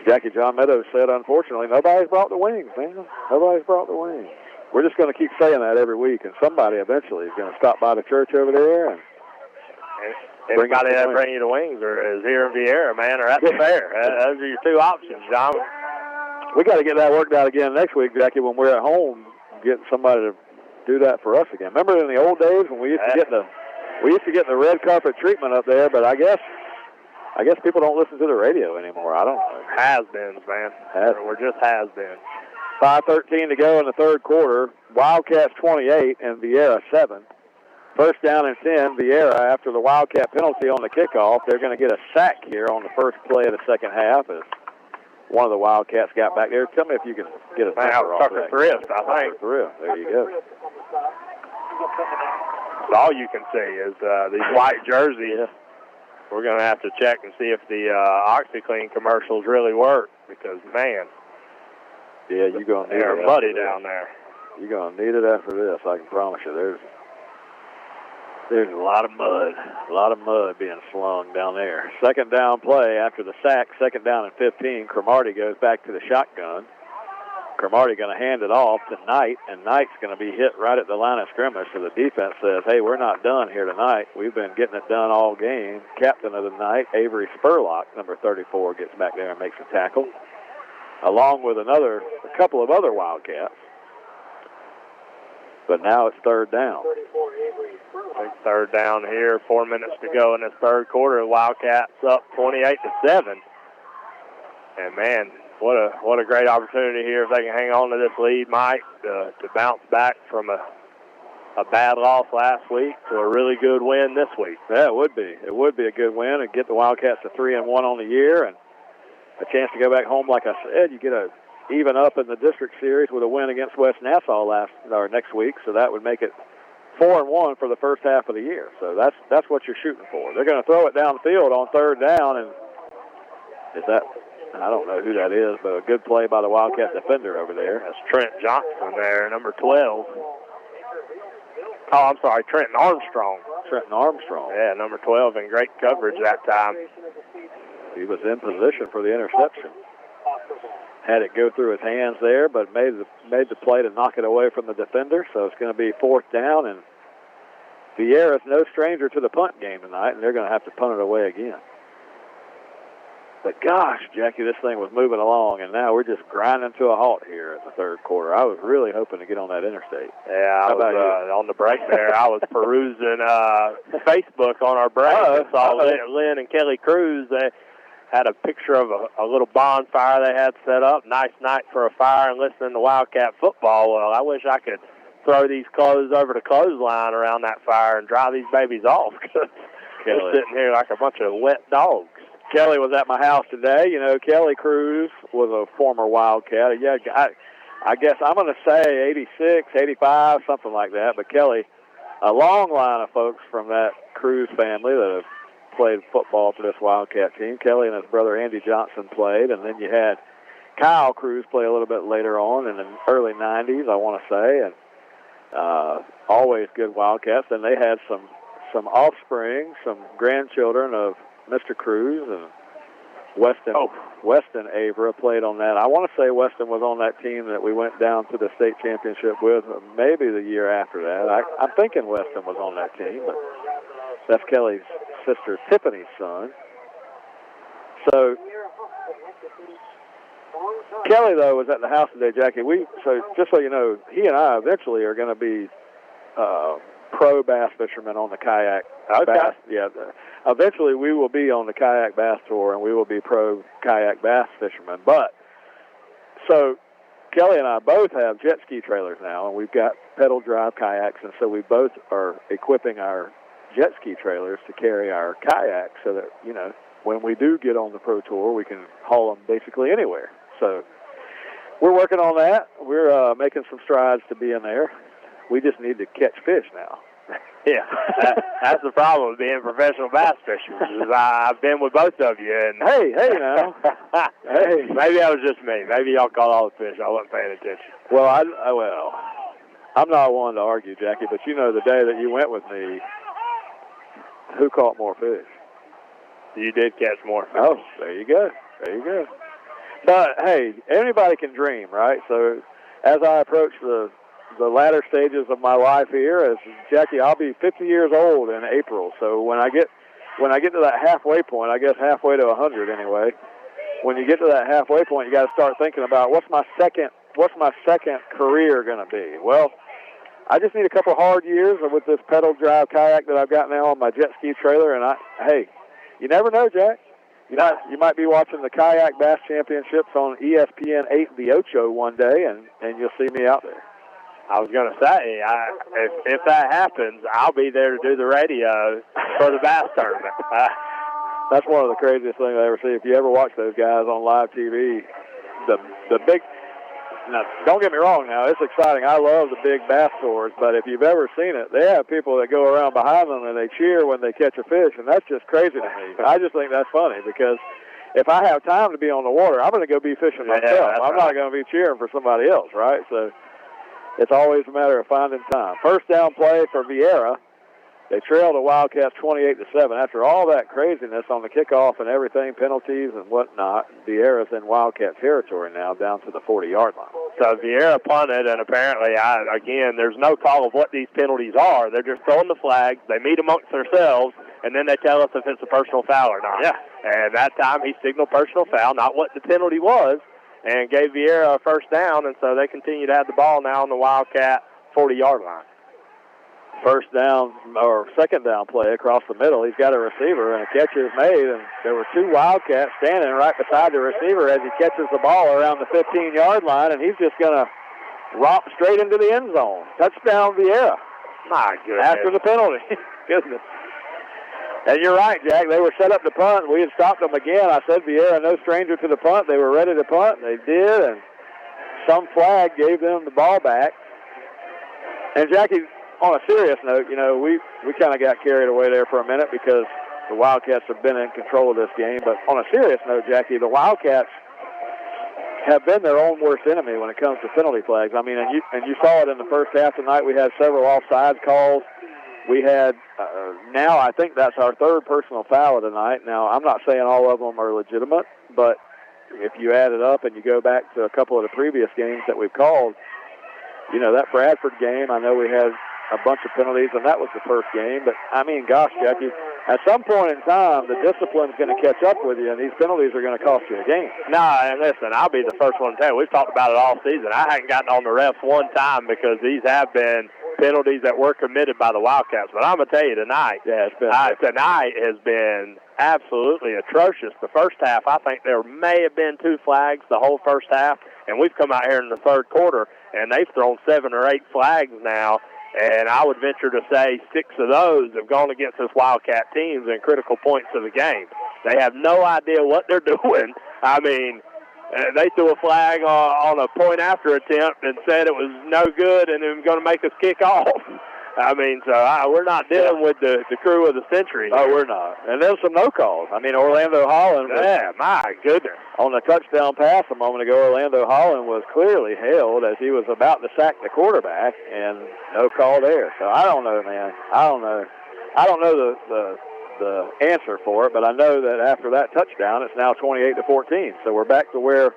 Jackie, John Meadows said, unfortunately, nobody's brought the wings, man. Nobody's brought the wings. We're just going to keep saying that every week, and somebody eventually is going to stop by the church over there and anybody that bring you the wings is here in Viera, man, or at the fair. Those are your two options, John. We got to get that worked out again next week, Jackie, when we're at home, getting somebody to do that for us again. Remember in the old days when we used to get the red carpet treatment up there, but I guess I guess people don't listen to the radio anymore. I don't know. Has-beens, man. We're just has-beens. 5:13 to go in the third quarter. Wildcats 28 and Viera 7. First down and 10, Viera, after the Wildcat penalty on the kickoff. They're going to get a sack here on the first play of the second half as one of the Wildcats got back there. Tell me if you can get a number off Tucker that. Thrift, I think. Thrift. There you go. That's all you can see is these white jerseys. Yeah. We're going to have to check and see if the OxyClean commercials really work because, man, yeah, you're going to need they're it muddy down there. You're going to need it after this, I can promise you. There's a lot of mud being slung down there. Second down play after the sack, second down and 15. Cromartie goes back to the shotgun. Cromartie going to hand it off to Knight, and Knight's going to be hit right at the line of scrimmage. So the defense says, hey, we're not done here tonight. We've been getting it done all game. Captain of the night, Avery Spurlock, number 34, gets back there and makes a tackle, along with a couple of other Wildcats. But now it's third down. Big third down here. 4 minutes to go in this third quarter. Wildcats up 28-7. And man, what a great opportunity here if they can hang on to this lead, Mike, to bounce back from a bad loss last week to a really good win this week. Yeah, it would be. It would be a good win and get the Wildcats to 3-1 on the year and a chance to go back home. Like I said, you get a even up in the district series with a win against West Nassau next week, so that would make it 4-1 for the first half of the year. So that's what you're shooting for. They're going to throw it downfield on third down, and I don't know who that is, but a good play by the Wildcat defender over there. That's Trent Johnson there, number 12. Oh, I'm sorry, Trenton Armstrong. Trenton Armstrong. Yeah, number 12 in great coverage that time. He was in position for the interception. Had it go through his hands there, but made the play to knock it away from the defender. So it's going to be fourth down, and Viera's no stranger to the punt game tonight, and they're going to have to punt it away again. But gosh, Jackie, this thing was moving along, and now we're just grinding to a halt here at the third quarter. I was really hoping to get on that interstate. Yeah, I was on the break there. I was perusing Facebook on our break. I saw Lynn and Kelly Cruz. They had a picture of a little bonfire they had set up. Nice night for a fire and listening to Wildcat football. Well, I wish I could throw these clothes over the clothesline around that fire and dry these babies off because they're sitting here like a bunch of wet dogs. Kelly was at my house today. You know, Kelly Cruz was a former Wildcat. Yeah, I guess I'm going to say 86, 85, something like that. But Kelly, a long line of folks from that Cruz family that have played football for this Wildcat team. Kelly and his brother Andy Johnson played, and then you had Kyle Cruz play a little bit later on in the early 90s, I want to say, and always good Wildcats. And they had some offspring, some grandchildren of Mr. Cruz and Weston Avera played on that. I want to say Weston was on that team that we went down to the state championship with, maybe the year after that. I'm thinking Weston was on that team, but that's Kelly's sister Tiffany's son. So Kelly, though, was at the house today, Jackie. So just so you know, he and I eventually are going to be pro bass fishermen on the kayak. Bass, yeah. Eventually, we will be on the kayak bass tour, and we will be pro kayak bass fishermen. But so Kelly and I both have jet ski trailers now, and we've got pedal drive kayaks, and so we both are equipping our jet ski trailers to carry our kayaks, so that when we do get on the pro tour, we can haul them basically anywhere. So we're working on that. We're making some strides to be in there. We just need to catch fish now. Yeah, that's the problem with being professional bass fishermen. I've been with both of you, and hey now, hey, maybe that was just me. Maybe y'all caught all the fish. I wasn't paying attention. Well, I'm not one to argue, Jackie, but the day that you went with me, who caught more fish? You did catch more fish. Oh, there you go. There you go. But hey, anybody can dream, right? So as I approach the latter stages of my life here, as Jackie, I'll be 50 years old in April. So when I get to that halfway point, I guess halfway to 100 anyway. When you get to that halfway point, you got to start thinking about what's my second career going to be. Well, I just need a couple hard years with this pedal drive kayak that I've got now on my jet ski trailer, and hey, you never know, Jack. You might be watching the Kayak Bass Championships on ESPN 8 The Ocho one day, and you'll see me out there. I was going to say, if that happens, I'll be there to do the radio for the bass tournament. That's one of the craziest things I ever see. If you ever watch those guys on live TV, the big. Now, don't get me wrong. Now it's exciting. I love the big bass scores, but if you've ever seen it, they have people that go around behind them and they cheer when they catch a fish, and that's just crazy to me. I just think that's funny because if I have time to be on the water, I'm going to go be fishing myself. I'm not going to be cheering for somebody else, right? So it's always a matter of finding time. First down play for Viera. They trailed the Wildcats 28-7. After all that craziness on the kickoff and everything, penalties and whatnot, Viera's in Wildcat territory now, down to the 40-yard line. So Viera punted, and apparently, again, there's no call of what these penalties are. They're just throwing the flag. They meet amongst themselves, and then they tell us if it's a personal foul or not. Yeah. And that time he signaled personal foul, not what the penalty was, and gave Viera a first down, and so they continue to have the ball now on the Wildcat 40-yard line. First down or second down play across the middle. He's got a receiver, and a catch is made, and there were two Wildcats standing right beside the receiver as he catches the ball around the 15-yard line, and he's just going to romp straight into the end zone. Touchdown, Viera. My goodness. After the penalty. Goodness. And you're right, Jack. They were set up to punt. We had stopped them again. I said Viera, no stranger to the punt. They were ready to punt. They did, and some flag gave them the ball back. And, Jackie, on a serious note, you know, we kind of got carried away there for a minute because the Wildcats have been in control of this game. But on a serious note, Jackie, the Wildcats have been their own worst enemy when it comes to penalty flags. I mean, and you saw it in the first half tonight. We had several offsides calls. We had now I think that's our third personal foul of the night. Now, I'm not saying all of them are legitimate, but if you add it up and you go back to a couple of the previous games that we've called, you know, that Bradford game, I know we had a bunch of penalties, and that was the first game. But, I mean, gosh, Jackie, at some point in time, the discipline's going to catch up with you, and these penalties are going to cost you a game. No, and listen, I'll be the first one to tell you, we've talked about it all season. I haven't gotten on the refs one time because these have been penalties that were committed by the Wildcats. But I'm going to tell you tonight, tonight has been absolutely atrocious. The first half, I think there may have been two flags the whole first half, and we've come out here in the third quarter, and they've thrown 7 or 8 flags now. And I would venture to say 6 of those have gone against this Wildcat teams in critical points of the game. They have no idea what they're doing. I mean, they threw a flag on a point-after attempt and said it was no good and it was going to make us kick off. I mean, so we're not dealing with the crew of the century. Oh, we're not. And there's some no calls. I mean, Orlando Holland. Yeah, my goodness. On the touchdown pass a moment ago, Orlando Holland was clearly held as he was about to sack the quarterback, and no call there. So I don't know, man. I don't know. I don't know the answer for it, but I know that after that touchdown, it's now 28-14. So we're back to where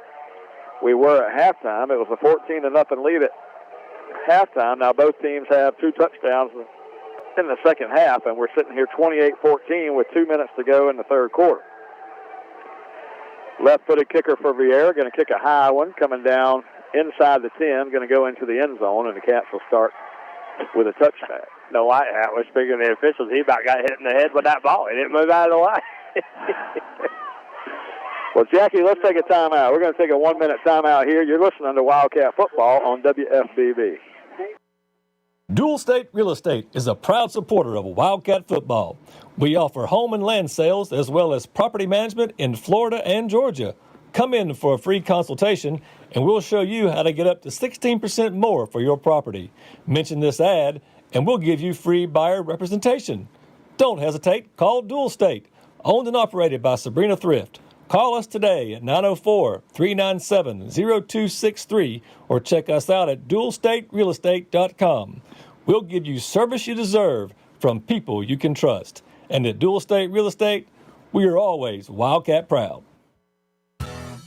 we were at halftime. It was a 14-0 lead at halftime. Now both teams have 2 touchdowns in the second half, and we're sitting here 28-14 with 2 minutes to go in the third quarter. Left-footed kicker for Viera, going to kick a high one, coming down inside the 10, going to go into the end zone, and the Cats will start with a touchback. No white hat was speaking to the officials. He about got hit in the head with that ball. He didn't move out of the way. Well, Jackie, let's take a timeout. We're going to take a 1-minute timeout here. You're listening to Wildcat Football on WFBB. Dual State Real Estate is a proud supporter of Wildcat football. We offer home and land sales as well as property management in Florida and Georgia. Come in for a free consultation and we'll show you how to get up to 16% more for your property. Mention this ad and we'll give you free buyer representation. Don't hesitate. Call Dual State. Owned and operated by Sabrina Thrift. Call us today at 904-397-0263 or check us out at dualstaterealestate.com. We'll give you service you deserve from people you can trust. And at Dual State Real Estate, we are always Wildcat proud.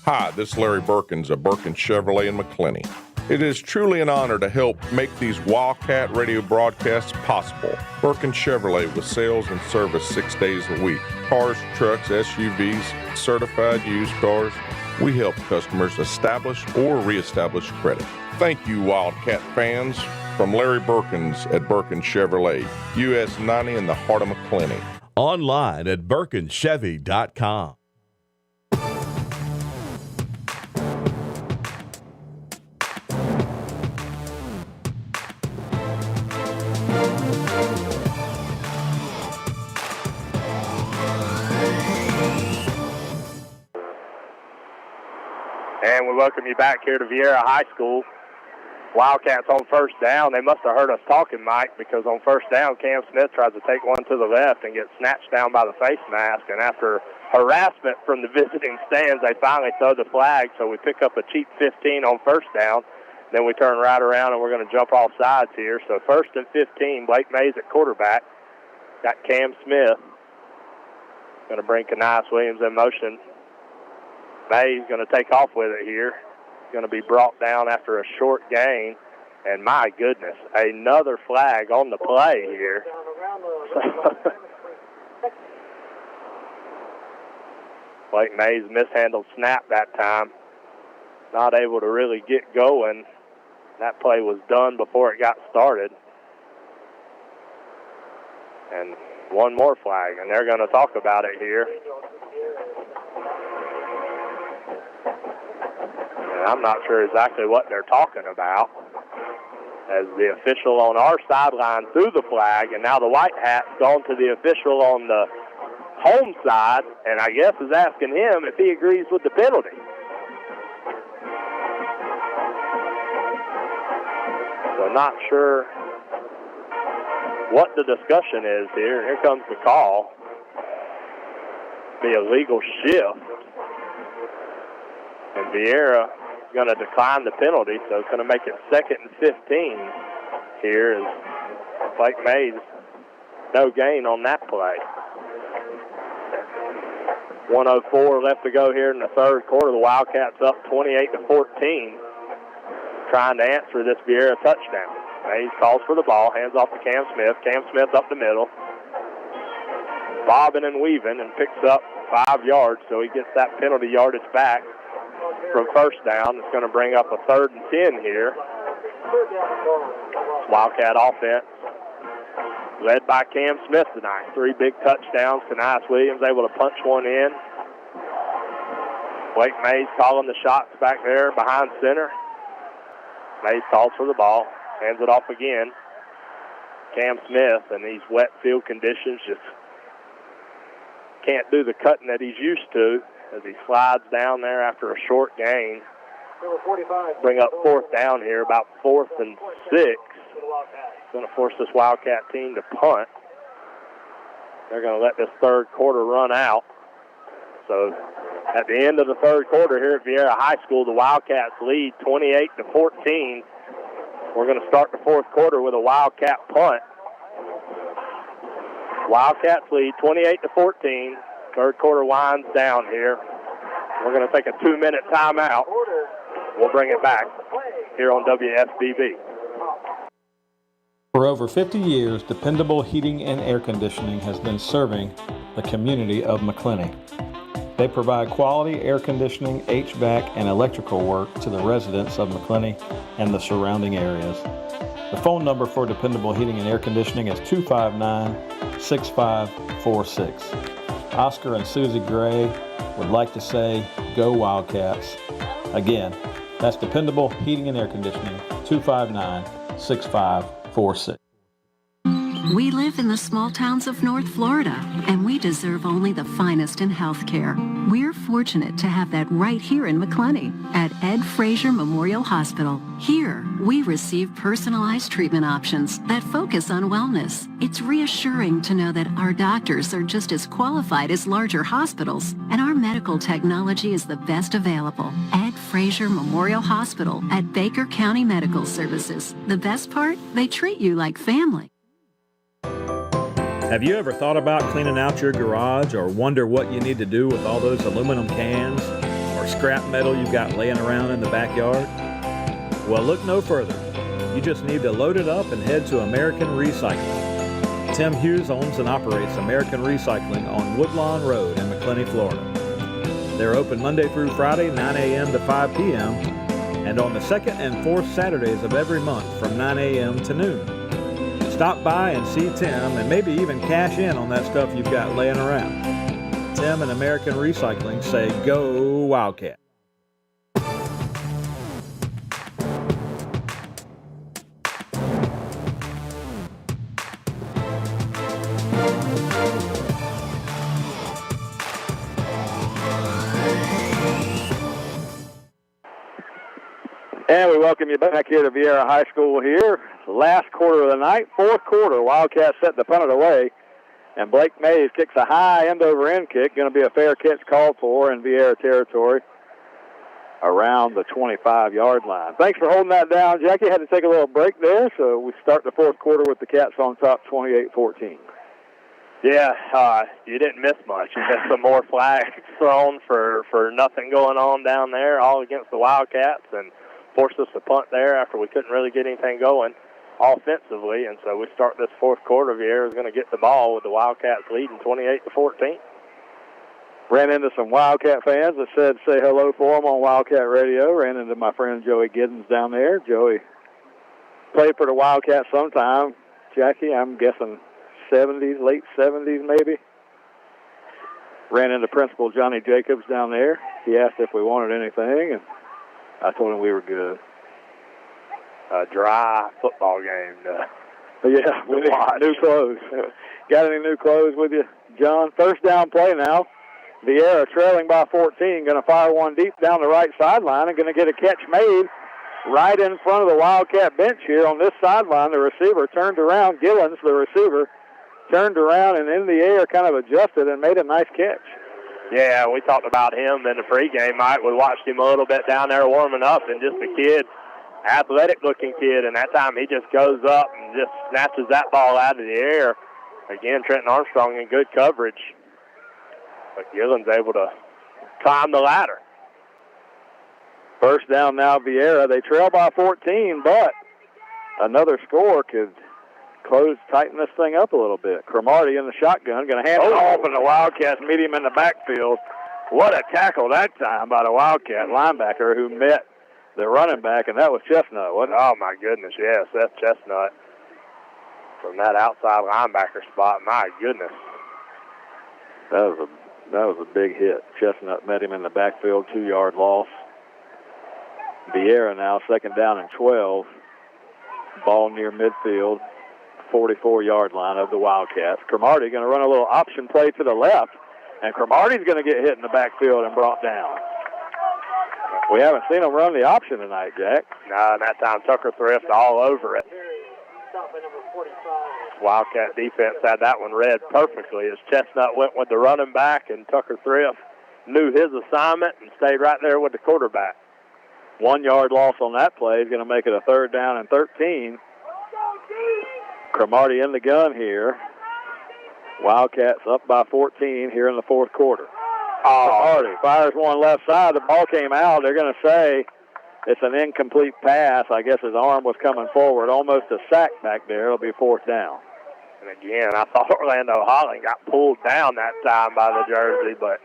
Hi, this is Larry Birkins of Birkins Chevrolet in McClenny. It is truly an honor to help make these Wildcat radio broadcasts possible. Birkins Chevrolet with sales and service 6 days a week. Cars, trucks, SUVs, certified used cars. We help customers establish or reestablish credit. Thank you, Wildcat fans. From Larry Birkins at Birkins Chevrolet, US 90 in the heart of McClenny. Online at BirkinsChevy.com. And we welcome you back here to Viera High School. Wildcats on first down. They must have heard us talking, Mike, because on first down, Cam Smith tries to take one to the left and gets snatched down by the face mask. And after harassment from the visiting stands, they finally throw the flag. So we pick up a cheap 15 on first down. Then we turn right around and we're going to jump off sides here. So first and 15, Blake Mays at quarterback. Got Cam Smith. Going to bring Kanias Williams in motion. Mays going to take off with it here. Going to be brought down after a short gain. And my goodness, another flag on the play here. Blake Mays mishandled snap that time. Not able to really get going. That play was done before it got started. And one more flag, and they're going to talk about it here. And I'm not sure exactly what they're talking about, as the official on our sideline threw the flag, and now the white hat's gone to the official on the home side, and I guess is asking him if he agrees with the penalty. So not sure what the discussion is here. Here comes the call. Be a legal shift. And Viera is going to decline the penalty, so it's going to make it 2nd and 15 here as Blake Mays, no gain on that play. 1:04 left to go here in the third quarter. The Wildcats up 28-14, trying to answer this Viera touchdown. Mays calls for the ball, hands off to Cam Smith. Cam Smith up the middle, bobbing and weaving, and picks up 5 yards, so he gets that penalty yardage back from first down. It's going to bring up a 3rd and 10 here. Wildcat offense led by Cam Smith tonight. 3 big touchdowns. Kanias Williams able to punch one in. Blake Mays calling the shots back there behind center. Mays calls for the ball, hands it off again. Cam Smith, in these wet field conditions, just can't do the cutting that he's used to as he slides down there after a short gain. Bring up 4th down here, about 4th and 6. Going to force this Wildcat team to punt. They're going to let this third quarter run out. So at the end of the third quarter here at Viera High School, the Wildcats lead 28-14. We're going to start the fourth quarter with a Wildcat punt. Wildcats lead 28-14. Third quarter winds down here. We're going to take a 2-minute timeout. We'll bring it back here on WFBB. For over 50 years, dependable heating and air conditioning has been serving the community of McClenny. They provide quality air conditioning, HVAC, and electrical work to the residents of McClenny and the surrounding areas. The phone number for dependable heating and air conditioning is 259-6546. Oscar and Susie Gray would like to say, go Wildcats. Again, that's dependable heating and air conditioning, 259-6546. We live in the small towns of North Florida, and we deserve only the finest in healthcare. We're fortunate to have that right here in McClenny at Ed Frazier Memorial Hospital. Here, we receive personalized treatment options that focus on wellness. It's reassuring to know that our doctors are just as qualified as larger hospitals, and our medical technology is the best available. Ed Frazier Memorial Hospital at Baker County Medical Services. The best part? They treat you like family. Have you ever thought about cleaning out your garage or wonder what you need to do with all those aluminum cans or scrap metal you've got laying around in the backyard? Well, look no further. You just need to load it up and head to American Recycling. Tim Hughes owns and operates American Recycling on Woodlawn Road in McClenny, Florida. They're open Monday through Friday, 9 a.m. to 5 p.m., and on the second and fourth Saturdays of every month from 9 a.m. to noon. Stop by and see Tim and maybe even cash in on that stuff you've got laying around. Tim and American Recycling say, go Wildcat. And we welcome you back here to Viera High School here. Last quarter of the night, fourth quarter. Wildcats set the punt it away. And Blake Mays kicks a high end-over-end kick. Going to be a fair catch called for in Viera territory around the 25-yard line. Thanks for holding that down, Jackie. Had to take a little break there, so we start the fourth quarter with the Cats on top 28-14. Yeah, you didn't miss much. You missed some more flags thrown for nothing going on down there, all against the Wildcats, and forced us to punt there after we couldn't really get anything going offensively. And so we start this fourth quarter. Viera is going to get the ball with the Wildcats leading 28-14. Ran into some Wildcat fans that said say hello for them on Wildcat Radio. Ran into my friend Joey Giddens down there. Joey played for the Wildcats sometime. Jackie, I'm guessing 70s, late 70s maybe. Ran into Principal Johnny Jacobs down there. He asked if we wanted anything, and I told him we were good. A dry football game. Yeah, we need new clothes. Got any new clothes with you, John? First down play now. Viera trailing by 14, going to fire one deep down the right sideline and going to get a catch made right in front of the Wildcat bench here on this sideline. The receiver turned around. Gillens, the receiver, turned around and in the air kind of adjusted and made a nice catch. Yeah, we talked about him in the pregame, Mike. We watched him a little bit down there warming up, and just a kid, athletic-looking kid, and that time he just goes up and just snatches that ball out of the air. Again, Trenton Armstrong in good coverage. But Gillen's able to climb the ladder. First down now, Viera. They trail by 14, but another score could tighten this thing up a little bit. Cromartie in the shotgun, going to hand it off, and the Wildcats meet him in the backfield. What a tackle that time by the Wildcat linebacker who met the running back, and that was Chestnut, wasn't it? Oh, my goodness, yes, that's Chestnut. From that outside linebacker spot, my goodness. That was a big hit. Chestnut met him in the backfield, 2-yard loss. Viera now second down and 12. Ball near midfield, 44-yard line of the Wildcats. Cromartie going to run a little option play to the left, and Cromartie's going to get hit in the backfield and brought down. We haven't seen him run the option tonight, Jack. No, and that time Tucker Thrift all over it. Wildcat defense had that one read perfectly as Chestnut went with the running back, and Tucker Thrift knew his assignment and stayed right there with the quarterback. 1-yard loss on that play is going to make it a third down and 13. Cromartie in the gun here. Wildcats up by 14 here in the fourth quarter. Cromartie fires one left side. The ball came out. They're going to say it's an incomplete pass. I guess his arm was coming forward. Almost a sack back there. It'll be fourth down. And again, I thought Orlando Holland got pulled down that time by the jersey, but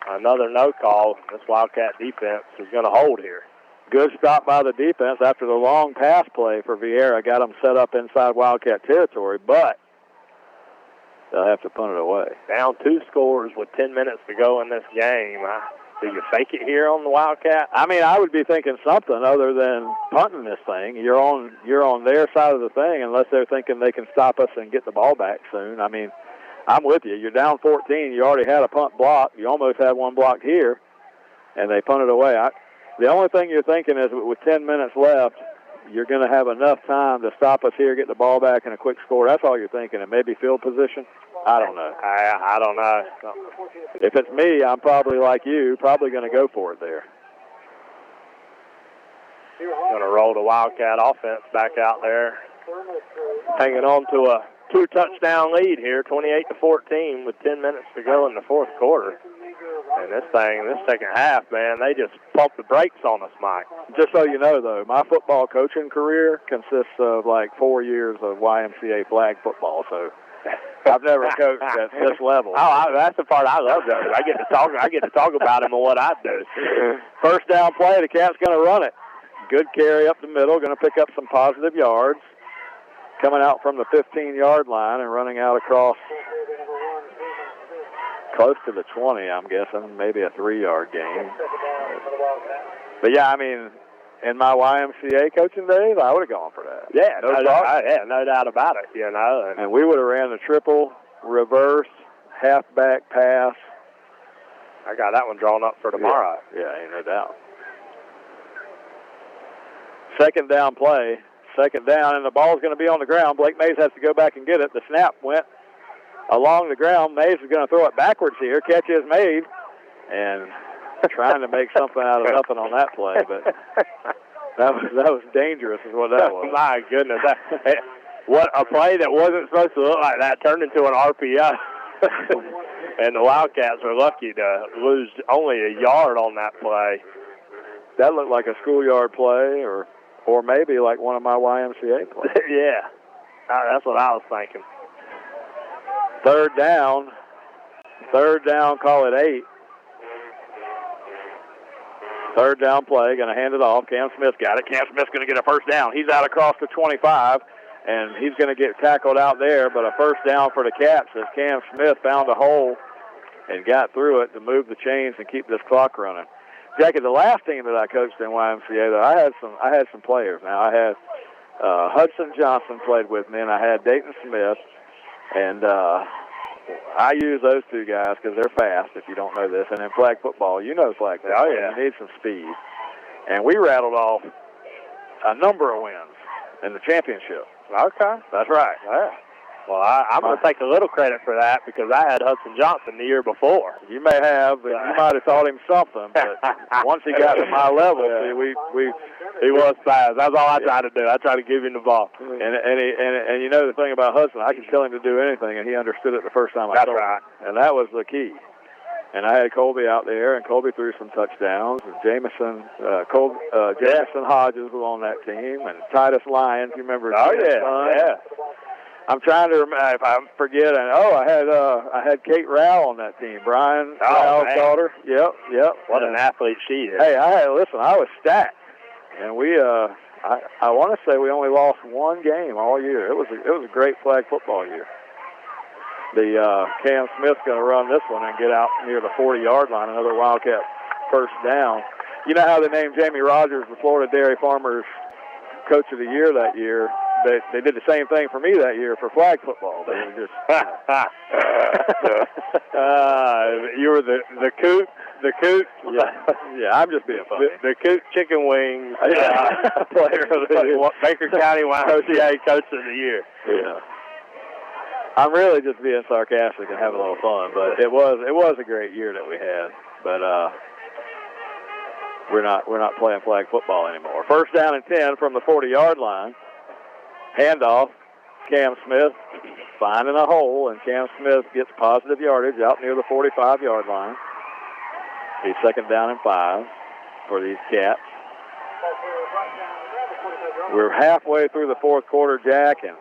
another no call. This Wildcat defense is going to hold here. Good stop by the defense after the long pass play for Viera. Got them set up inside Wildcat territory, but they'll have to punt it away. Down 2 scores with 10 minutes to go in this game. Do you fake it here on the Wildcat? I mean, I would be thinking something other than punting this thing. You're on their side of the thing unless they're thinking they can stop us and get the ball back soon. I mean, I'm with you. You're down 14. You already had a punt block. You almost had one blocked here, and they punted away. The only thing you're thinking is with 10 minutes left, you're going to have enough time to stop us here, get the ball back, and a quick score. That's all you're thinking, and maybe field position. I don't know. I don't know. If it's me, I'm probably like you, probably going to go for it there. Going to roll the Wildcat offense back out there. Hanging on to a 2-touchdown lead here, 28-14 with 10 minutes to go in the fourth quarter. And this second half, man, they just pumped the brakes on us, Mike. Just so you know, though, my football coaching career consists of like 4 years of YMCA flag football, so I've never coached at this level. That's the part I love, though. I get to talk about him and what I do. First down play, the Cats going to run it. Good carry up the middle, going to pick up some positive yards. Coming out from the 15-yard line and running out across close to the 20, I'm guessing, maybe a 3-yard gain. But, yeah, I mean, in my YMCA coaching days, I would have gone for that. Yeah, no doubt about it, you know. And we would have ran the triple, reverse, halfback pass. I got that one drawn up for tomorrow. Yeah, ain't no doubt. Second down play. Second down, and the ball's going to be on the ground. Blake Mays has to go back and get it. The snap went along the ground. Mays is going to throw it backwards here. Catch is made, and trying to make something out of nothing on that play, but that was dangerous is what that was. My goodness. What a play that wasn't supposed to look like that turned into an RPO. And the Wildcats were lucky to lose only a yard on that play. That looked like a schoolyard play or maybe like one of my YMCA plays. Yeah, that's what I was thinking. Third down, call it 8. Third down play, going to hand it off. Cam Smith got it. Cam Smith's going to get a first down. He's out across the 25, and he's going to get tackled out there, but a first down for the Cats as Cam Smith found a hole and got through it to move the chains and keep this clock running. Jackie, the last team that I coached in YMCA, though, I had some players. Now, I had Hudson Johnson played with me, and I had Dayton Smith, and I use those two guys because they're fast, if you don't know this. And in flag football, you know flag football. Oh, yeah. You need some speed. And we rattled off a number of wins in the championship. Okay. That's right. Yeah. Well, I'm going to take a little credit for that because I had Hudson Johnson the year before. You may have, but you might have taught him something. But once he got to my level, he was fast. That's all I tried to do. I tried to give him the ball. And you know the thing about Hudson, I could tell him to do anything, and he understood it the first time I told him. That's right. And that was the key. And I had Colby out there, and Colby threw some touchdowns. And Jameson Hodges was on that team, and Titus Lyons. You remember? Oh yeah. I'm trying to remember if I forget. I had Kate Rao on that team. Brian Rao's daughter. Yep. What an athlete she is. Hey, I was stacked, and we. I want to say we only lost one game all year. It was a great flag football year. The Cam Smith's going to run this one and get out near the 40-yard line. Another Wildcat first down. You know how they named Jamie Rogers the Florida Dairy Farmers Coach of the Year that year? They did the same thing for me that year for flag football. They were just you were the coot. Yeah, I'm just being funny. The coot chicken wings player of the year. Baker County YMCA Coach of the Year. Yeah. I'm really just being sarcastic and having a little fun, but it was a great year that we had. But we're not playing flag football anymore. First down and 10 from the 40-yard line. Handoff. Cam Smith finding a hole, and Cam Smith gets positive yardage out near the 45-yard line. He's second down and 5 for these Cats. We're halfway through the fourth quarter, Jack, and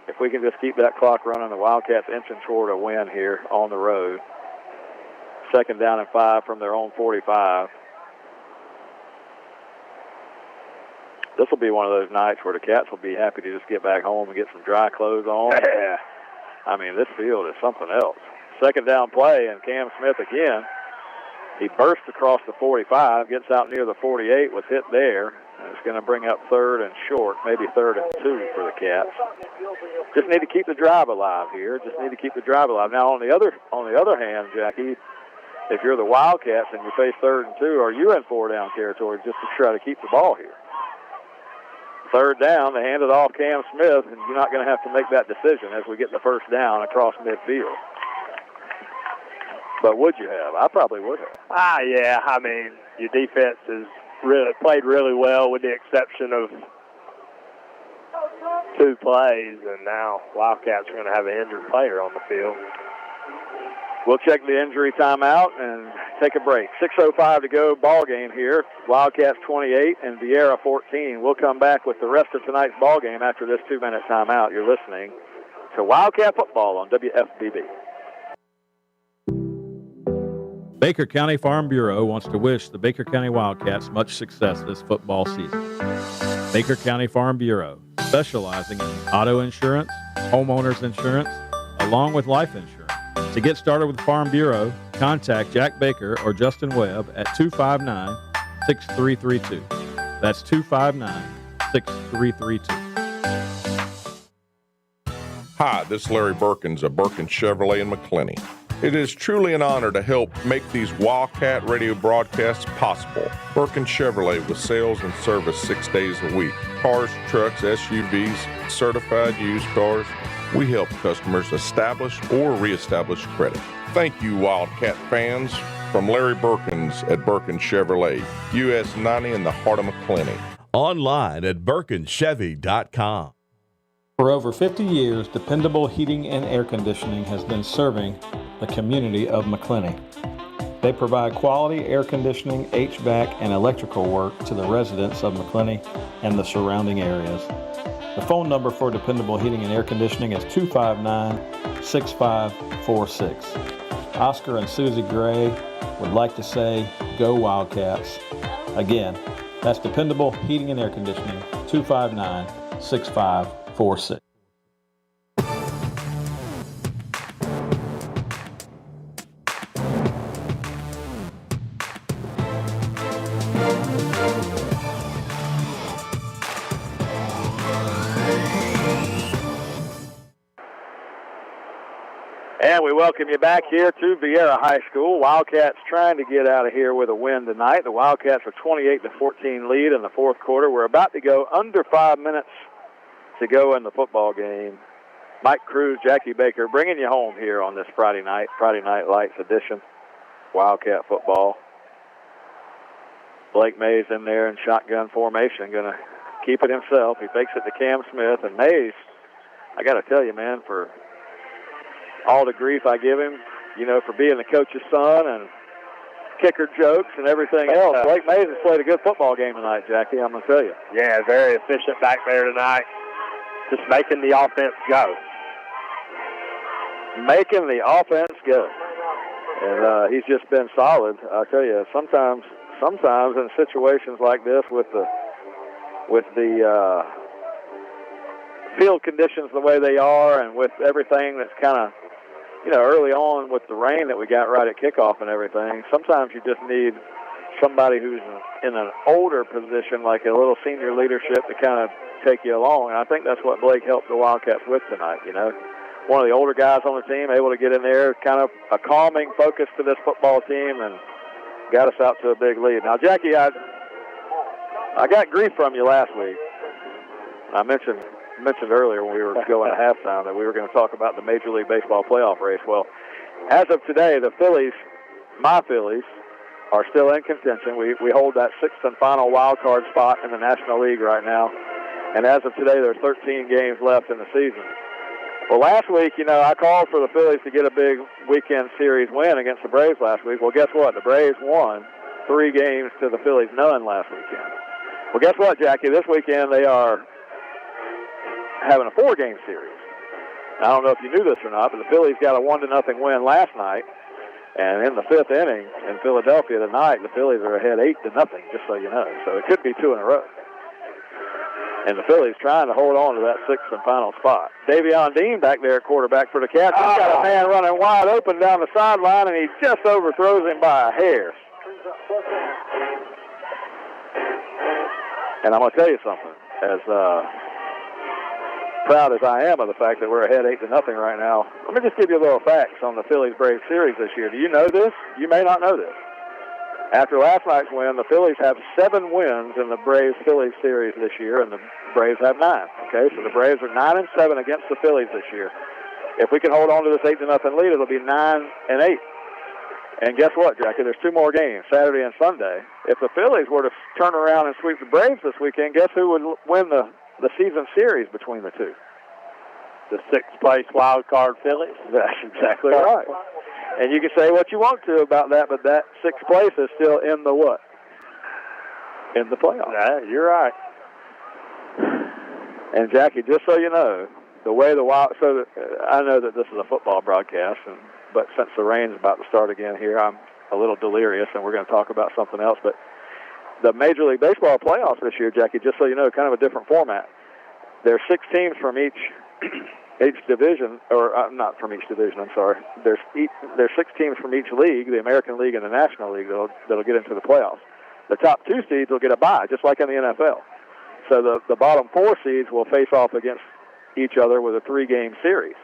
if we can just keep that clock running, the Wildcats inching toward a win here on the road. Second down and 5 from their own 45. This will be one of those nights where the Cats will be happy to just get back home and get some dry clothes on. Yeah. I mean, this field is something else. Second down play, and Cam Smith again. He bursts across the 45, gets out near the 48, was hit there. And it's going to bring up third and short, maybe third and 2 for the Cats. Just need to keep the drive alive here. Now, on the other hand, Jackie, if you're the Wildcats and you face third and 2, are you in 4-down territory just to try to keep the ball here? Third down, they hand it off Cam Smith, and you're not going to have to make that decision as we get the first down across midfield. But would you have? I probably would have. Yeah. I mean, your defense has played really well with the exception of 2 plays, and now Wildcats are going to have an injured player on the field. We'll check the injury timeout and take a break. 6:05 to go, ball game here. Wildcats 28 and Viera 14. We'll come back with the rest of tonight's ball game after this 2-minute timeout. You're listening to Wildcat Football on WFBB. Baker County Farm Bureau wants to wish the Baker County Wildcats much success this football season. Baker County Farm Bureau, specializing in auto insurance, homeowners insurance, along with life insurance. To get started with Farm Bureau, contact Jack Baker or Justin Webb at 259-6332. That's 259-6332. Hi, this is Larry Birkins of Birkins Chevrolet in McClenny. It is truly an honor to help make these Wildcat radio broadcasts possible. Birkin Chevrolet with sales and service 6 days a week. Cars, trucks, SUVs, certified used cars. We help customers establish or reestablish credit. Thank you, Wildcat fans. From Larry Birkins at Birkin Chevrolet, US 90 in the heart of McClenny. Online at BirkinChevy.com. For over 50 years, dependable heating and air conditioning has been serving the community of McClenny. They provide quality air conditioning, HVAC, and electrical work to the residents of McClenny and the surrounding areas. The phone number for dependable heating and air conditioning is 259-6546. Oscar and Susie Gray would like to say, go Wildcats. Again, that's dependable heating and air conditioning, 259-6546. And we welcome you back here to Viera High School. Wildcats trying to get out of here with a win tonight. The Wildcats are 28-14 lead in the fourth quarter. We're about to go under 5 minutes to go in the football game. Mike Cruz, Jackie Baker, bringing you home here on this Friday Night Lights edition. Wildcat football. Blake Mays in there in shotgun formation, going to keep it himself. He fakes it to Cam Smith. And Mays, I got to tell you, man, for all the grief I give him, you know, for being the coach's son and kicker jokes and everything else. Blake Mays has played a good football game tonight, Jackie, I'm going to tell you. Yeah, very efficient back there tonight. Just making the offense go. Making the offense go. And he's just been solid. I'll tell you, sometimes in situations like this with the field conditions the way they are and with everything that's kind of, you know, early on with the rain that we got right at kickoff and everything, sometimes you just need somebody who's in an older position, like a little senior leadership, to kind of take you along. And I think that's what Blake helped the Wildcats with tonight, you know. One of the older guys on the team able to get in there, kind of a calming focus to this football team, and got us out to a big lead. Now, Jackie, I got grief from you last week. I mentioned earlier when we were going to halftime that we were going to talk about the Major League Baseball playoff race. Well, as of today, the Phillies, my Phillies, are still in contention. We hold that sixth and final wild card spot in the National League right now. And as of today, there's 13 games left in the season. Well, last week, you know, I called for the Phillies to get a big weekend series win against the Braves last week. Well, guess what? The Braves won 3 games to the Phillies none last weekend. Well, guess what, Jackie? This weekend they are having a 4-game series. I don't know if you knew this or not, but the Phillies got a 1-0 win last night. And in the 5th inning in Philadelphia tonight, the Phillies are ahead 8-0, just so you know. So it could be 2 in a row. And the Phillies trying to hold on to that 6th and final spot. Davion Dean back there at quarterback for the Cats. He's got a man running wide open down the sideline, and he just overthrows him by a hair. And I'm going to tell you something. As proud as I am of the fact that we're ahead 8-0 right now, let me just give you a little facts on the Phillies-Braves series this year. Do you know this? You may not know this. After last night's win, the Phillies have 7 wins in the Braves-Phillies series this year, and the Braves have 9. Okay, so the Braves are 9-7 against the Phillies this year. If we can hold on to this 8-0 lead, it'll be 9-8. And guess what, Jackie? There's 2 more games, Saturday and Sunday. If the Phillies were to turn around and sweep the Braves this weekend, guess who would win the season series between the two? The 6th place wild card Phillies. That's exactly right. And you can say what you want to about that, but that 6th place is still in the what? In the playoffs. Yeah, you're right. And Jackie, just so you know, the way I know that this is a football broadcast, but since the rain's about to start again here, I'm a little delirious, and we're going to talk about something else. But the Major League Baseball playoffs this year, Jackie, just so you know, kind of a different format. There's 6 teams from each division, or not from each division, I'm sorry. There's 6 teams from each league, the American League and the National League, that'll get into the playoffs. The top 2 seeds will get a bye, just like in the NFL. So the bottom 4 seeds will face off against each other with a 3-game series.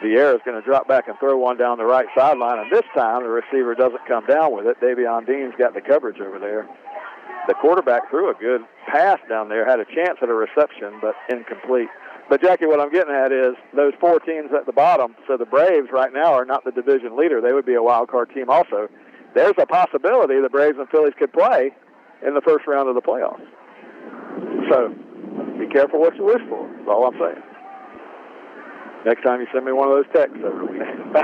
Viera is going to drop back and throw one down the right sideline, and this time the receiver doesn't come down with it. Davion Dean's got the coverage over there. The quarterback threw a good pass down there, had a chance at a reception, but incomplete. But, Jackie, what I'm getting at is those 4 teams at the bottom, so the Braves right now are not the division leader. They would be a wild card team also. There's a possibility the Braves and Phillies could play in the first round of the playoffs. So be careful what you wish for. That's all I'm saying. Next time you send me one of those texts over the weekend.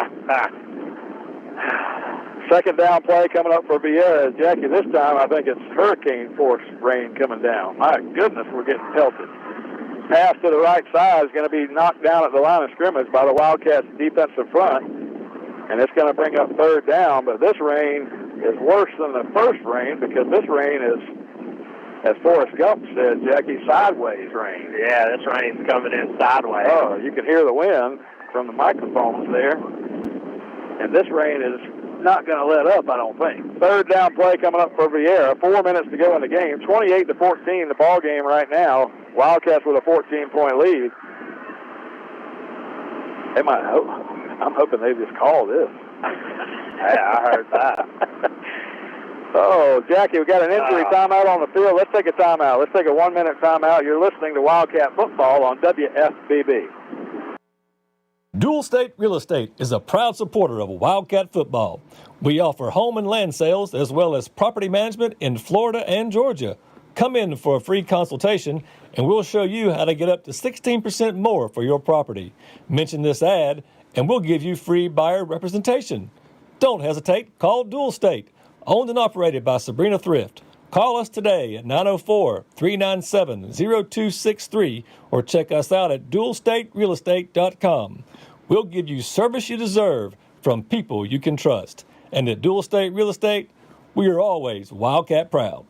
Second down play coming up for Viera. Jackie, this time I think it's hurricane force rain coming down. My goodness, we're getting pelted. Pass to the right side is going to be knocked down at the line of scrimmage by the Wildcats defensive front, and it's going to bring up third down. But this rain is worse than the first rain because this rain is, as Forrest Gump said, Jackie, sideways rain. Yeah, this rain's coming in sideways. Oh, you can hear the wind from the microphones there. And this rain is not going to let up, I don't think. Third down play coming up for Viera. 4 minutes to go in the game. 28-14, the ball game right now. Wildcats with a 14-point lead. They might hope. I'm hoping they just call this. Yeah, I heard that. Oh, Jackie, we got an injury timeout on the field. Let's take a timeout. Let's take a 1-minute timeout. You're listening to Wildcat Football on WFBB. Dual State Real Estate is a proud supporter of Wildcat football. We offer home and land sales as well as property management in Florida and Georgia. Come in for a free consultation and we'll show you how to get up to 16% more for your property. Mention this ad and we'll give you free buyer representation. Don't hesitate. Call Dual State, owned and operated by Sabrina Thrift. Call us today at 904-397-0263 or check us out at dualstaterealestate.com. We'll give you service you deserve from people you can trust. And at Dual State Real Estate, we are always Wildcat proud.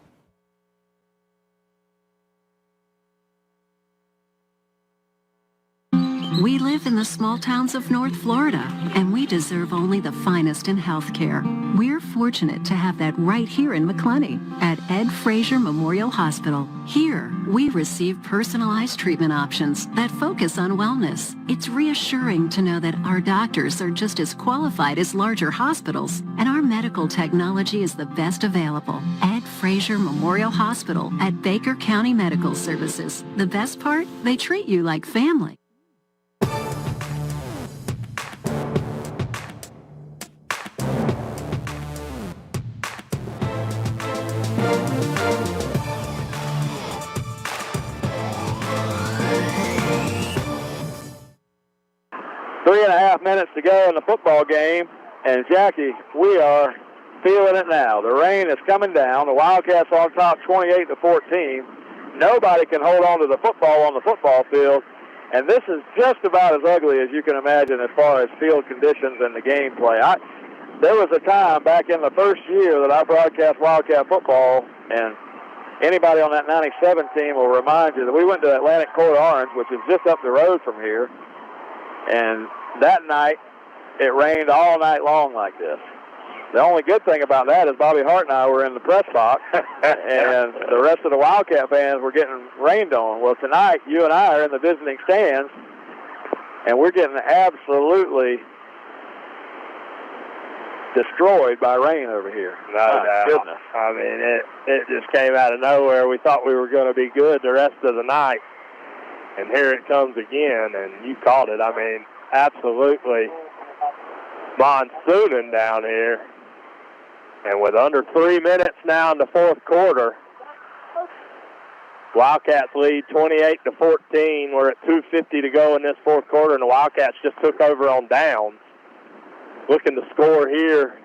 We live in the small towns of North Florida, and we deserve only the finest in healthcare. We're fortunate to have that right here in McClenny at Ed Frazier Memorial Hospital. Here, we receive personalized treatment options that focus on wellness. It's reassuring to know that our doctors are just as qualified as larger hospitals, and our medical technology is the best available. Ed Frazier Memorial Hospital at Baker County Medical Services. The best part? They treat you like family. Three and a half minutes to go in the football game, and Jackie, we are feeling it now. The rain is coming down. The Wildcats on top 28-14. Nobody can hold on to the football on the football field, and this is just about as ugly as you can imagine as far as field conditions and the gameplay. There was a time back in the first year that I broadcast Wildcat football, and anybody on that 97 team will remind you that we went to Atlantic Court Orange, which is just up the road from here, and that night, it rained all night long like this. The only good thing about that is Bobby Hart and I were in the press box, and the rest of the Wildcat fans were getting rained on. Well, tonight, you and I are in the visiting stands, and we're getting absolutely destroyed by rain over here. No doubt. Goodness. I mean, it just came out of nowhere. We thought we were going to be good the rest of the night. And here it comes again, and you called it. I mean, absolutely monsooning down here. And with under 3 minutes now in the fourth quarter, Wildcats lead 28-14. We're at 2:50 to go in this fourth quarter, and the Wildcats just took over on downs. Looking to score here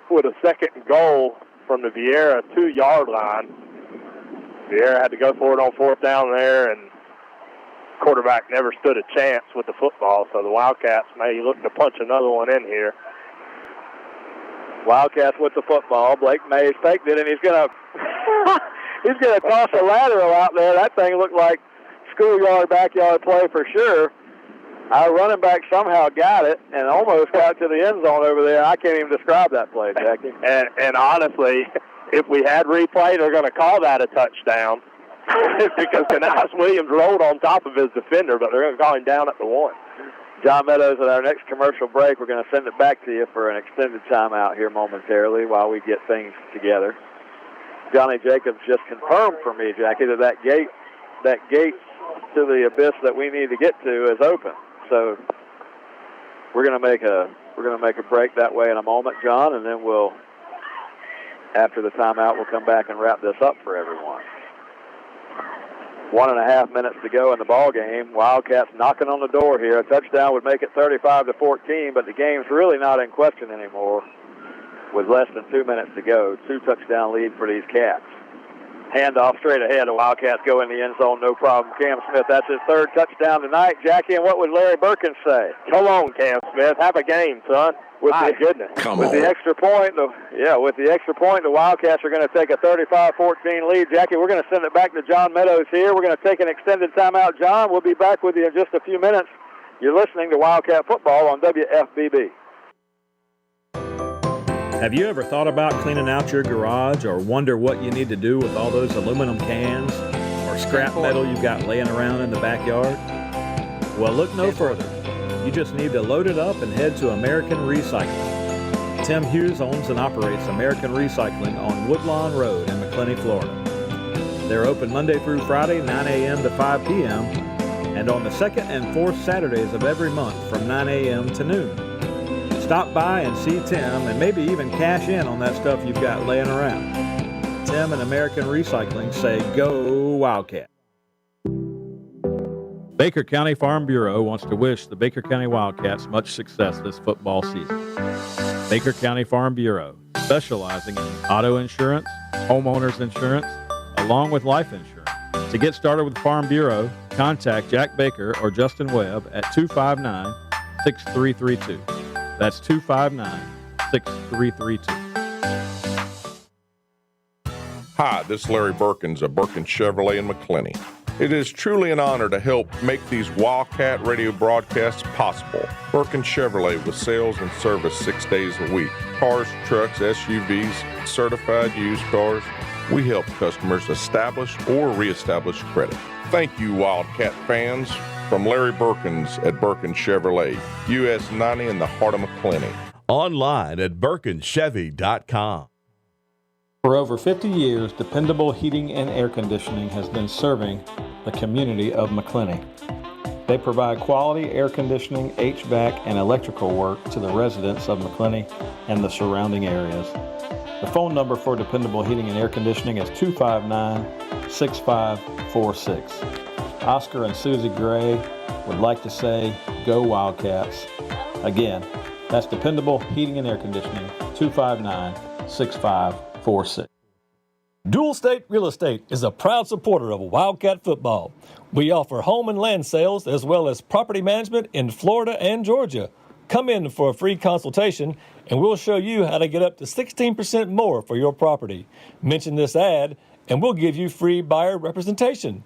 with a second goal from the Viera 2-yard line. Viera had to go for it on fourth down there, and quarterback never stood a chance with the football, so the Wildcats may look to punch another one in here. Wildcats with the football. Blake Mays faked it, and he's gonna toss a lateral out there. That thing looked like schoolyard, backyard play for sure. Our running back somehow got it and almost got to the end zone over there. I can't even describe that play, Jackie. And honestly, if we had replay, they're going to call that a touchdown. Because Kanice Williams rolled on top of his defender, but they're going to call him down at the 1. John Meadows, at our next commercial break, we're going to send it back to you for an extended timeout here momentarily while we get things together. Johnny Jacobs just confirmed for me, Jackie, that gate to the abyss that we need to get to is open. So we're going to make a break that way in a moment, John, and then we'll, after the timeout, we'll come back and wrap this up for everyone. 1.5 minutes to go in the ball game. Wildcats knocking on the door here. A touchdown would make it 35-14, but the game's really not in question anymore with less than 2 minutes to go. 2-touchdown lead for these Cats. Handoff straight ahead. The Wildcats go in the end zone, no problem. Cam Smith, that's his 3rd touchdown tonight. Jackie, and what would Larry Birkin say? Come on, Cam Smith. Have a game, son. My goodness. With the extra point, the Wildcats are going to take a 35-14 lead. Jackie, we're going to send it back to John Meadows here. We're going to take an extended timeout. John, we'll be back with you in just a few minutes. You're listening to Wildcat Football on WFBB. Have you ever thought about cleaning out your garage or wonder what you need to do with all those aluminum cans or scrap metal you've got laying around in the backyard? Well, look no further. You just need to load it up and head to American Recycling. Tim Hughes owns and operates American Recycling on Woodlawn Road in McClenny, Florida. They're open Monday through Friday, 9 a.m. to 5 p.m., and on the 2nd and 4th Saturdays of every month from 9 a.m. to noon. Stop by and see Tim and maybe even cash in on that stuff you've got laying around. Tim and American Recycling say, go Wildcat. Baker County Farm Bureau wants to wish the Baker County Wildcats much success this football season. Baker County Farm Bureau, specializing in auto insurance, homeowners insurance, along with life insurance. To get started with Farm Bureau, contact Jack Baker or Justin Webb at 259-6332. That's 259-6332. Hi, this is Larry Birkins of Birkins Chevrolet in McClenny. It is truly an honor to help make these Wildcat radio broadcasts possible. Birkins Chevrolet with sales and service 6 days a week. Cars, trucks, SUVs, certified used cars. We help customers establish or reestablish credit. Thank you, Wildcat fans. From Larry Birkins at Birkins Chevrolet, US 90 in the heart of McClenny. Online at BirkinsChevy.com. For over 50 years, dependable heating and air conditioning has been serving the community of McClenny. They provide quality air conditioning, HVAC, and electrical work to the residents of McClenny and the surrounding areas. The phone number for dependable heating and air conditioning is 259-6546. Oscar and Susie Gray would like to say, go Wildcats. Again, that's dependable heating and air conditioning, 259-6546. Dual State Real Estate is a proud supporter of Wildcat football. We offer home and land sales as well as property management in Florida and Georgia. Come in for a free consultation and we'll show you how to get up to 16% more for your property. Mention this ad and we'll give you free buyer representation.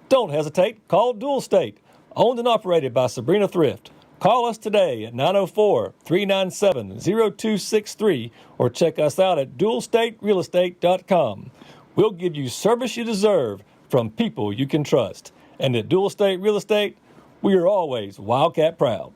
Don't hesitate. Call Dual State, owned and operated by Sabrina Thrift. Call us today at 904-397-0263 or check us out at dualstaterealestate.com. We'll give you service you deserve from people you can trust. And at Dual State Real Estate, we are always Wildcat proud.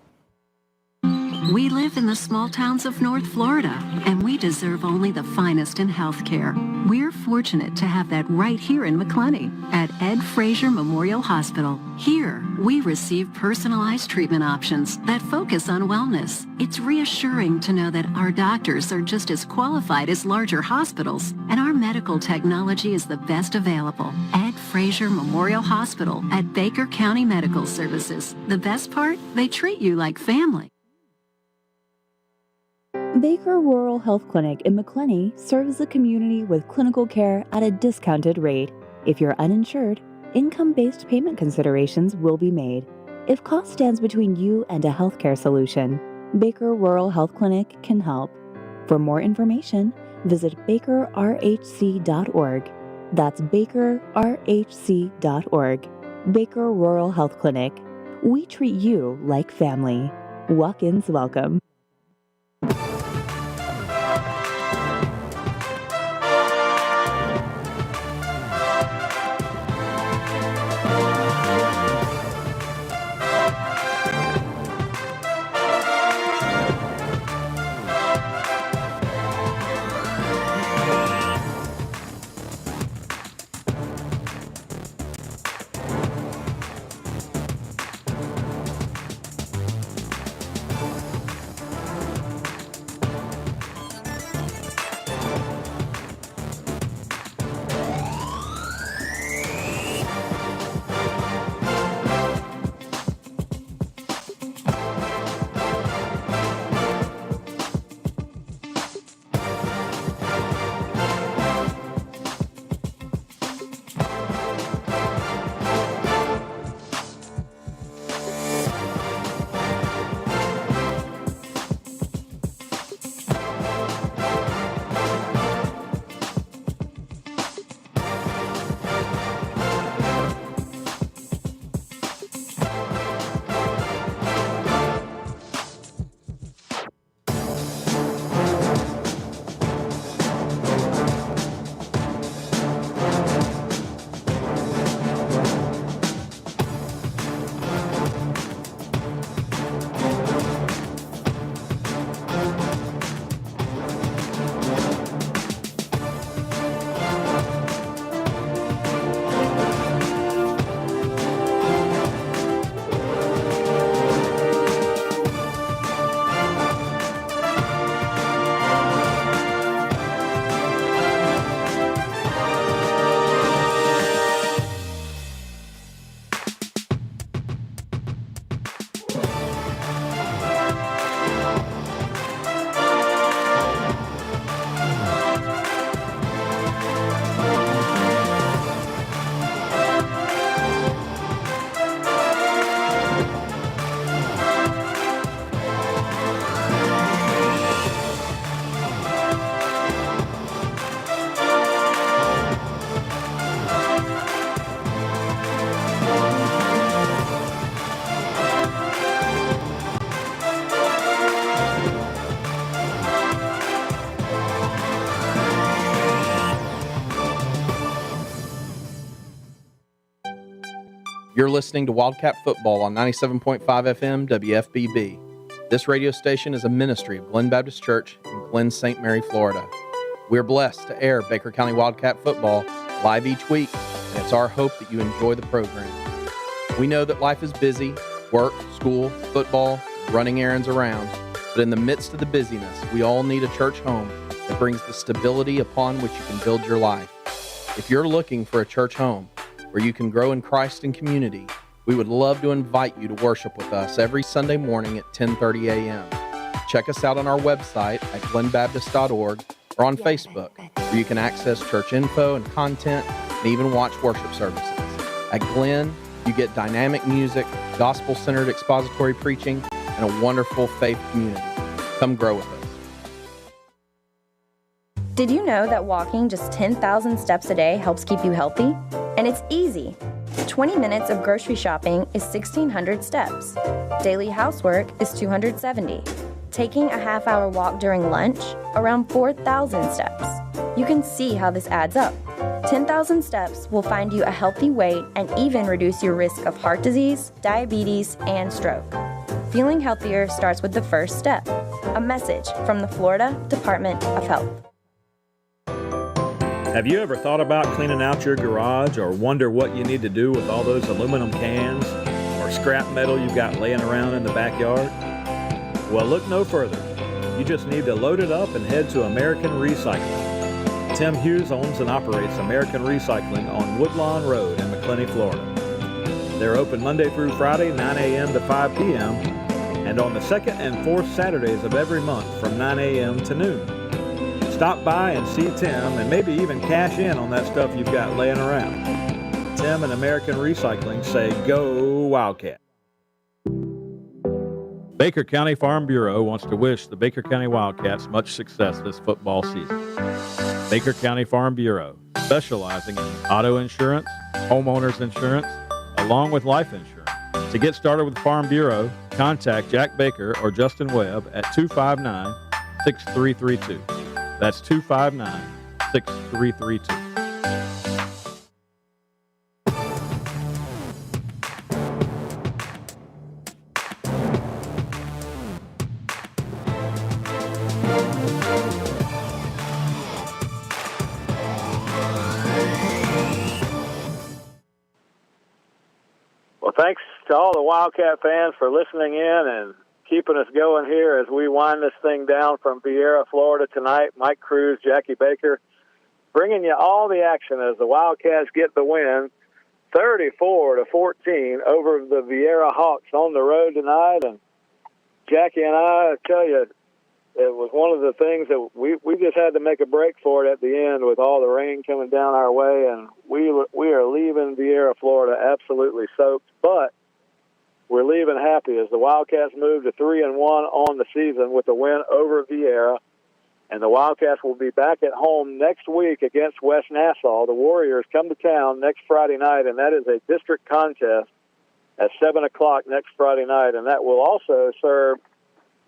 We live in the small towns of North Florida, and we deserve only the finest in healthcare. We're fortunate to have that right here in McClenny at Ed Frazier Memorial Hospital. Here, we receive personalized treatment options that focus on wellness. It's reassuring to know that our doctors are just as qualified as larger hospitals, and our medical technology is the best available. Ed Frazier Memorial Hospital at Baker County Medical Services. The best part? They treat you like family. Baker Rural Health Clinic in McClenny serves the community with clinical care at a discounted rate. If you're uninsured, income-based payment considerations will be made. If cost stands between you and a healthcare solution, Baker Rural Health Clinic can help. For more information, visit bakerrhc.org. That's bakerrhc.org. Baker Rural Health Clinic. We treat you like family. Walk-ins welcome. You're listening to Wildcat Football on 97.5 FM WFBB. This radio station is a ministry of Glen Baptist Church in Glen St. Mary, Florida. We're blessed to air Baker County Wildcat Football live each week, and it's our hope that you enjoy the program. We know that life is busy, work, school, football, running errands around, but in the midst of the busyness, we all need a church home that brings the stability upon which you can build your life. If you're looking for a church home where you can grow in Christ and community, we would love to invite you to worship with us every Sunday morning at 10:30 a.m. Check us out on our website at glenbaptist.org or on Facebook, where you can access church info and content and even watch worship services. At Glen, you get dynamic music, gospel-centered expository preaching, and a wonderful faith community. Come grow with us. Did you know that walking just 10,000 steps a day helps keep you healthy? And it's easy. 20 minutes of grocery shopping is 1,600 steps. Daily housework is 270. Taking a half-hour walk during lunch, around 4,000 steps. You can see how this adds up. 10,000 steps will find you a healthy weight and even reduce your risk of heart disease, diabetes, and stroke. Feeling healthier starts with the first step. A message from the Florida Department of Health. Have you ever thought about cleaning out your garage or wonder what you need to do with all those aluminum cans or scrap metal you've got laying around in the backyard? Well, look no further. You just need to load it up and head to American Recycling. Tim Hughes owns and operates American Recycling on Woodlawn Road in McClenny, Florida. They're open Monday through Friday, 9 a.m. to 5 p.m., and on the second and fourth Saturdays of every month from 9 a.m. to noon. Stop by and see Tim and maybe even cash in on that stuff you've got laying around. Tim and American Recycling say, go Wildcat. Baker County Farm Bureau wants to wish the Baker County Wildcats much success this football season. Baker County Farm Bureau, specializing in auto insurance, homeowners insurance, along with life insurance. To get started with Farm Bureau, contact Jack Baker or Justin Webb at 259-6332. That's 259-6332. Well, thanks to all the Wildcat fans for listening in and keeping us going here as we wind this thing down from Viera, Florida tonight. Mike Cruz, Jackie Baker, bringing you all the action as the Wildcats get the win, 34-14 over the Viera Hawks on the road tonight. And Jackie and I tell you, it was one of the things that we just had to make a break for it at the end with all the rain coming down our way, and we are leaving Viera, Florida, absolutely soaked, but we're leaving happy as the Wildcats move to 3-1 on the season with a win over Viera. And the Wildcats will be back at home next week against West Nassau. The Warriors come to town next Friday night, and that is a district contest at 7 o'clock next Friday night. And that will also serve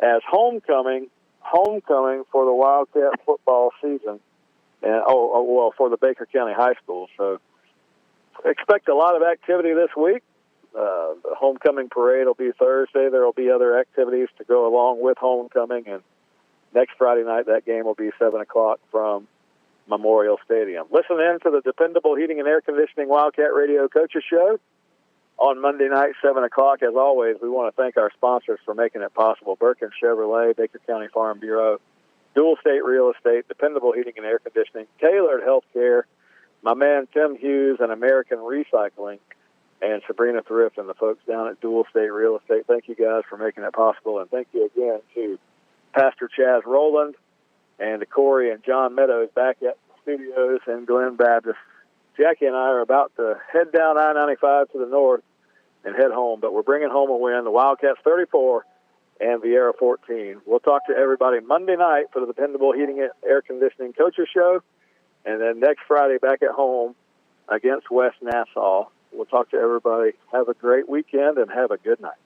as homecoming for the Wildcat football season. And for the Baker County High School. So expect a lot of activity this week. The homecoming parade will be Thursday. There will be other activities to go along with homecoming. And next Friday night, that game will be 7 o'clock from Memorial Stadium. Listen in to the Dependable Heating and Air Conditioning Wildcat Radio Coaches Show on Monday night, 7 o'clock. As always, we want to thank our sponsors for making it possible. Birkin Chevrolet, Baker County Farm Bureau, Dual State Real Estate, Dependable Heating and Air Conditioning, Tailored Healthcare, my man Tim Hughes, and American Recycling, and Sabrina Thrift and the folks down at Dual State Real Estate. Thank you guys for making it possible, and thank you again to Pastor Chaz Rowland and to Corey and John Meadows back at the studios in Glen Baptist. Jackie and I are about to head down I-95 to the north and head home, but we're bringing home a win. The Wildcats 34 and Viera 14. We'll talk to everybody Monday night for the Dependable Heating and Air Conditioning Coaches Show, and then next Friday back at home against West Nassau. We'll talk to everybody. Have a great weekend and have a good night.